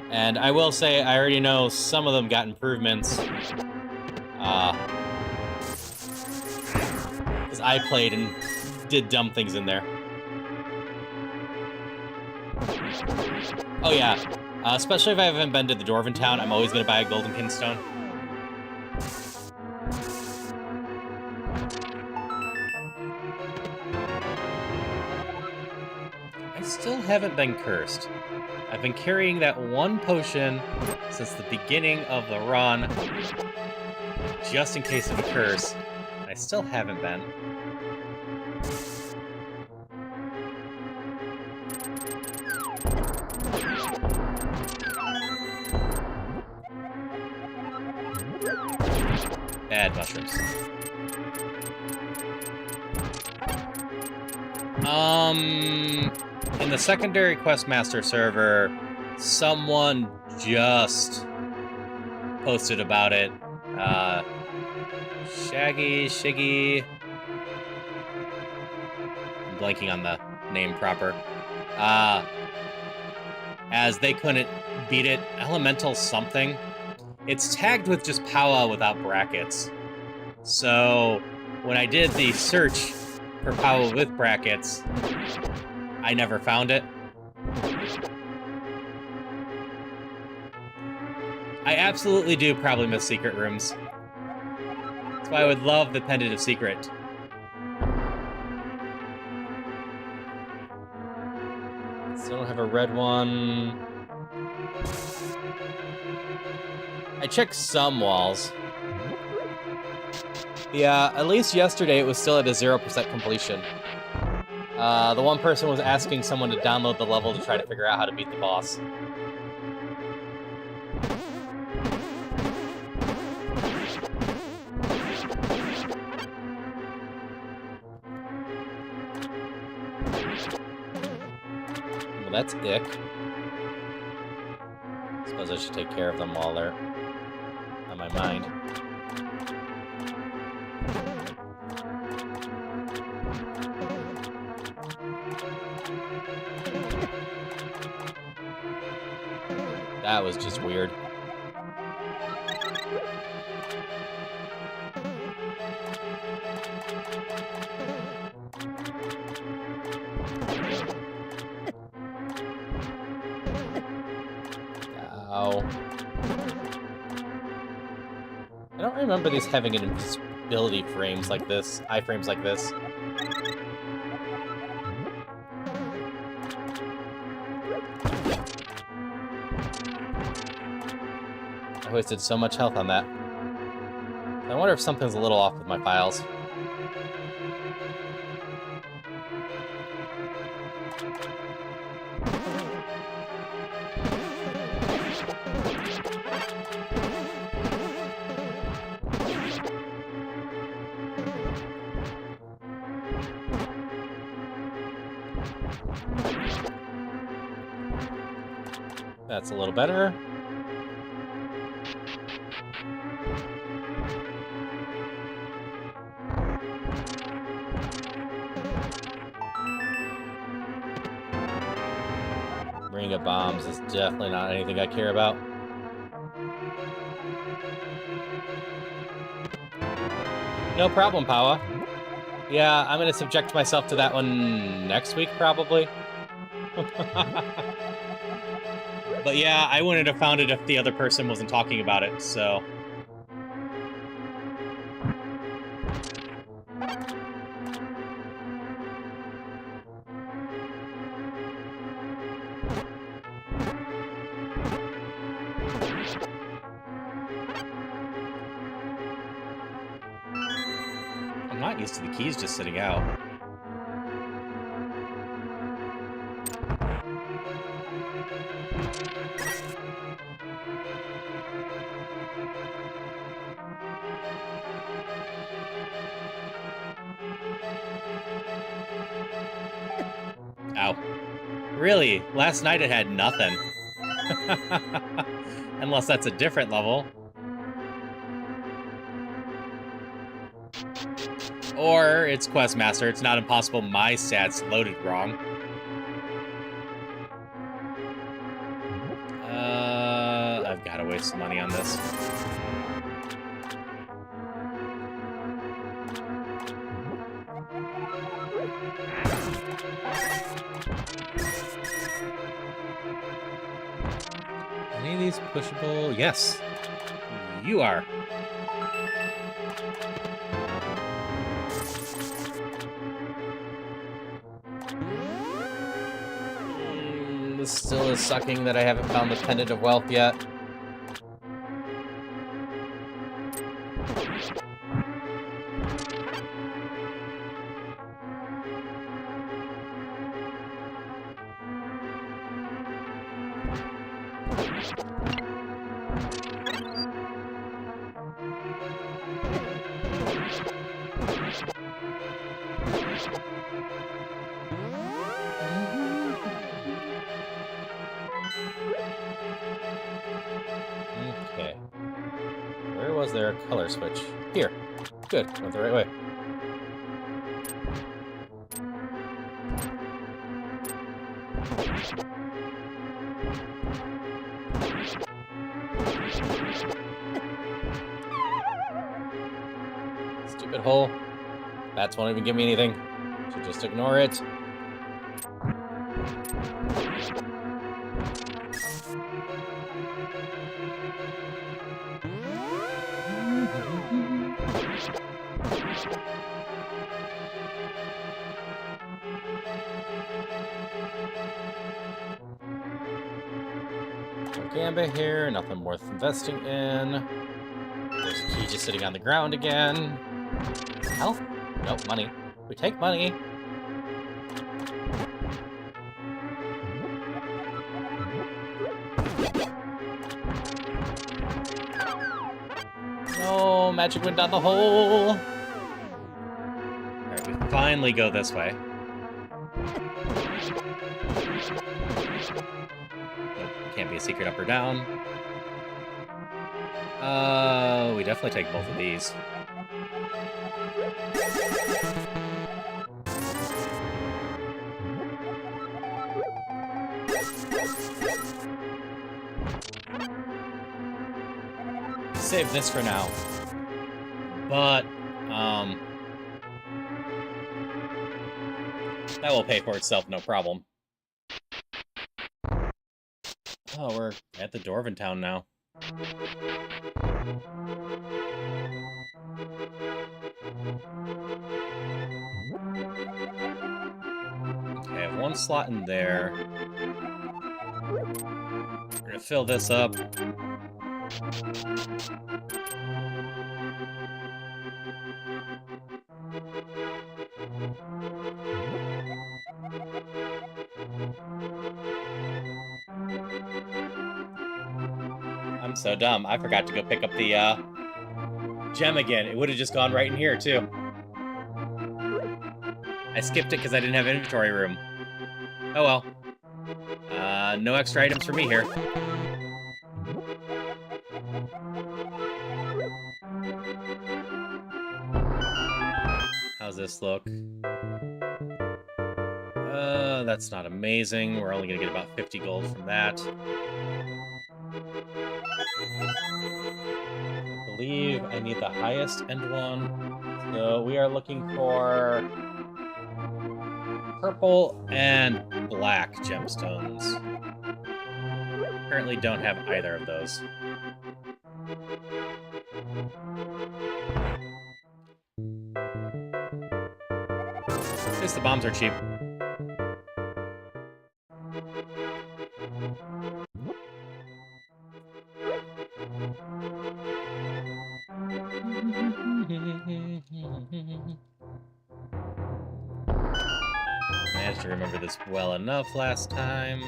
And I will say, I already know some of them got improvements. Because I played and did dumb things in there. Oh yeah, especially if I haven't been to the Dwarven Town, I'm always going to buy a Golden Kinstone. I still haven't been cursed. I've been carrying that one potion since the beginning of the run, just in case of a curse. I still haven't been. Bad mushrooms. In the secondary Questmaster server, someone just posted about it. Shiggy. I'm blanking on the name proper. As they couldn't beat it, Elemental something. It's tagged with just Powa without brackets. So when I did the search for Powa with brackets, I never found it. I absolutely do probably miss secret rooms. That's why I would love the Pendant of Secret. Still don't have a red one. I checked some walls. Yeah, at least yesterday it was still at a 0% completion. The one person was asking someone to download the level to try to figure out how to beat the boss. Well, that's ick. Suppose I should take care of them while they're on my mind. That was just weird. Ow. I don't remember these having an invisibility frames like this, iframes like this. I wasted so much health on that. I wonder if something's a little off with my files. That's a little better. Ring of bombs is definitely not anything I care about. No problem, Pawa. Yeah, I'm gonna subject myself to that one next week, probably. But yeah, I wouldn't have found it if the other person wasn't talking about it, so... I'm not used to the keys just sitting out. Ow. Really? Last night it had nothing. Unless that's a different level. Or it's Questmaster. It's not impossible my stats loaded wrong. I've got to waste some money on this. Any of these pushable? Yes. You are. This still is sucking that I haven't found the Pendant of Wealth yet. Okay. Where was there a color switch? Here. Good. Went the right way. Stupid hole. Bats won't even give me anything. Should just ignore it. Gamba here, nothing worth investing in. There's a key just sitting on the ground again. Health? Nope, money. We take money. No, magic went down the hole. Alright, we finally go this way. Can't be a secret up or down. We definitely take both of these. Save this for now. But, that will pay for itself, no problem. Oh, we're at the Dwarven town now. Okay, I have one slot in there. We're gonna fill this up. I'm so dumb. I forgot to go pick up the gem again. It would have just gone right in here, too. I skipped it because I didn't have inventory room. Oh well. No extra items for me here. How's this look? That's not amazing. We're only gonna get about 50 gold from that. I believe I need the highest end one. So we are looking for purple and black gemstones. Currently don't have either of those. At least the bombs are cheap. Managed to remember this well enough last time.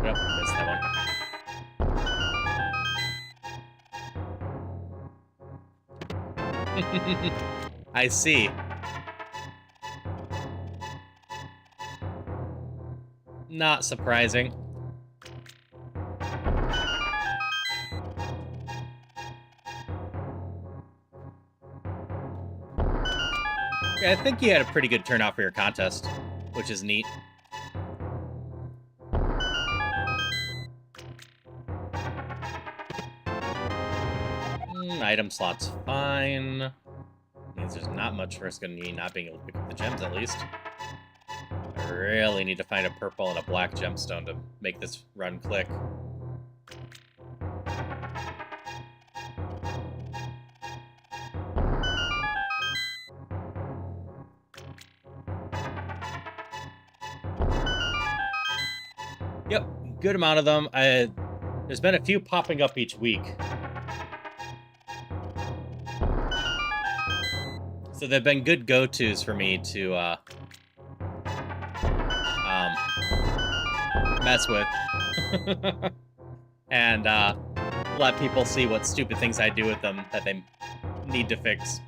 Nope, missed that one. I see. Not surprising. Yeah, I think you had a pretty good turnout for your contest, which is neat. Item slot's fine. Means there's not much risk in me not being able to pick up the gems, at least. I really need to find a purple and a black gemstone to make this run click. Yep, good amount of them. There's been a few popping up each week. So they've been good go-tos for me to mess with. And let people see what stupid things I do with them that they need to fix.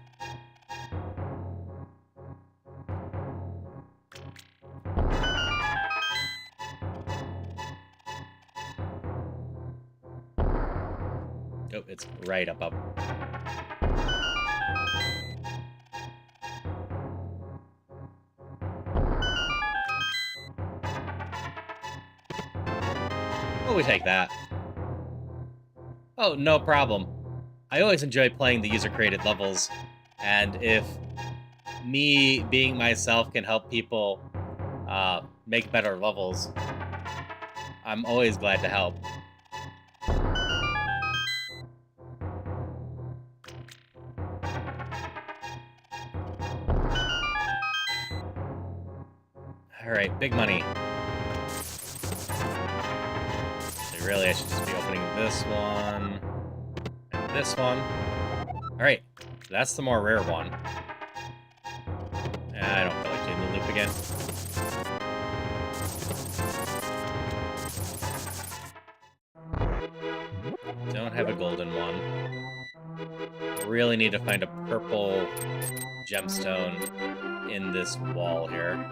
Oh, it's right up. Oh, we take that. Oh, no problem. I always enjoy playing the user-created levels, and if me being myself can help people make better levels, I'm always glad to help. Alright, big money. Really, I should just be opening this one and this one. Alright, that's the more rare one. I don't feel like doing the loop again. Don't have a golden one. Really need to find a purple gemstone in this wall here.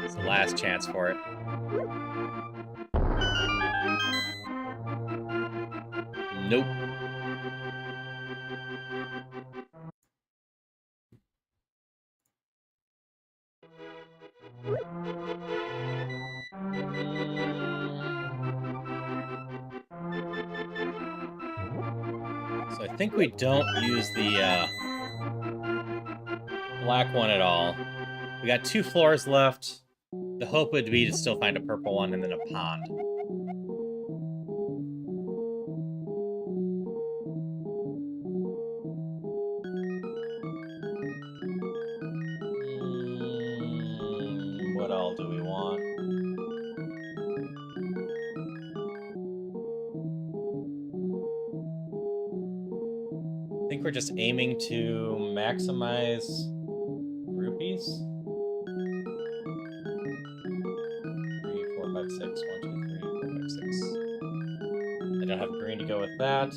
It's the last chance for it. Nope. So I think we don't use the black one at all. We got 2 floors left. The hope would be to still find a purple one and then a pond. What all do we want? I think we're just aiming to maximize I don't have green to go with that.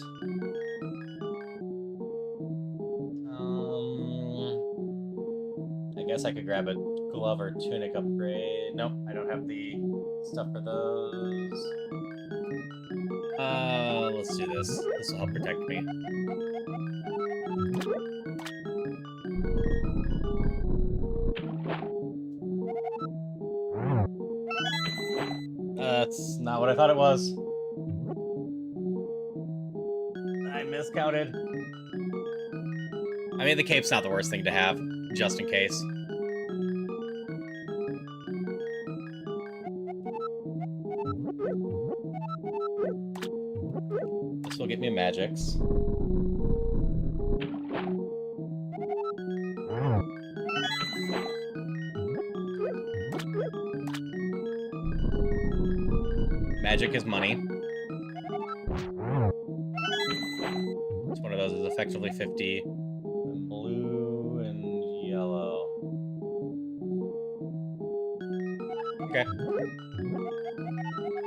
I guess I could grab a glove or tunic upgrade. Nope, I don't have the stuff for those. Let's do this. This will help protect me. That's not what I thought it was. I miscounted. I mean, the cape's not the worst thing to have, just in case. This will get me magics. Magic is money. Each one of those is effectively 50. Blue and yellow. Okay.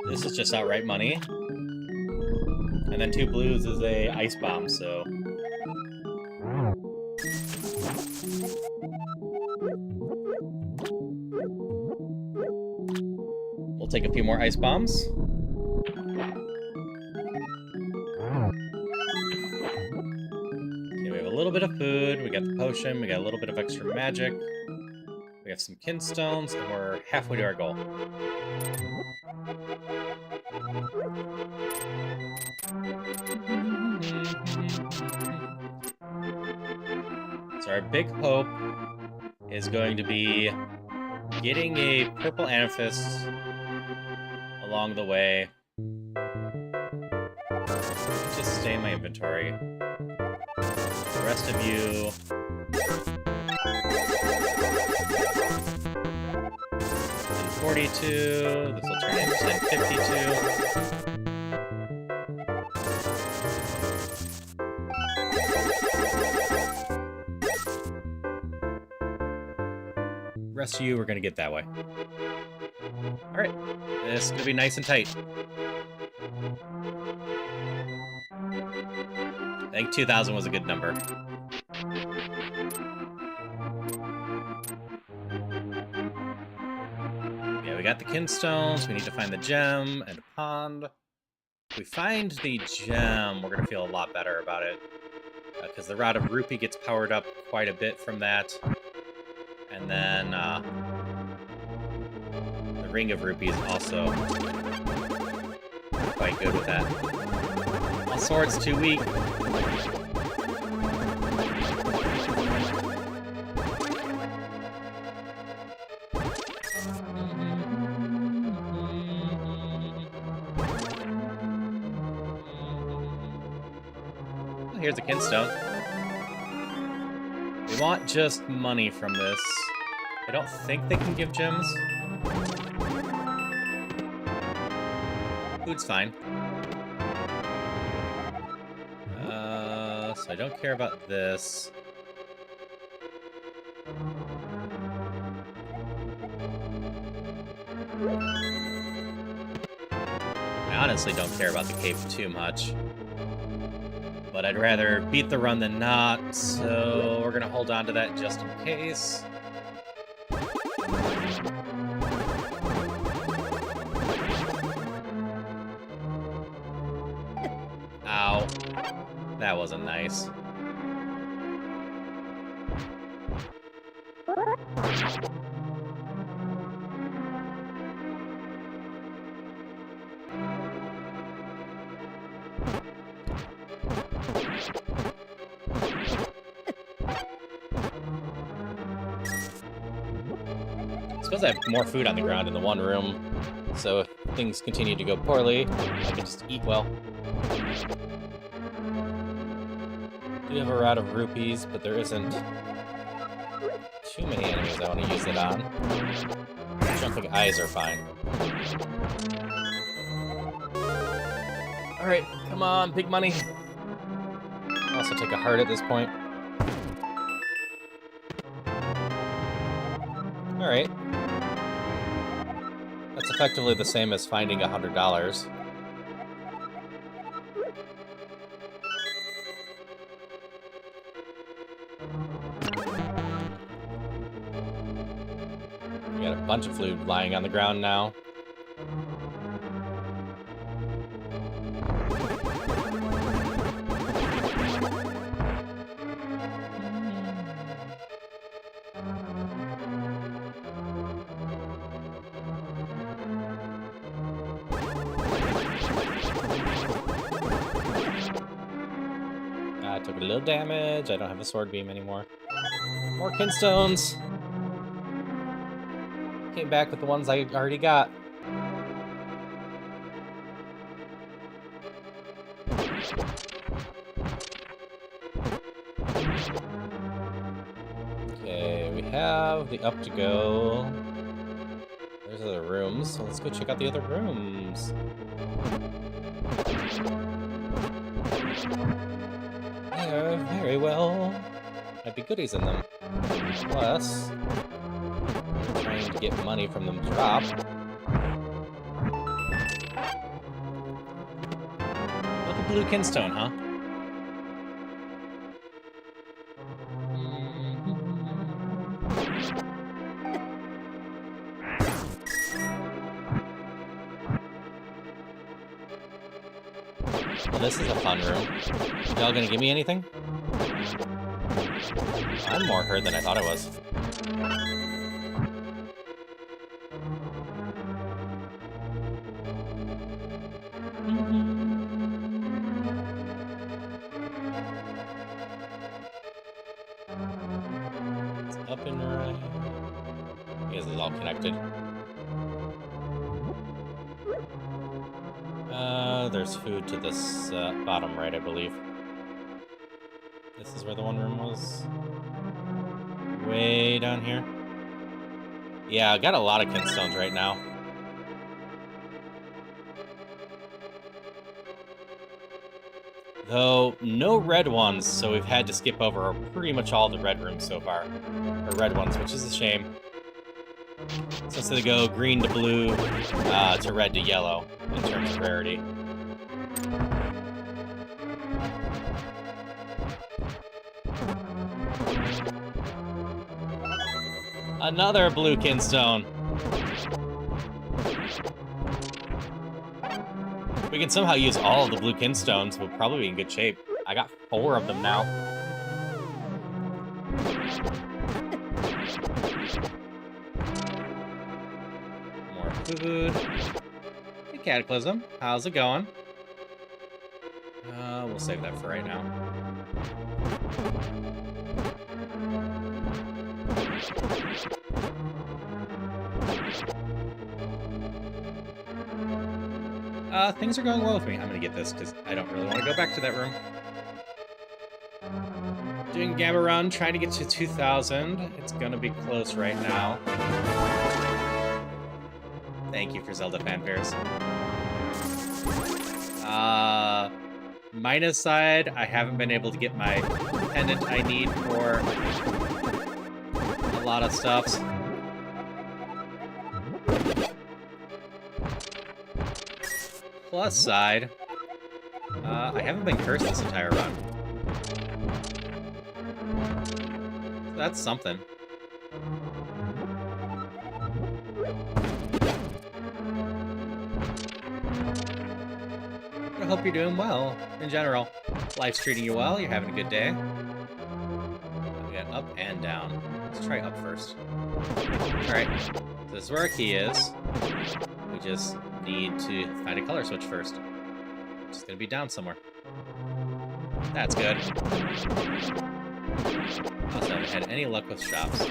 This is just outright money. And then 2 blues is a ice bomb, so... we'll take a few more ice bombs. Okay, we have a little bit of food, we got the potion, we got a little bit of extra magic. We have some kinstones, and we're halfway to our goal. So our big hope is going to be getting a purple amethyst along the way. Just stay in my inventory. The rest of you... 42. This will turn into 1052. Rest of you, we're gonna get that way. Alright, this is gonna be nice and tight. I think 2,000 was a good number. Yeah, we got the kinstones, we need to find the gem and a pond. If we find the gem, we're gonna feel a lot better about it. Because the Rod of Rupee gets powered up quite a bit from that. And then, the Ring of Rupee is also quite good with that. My sword's too weak. Here's a kinstone. We want just money from this. I don't think they can give gems. Food's fine. So I don't care about this. I honestly don't care about the cape too much. But I'd rather beat the run than not, so we're gonna hold on to that just in case. Ow. That wasn't nice. I suppose I have more food on the ground in the one room, so if things continue to go poorly, I can just eat well. I do have a Rod of Rupees, but there isn't too many enemies I want to use it on. Jumping eyes are fine. Alright, come on, big money. I'll also take a heart at this point. Alright. That's effectively the same as finding $100. We got a bunch of food lying on the ground now. I took a little damage. I don't have a sword beam anymore. More kinstones. Came back with the ones I already got. Okay, we have the up to go. There's other rooms, so let's go check out the other rooms. Yeah, very well. Might be goodies in them. Plus, trying to get money from them drop. Look at blue kinstone, huh? Well, this is a fun room. Y'all gonna give me anything? I'm more hurt than I thought I was. It's up and right. I guess it's all connected. There's food to this bottom right, I believe. This is where the one room was. Way down here. Yeah, I got a lot of kinstones right now. Though, no red ones, so we've had to skip over pretty much all the red rooms so far. Or red ones, which is a shame. So instead of go green to blue, to red to yellow, in terms of rarity. Another blue kinstone. If we can somehow use all of the blue kinstones, we'll probably be in good shape. I got 4 of them now. More food. Hey, Cataclysm. How's it going? We'll save that for right now. Things are going well with me. I'm gonna get this because I don't really want to go back to that room. Doing Gamma Run, trying to get to 2,000. It's gonna be close right now. Thank you for Zelda fanfares. Minus side, I haven't been able to get my pendant I need for a lot of stuffs. Plus side, I haven't been cursed this entire run. So that's something. I hope you're doing well, in general. Life's treating you well, you're having a good day. We got up and down. Let's try up first. Alright, so this is where our key is. We just need to find a color switch first. It's gonna be down somewhere. That's good. Also, haven't had any luck with shops.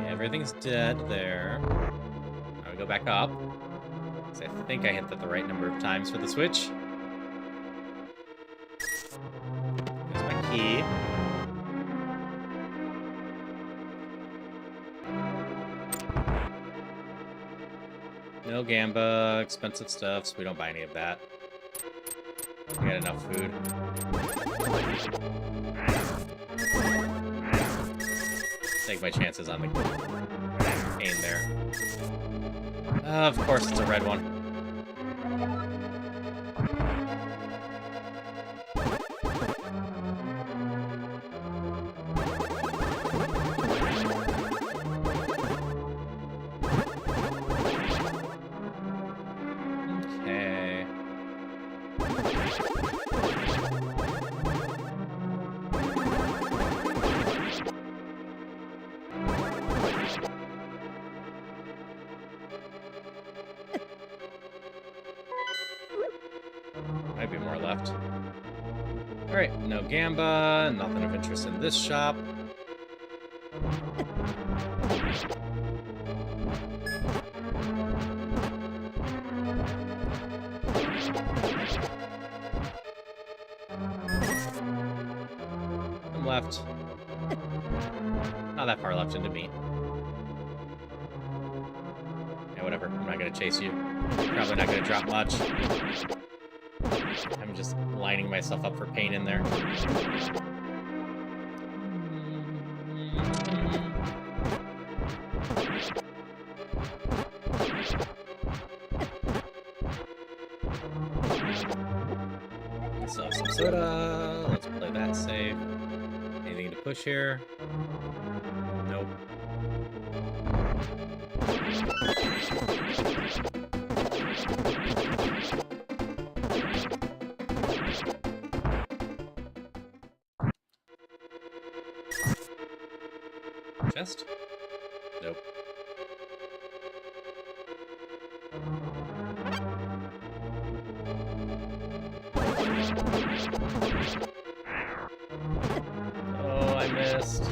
Everything's dead there. Now we go back up. So I think I hit that the right number of times for the switch. There's my key. No gamba, expensive stuff, so we don't buy any of that. We got enough food. Take my chances on the cane there. Of course, it's a red one. Okay. Might be more left. Alright, no gamba, nothing of interest in this shop. I'm left. Not that far left into me. Yeah, whatever. I'm not gonna chase you. Probably not gonna drop much. I'm just lining myself up for pain in there. So some soda. Let's play that safe. Anything to push here? Nope. Chest? Nope. Oh, I missed.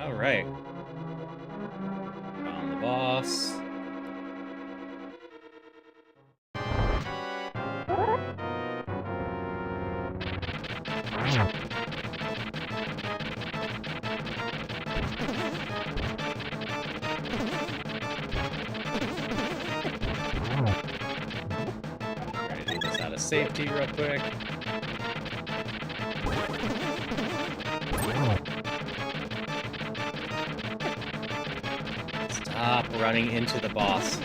All right. Found the boss. Ready to do this out of safety real quick. Stop running into the boss.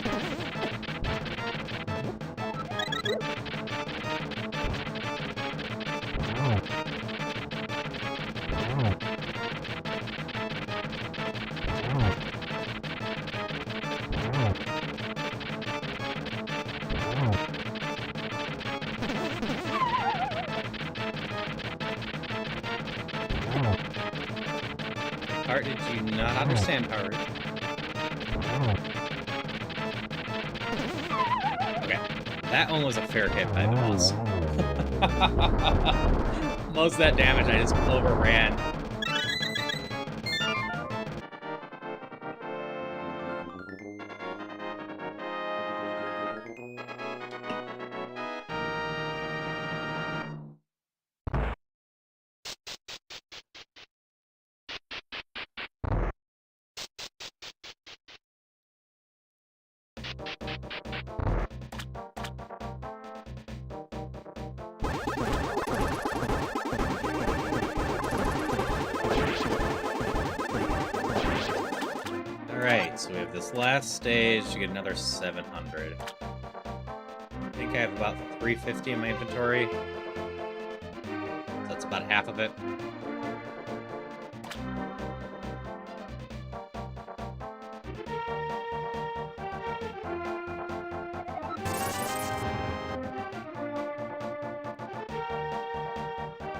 Part did you not understand, Howard? Okay, that one was a fair hit by the boss. Most of that damage I just overran. Alright, so we have this last stage to get another 700. I think I have about 350 in my inventory. So that's about half of it.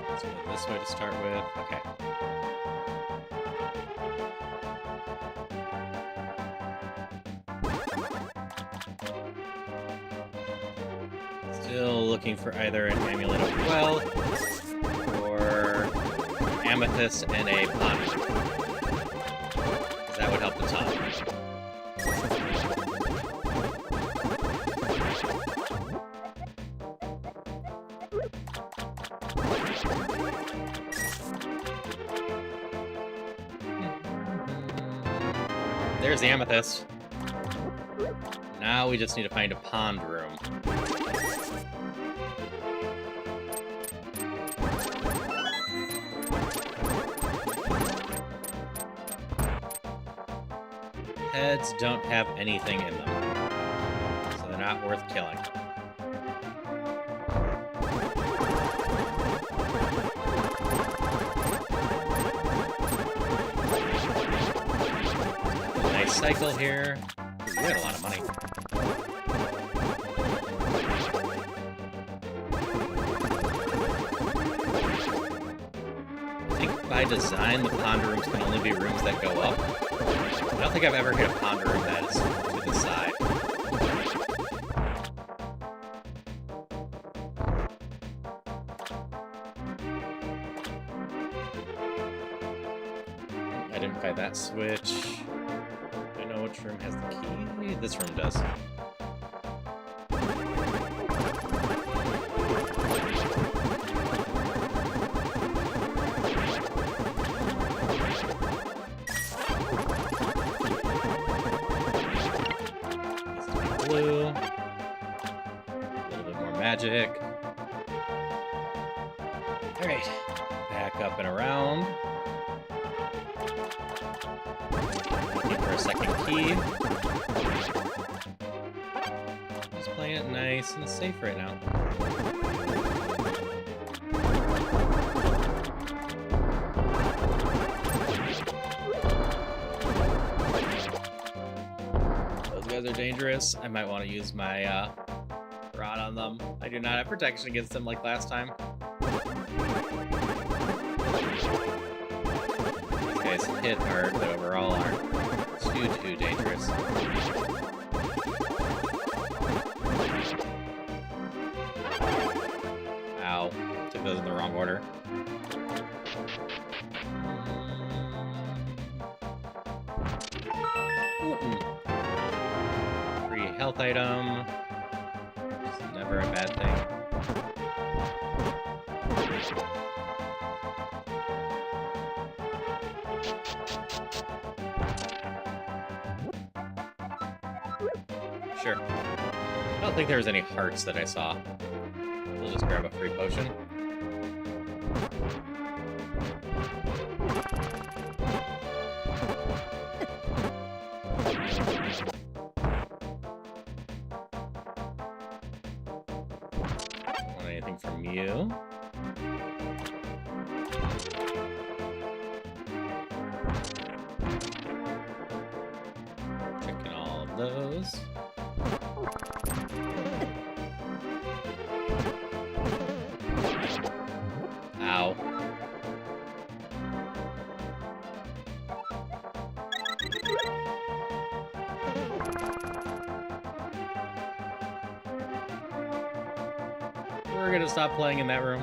Let's go this way to start with. Okay. Still looking for either an amulet of wealth or amethyst and a pond. Because that would help the top. There's the amethyst. Now we just need to find a pond room. Heads don't have anything in them, so they're not worth killing. Nice cycle here. We had a lot of money. I think by design, the pond rooms can only be rooms that go up. I don't think I've ever hit a pond room that is to the side. I didn't find that switch. Do I know which room has the key? This room does. Blue. A little bit more magic. Alright. Back up and around. Looking for a second key. Just playing it nice and safe right now. Those are dangerous. I might want to use my rod on them. I do not have protection against them like last time. These guys hit hard, but overall aren't too dangerous. Ow. Took those in the wrong order. Health item. It's never a bad thing. Sure. I don't think there was any hearts that I saw. We'll just grab a free potion. Anything from you? Checking all of those. Ow. We're gonna stop playing in that room.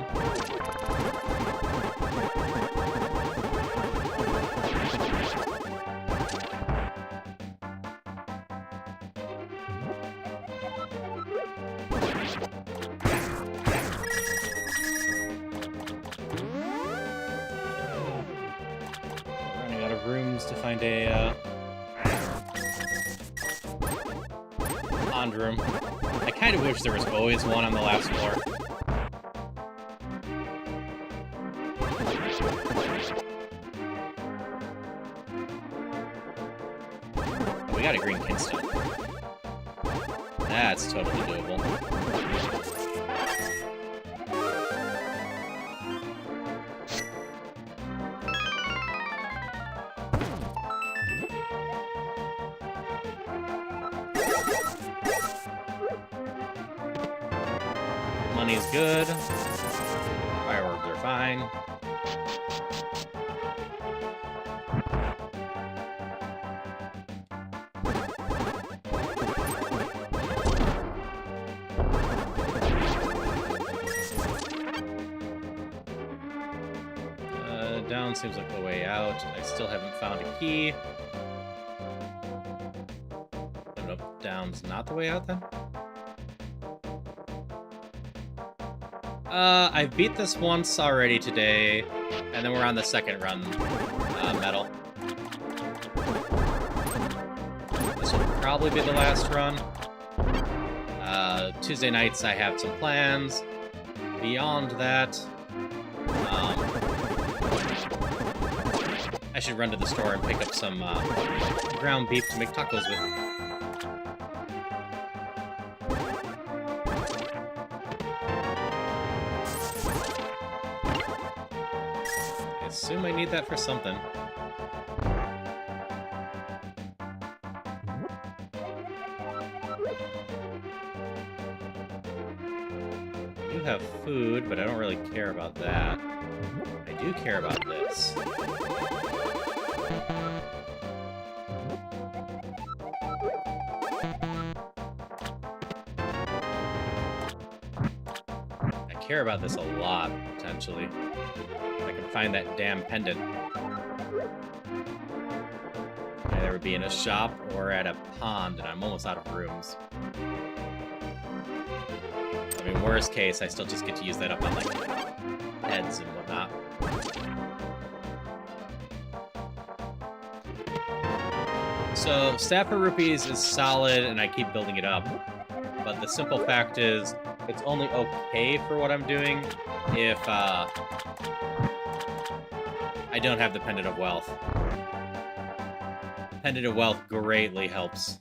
Running out of rooms to find a pond room. I kind of wish there was always one on the last floor. We got a green kinstone. That's totally doable. Money's good. Fireworks are fine. Down seems like the way out. I still haven't found a key. Nope, down's not the way out then? I beat this once already today, and then we're on the second run, metal. probably be the last run. Tuesday nights I have some plans. Beyond that, I should run to the store and pick up some ground beef to make tacos with. I assume I need that for something. I do have food, but I don't really care about that. I do care about this. I care about this a lot, potentially. If I can find that damn pendant. I'd either be in a shop or at a pond, and I'm almost out of rooms. I mean, worst case, I still just get to use that up on, like, heads and whatnot. So, Staffer Rupees is solid, and I keep building it up. But the simple fact is, it's only okay for what I'm doing if, I don't have the Pendant of Wealth. Pendant of Wealth greatly helps.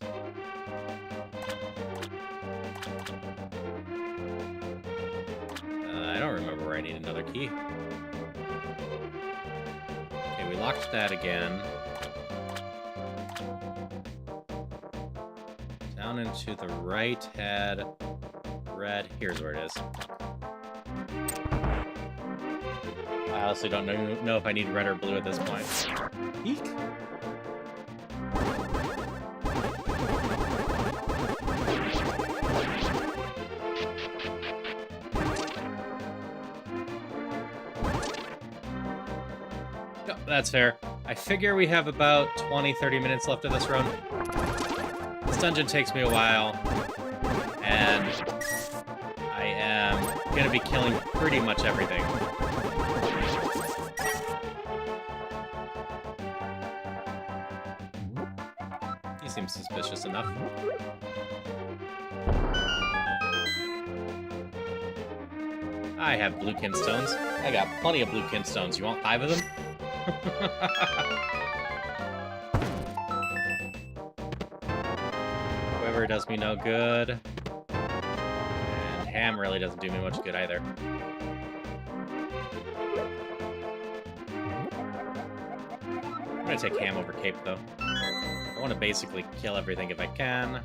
I don't remember where I need another key. Okay, we locked that again. Down into the right head. Red. Here's where it is. I honestly don't know if I need red or blue at this point. Eek. No, that's fair. I figure we have about 20-30 minutes left of this run. This dungeon takes me a while, and I am going to be killing pretty much everything. He seems suspicious enough. I have blue kinstones. I got plenty of blue kinstones. You want 5 of them? Quiver does me no good. And ham really doesn't do me much good either. I'm gonna take ham over cape though. I want to basically kill everything if I can.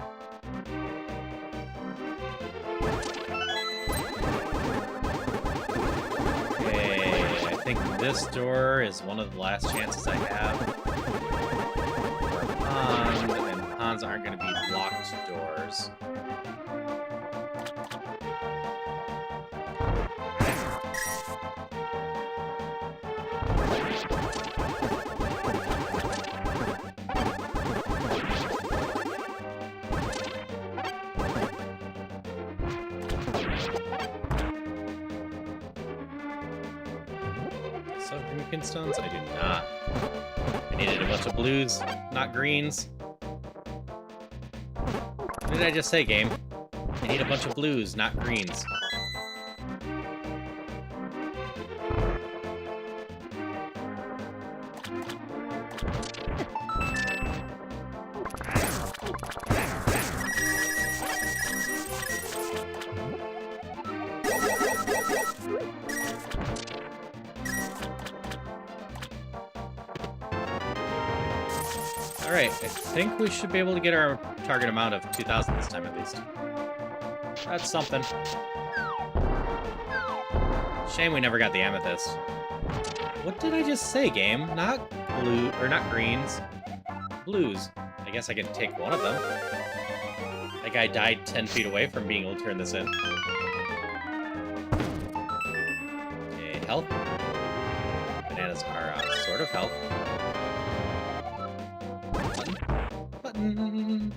I think this door is one of the last chances I have for a pond, and ponds aren't going to be locked doors. Stones? I do not. I needed a bunch of blues, not greens. What did I just say, game? I need a bunch of blues, not greens. Alright, I think we should be able to get our target amount of 2,000 this time at least. That's something. Shame we never got the amethyst. What did I just say, game? Not blue, or not greens. Blues. I guess I can take one of them. That guy died 10 feet away from being able to turn this in. Okay, health. Bananas are sort of health. Button.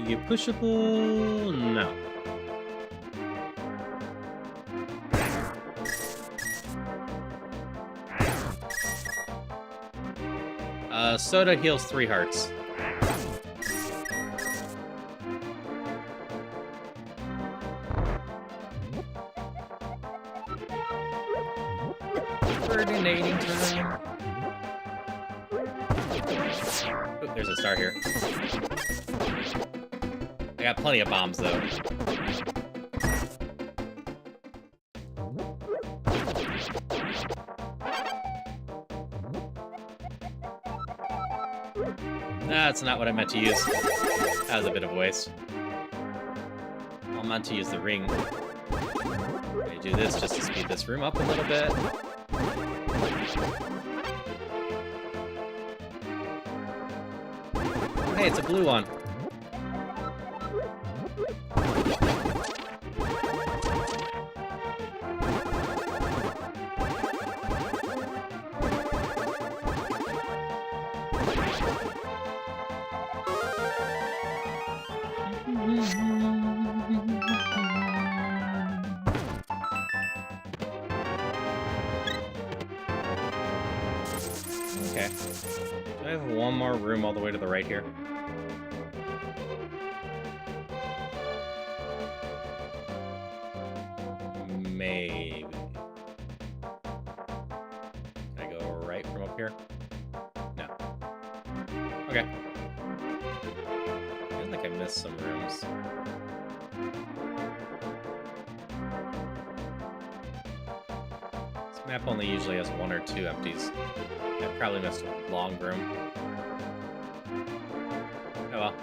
You pushable? No. Soda heals 3 hearts. Coordinating time. Oh, there's a star here. I got plenty of bombs, though. That's not what I meant to use. That was a bit of a waste. I meant to use the ring. I do this just to speed this room up a little bit. Hey, it's a blue one. Okay. Do I have one more room all the way to the right here? Maybe. Can I go right from up here? No. Okay. I feel like I missed some rooms. This map only usually has 1 or 2 empties. I probably missed a long room. Oh well.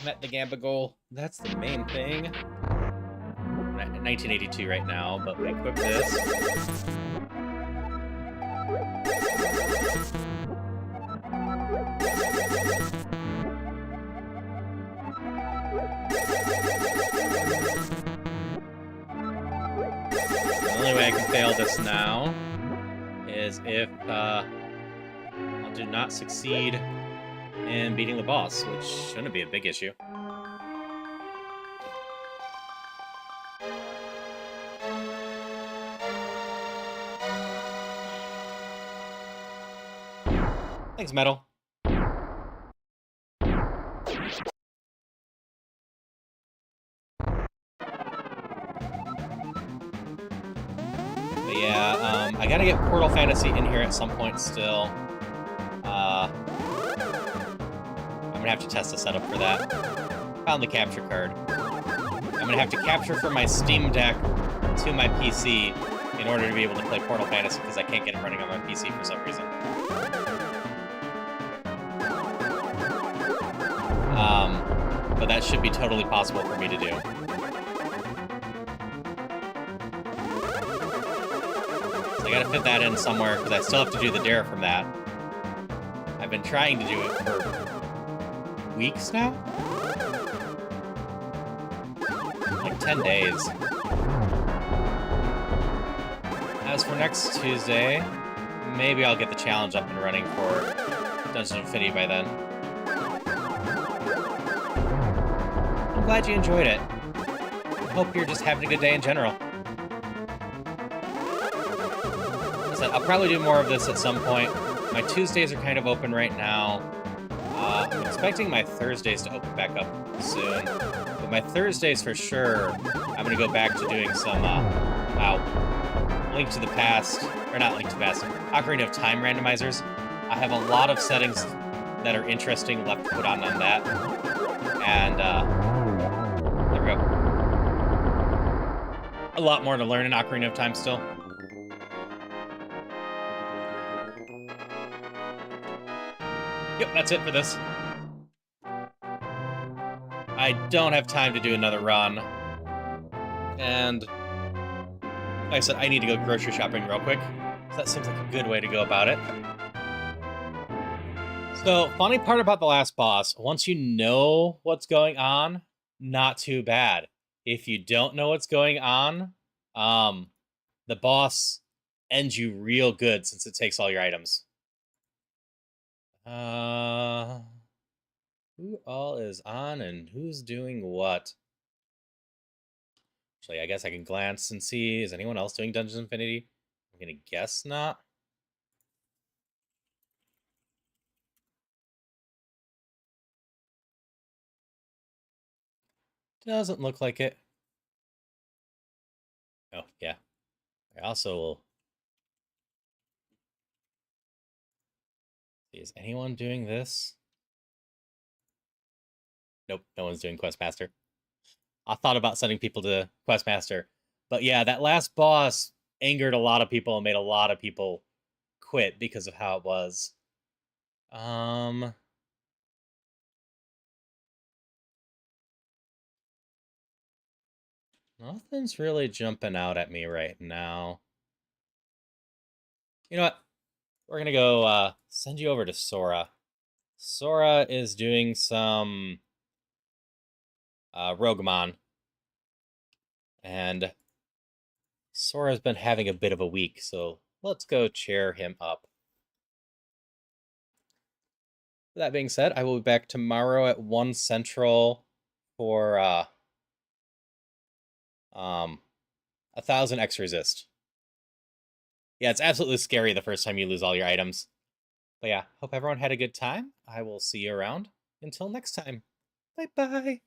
Met the Gamba goal. That's the main thing. 1982 right now, but we equip this. The only way I can fail this now is if I do not succeed in beating the boss, which shouldn't be a big issue. Thanks, Metal. But yeah, I gotta get Portal Fantasy in here at some point still. I'm gonna have to test a setup for that. Found the capture card. I'm gonna have to capture from my Steam Deck to my PC in order to be able to play Portal Fantasy because I can't get it running on my PC for some reason. But that should be totally possible for me to do. So I gotta fit that in somewhere, because I still have to do the dare from that. I've been trying to do it for weeks now? Like 10 days. As for next Tuesday, maybe I'll get the challenge up and running for Dungeons Infinity by then. I'm glad you enjoyed it. I hope you're just having a good day in general. Listen, I'll probably do more of this at some point. My Tuesdays are kind of open right now. I'm expecting my Thursdays to open back up soon. But my Thursdays for sure, I'm going to go back to doing some, Link to the Past, or not Link to the Past, Ocarina of Time randomizers. I have a lot of settings that are interesting left to put on that. And, there we go. A lot more to learn in Ocarina of Time still. Yep, that's it for this. I don't have time to do another run. And, like I said, I need to go grocery shopping real quick. So that seems like a good way to go about it. So, funny part about the last boss, once you know what's going on, not too bad. If you don't know what's going on, the boss ends you real good since it takes all your items. Who all is on and who's doing what? Actually, I guess I can glance and see, is anyone else doing Dungeons Infinity? I'm gonna guess not. Doesn't look like it. Oh, yeah. I also will... Is anyone doing this? Nope, no one's doing Questmaster. I thought about sending people to Questmaster. But yeah, that last boss angered a lot of people and made a lot of people quit because of how it was. Nothing's really jumping out at me right now. You know what? We're gonna go send you over to Sora. Sora is doing some Roguemon. And Sora's been having a bit of a week, so let's go cheer him up. That being said, I will be back tomorrow at 1 Central for 1,000 X resist. Yeah, it's absolutely scary the first time you lose all your items. But yeah, hope everyone had a good time. I will see you around. Until next time. Bye-bye.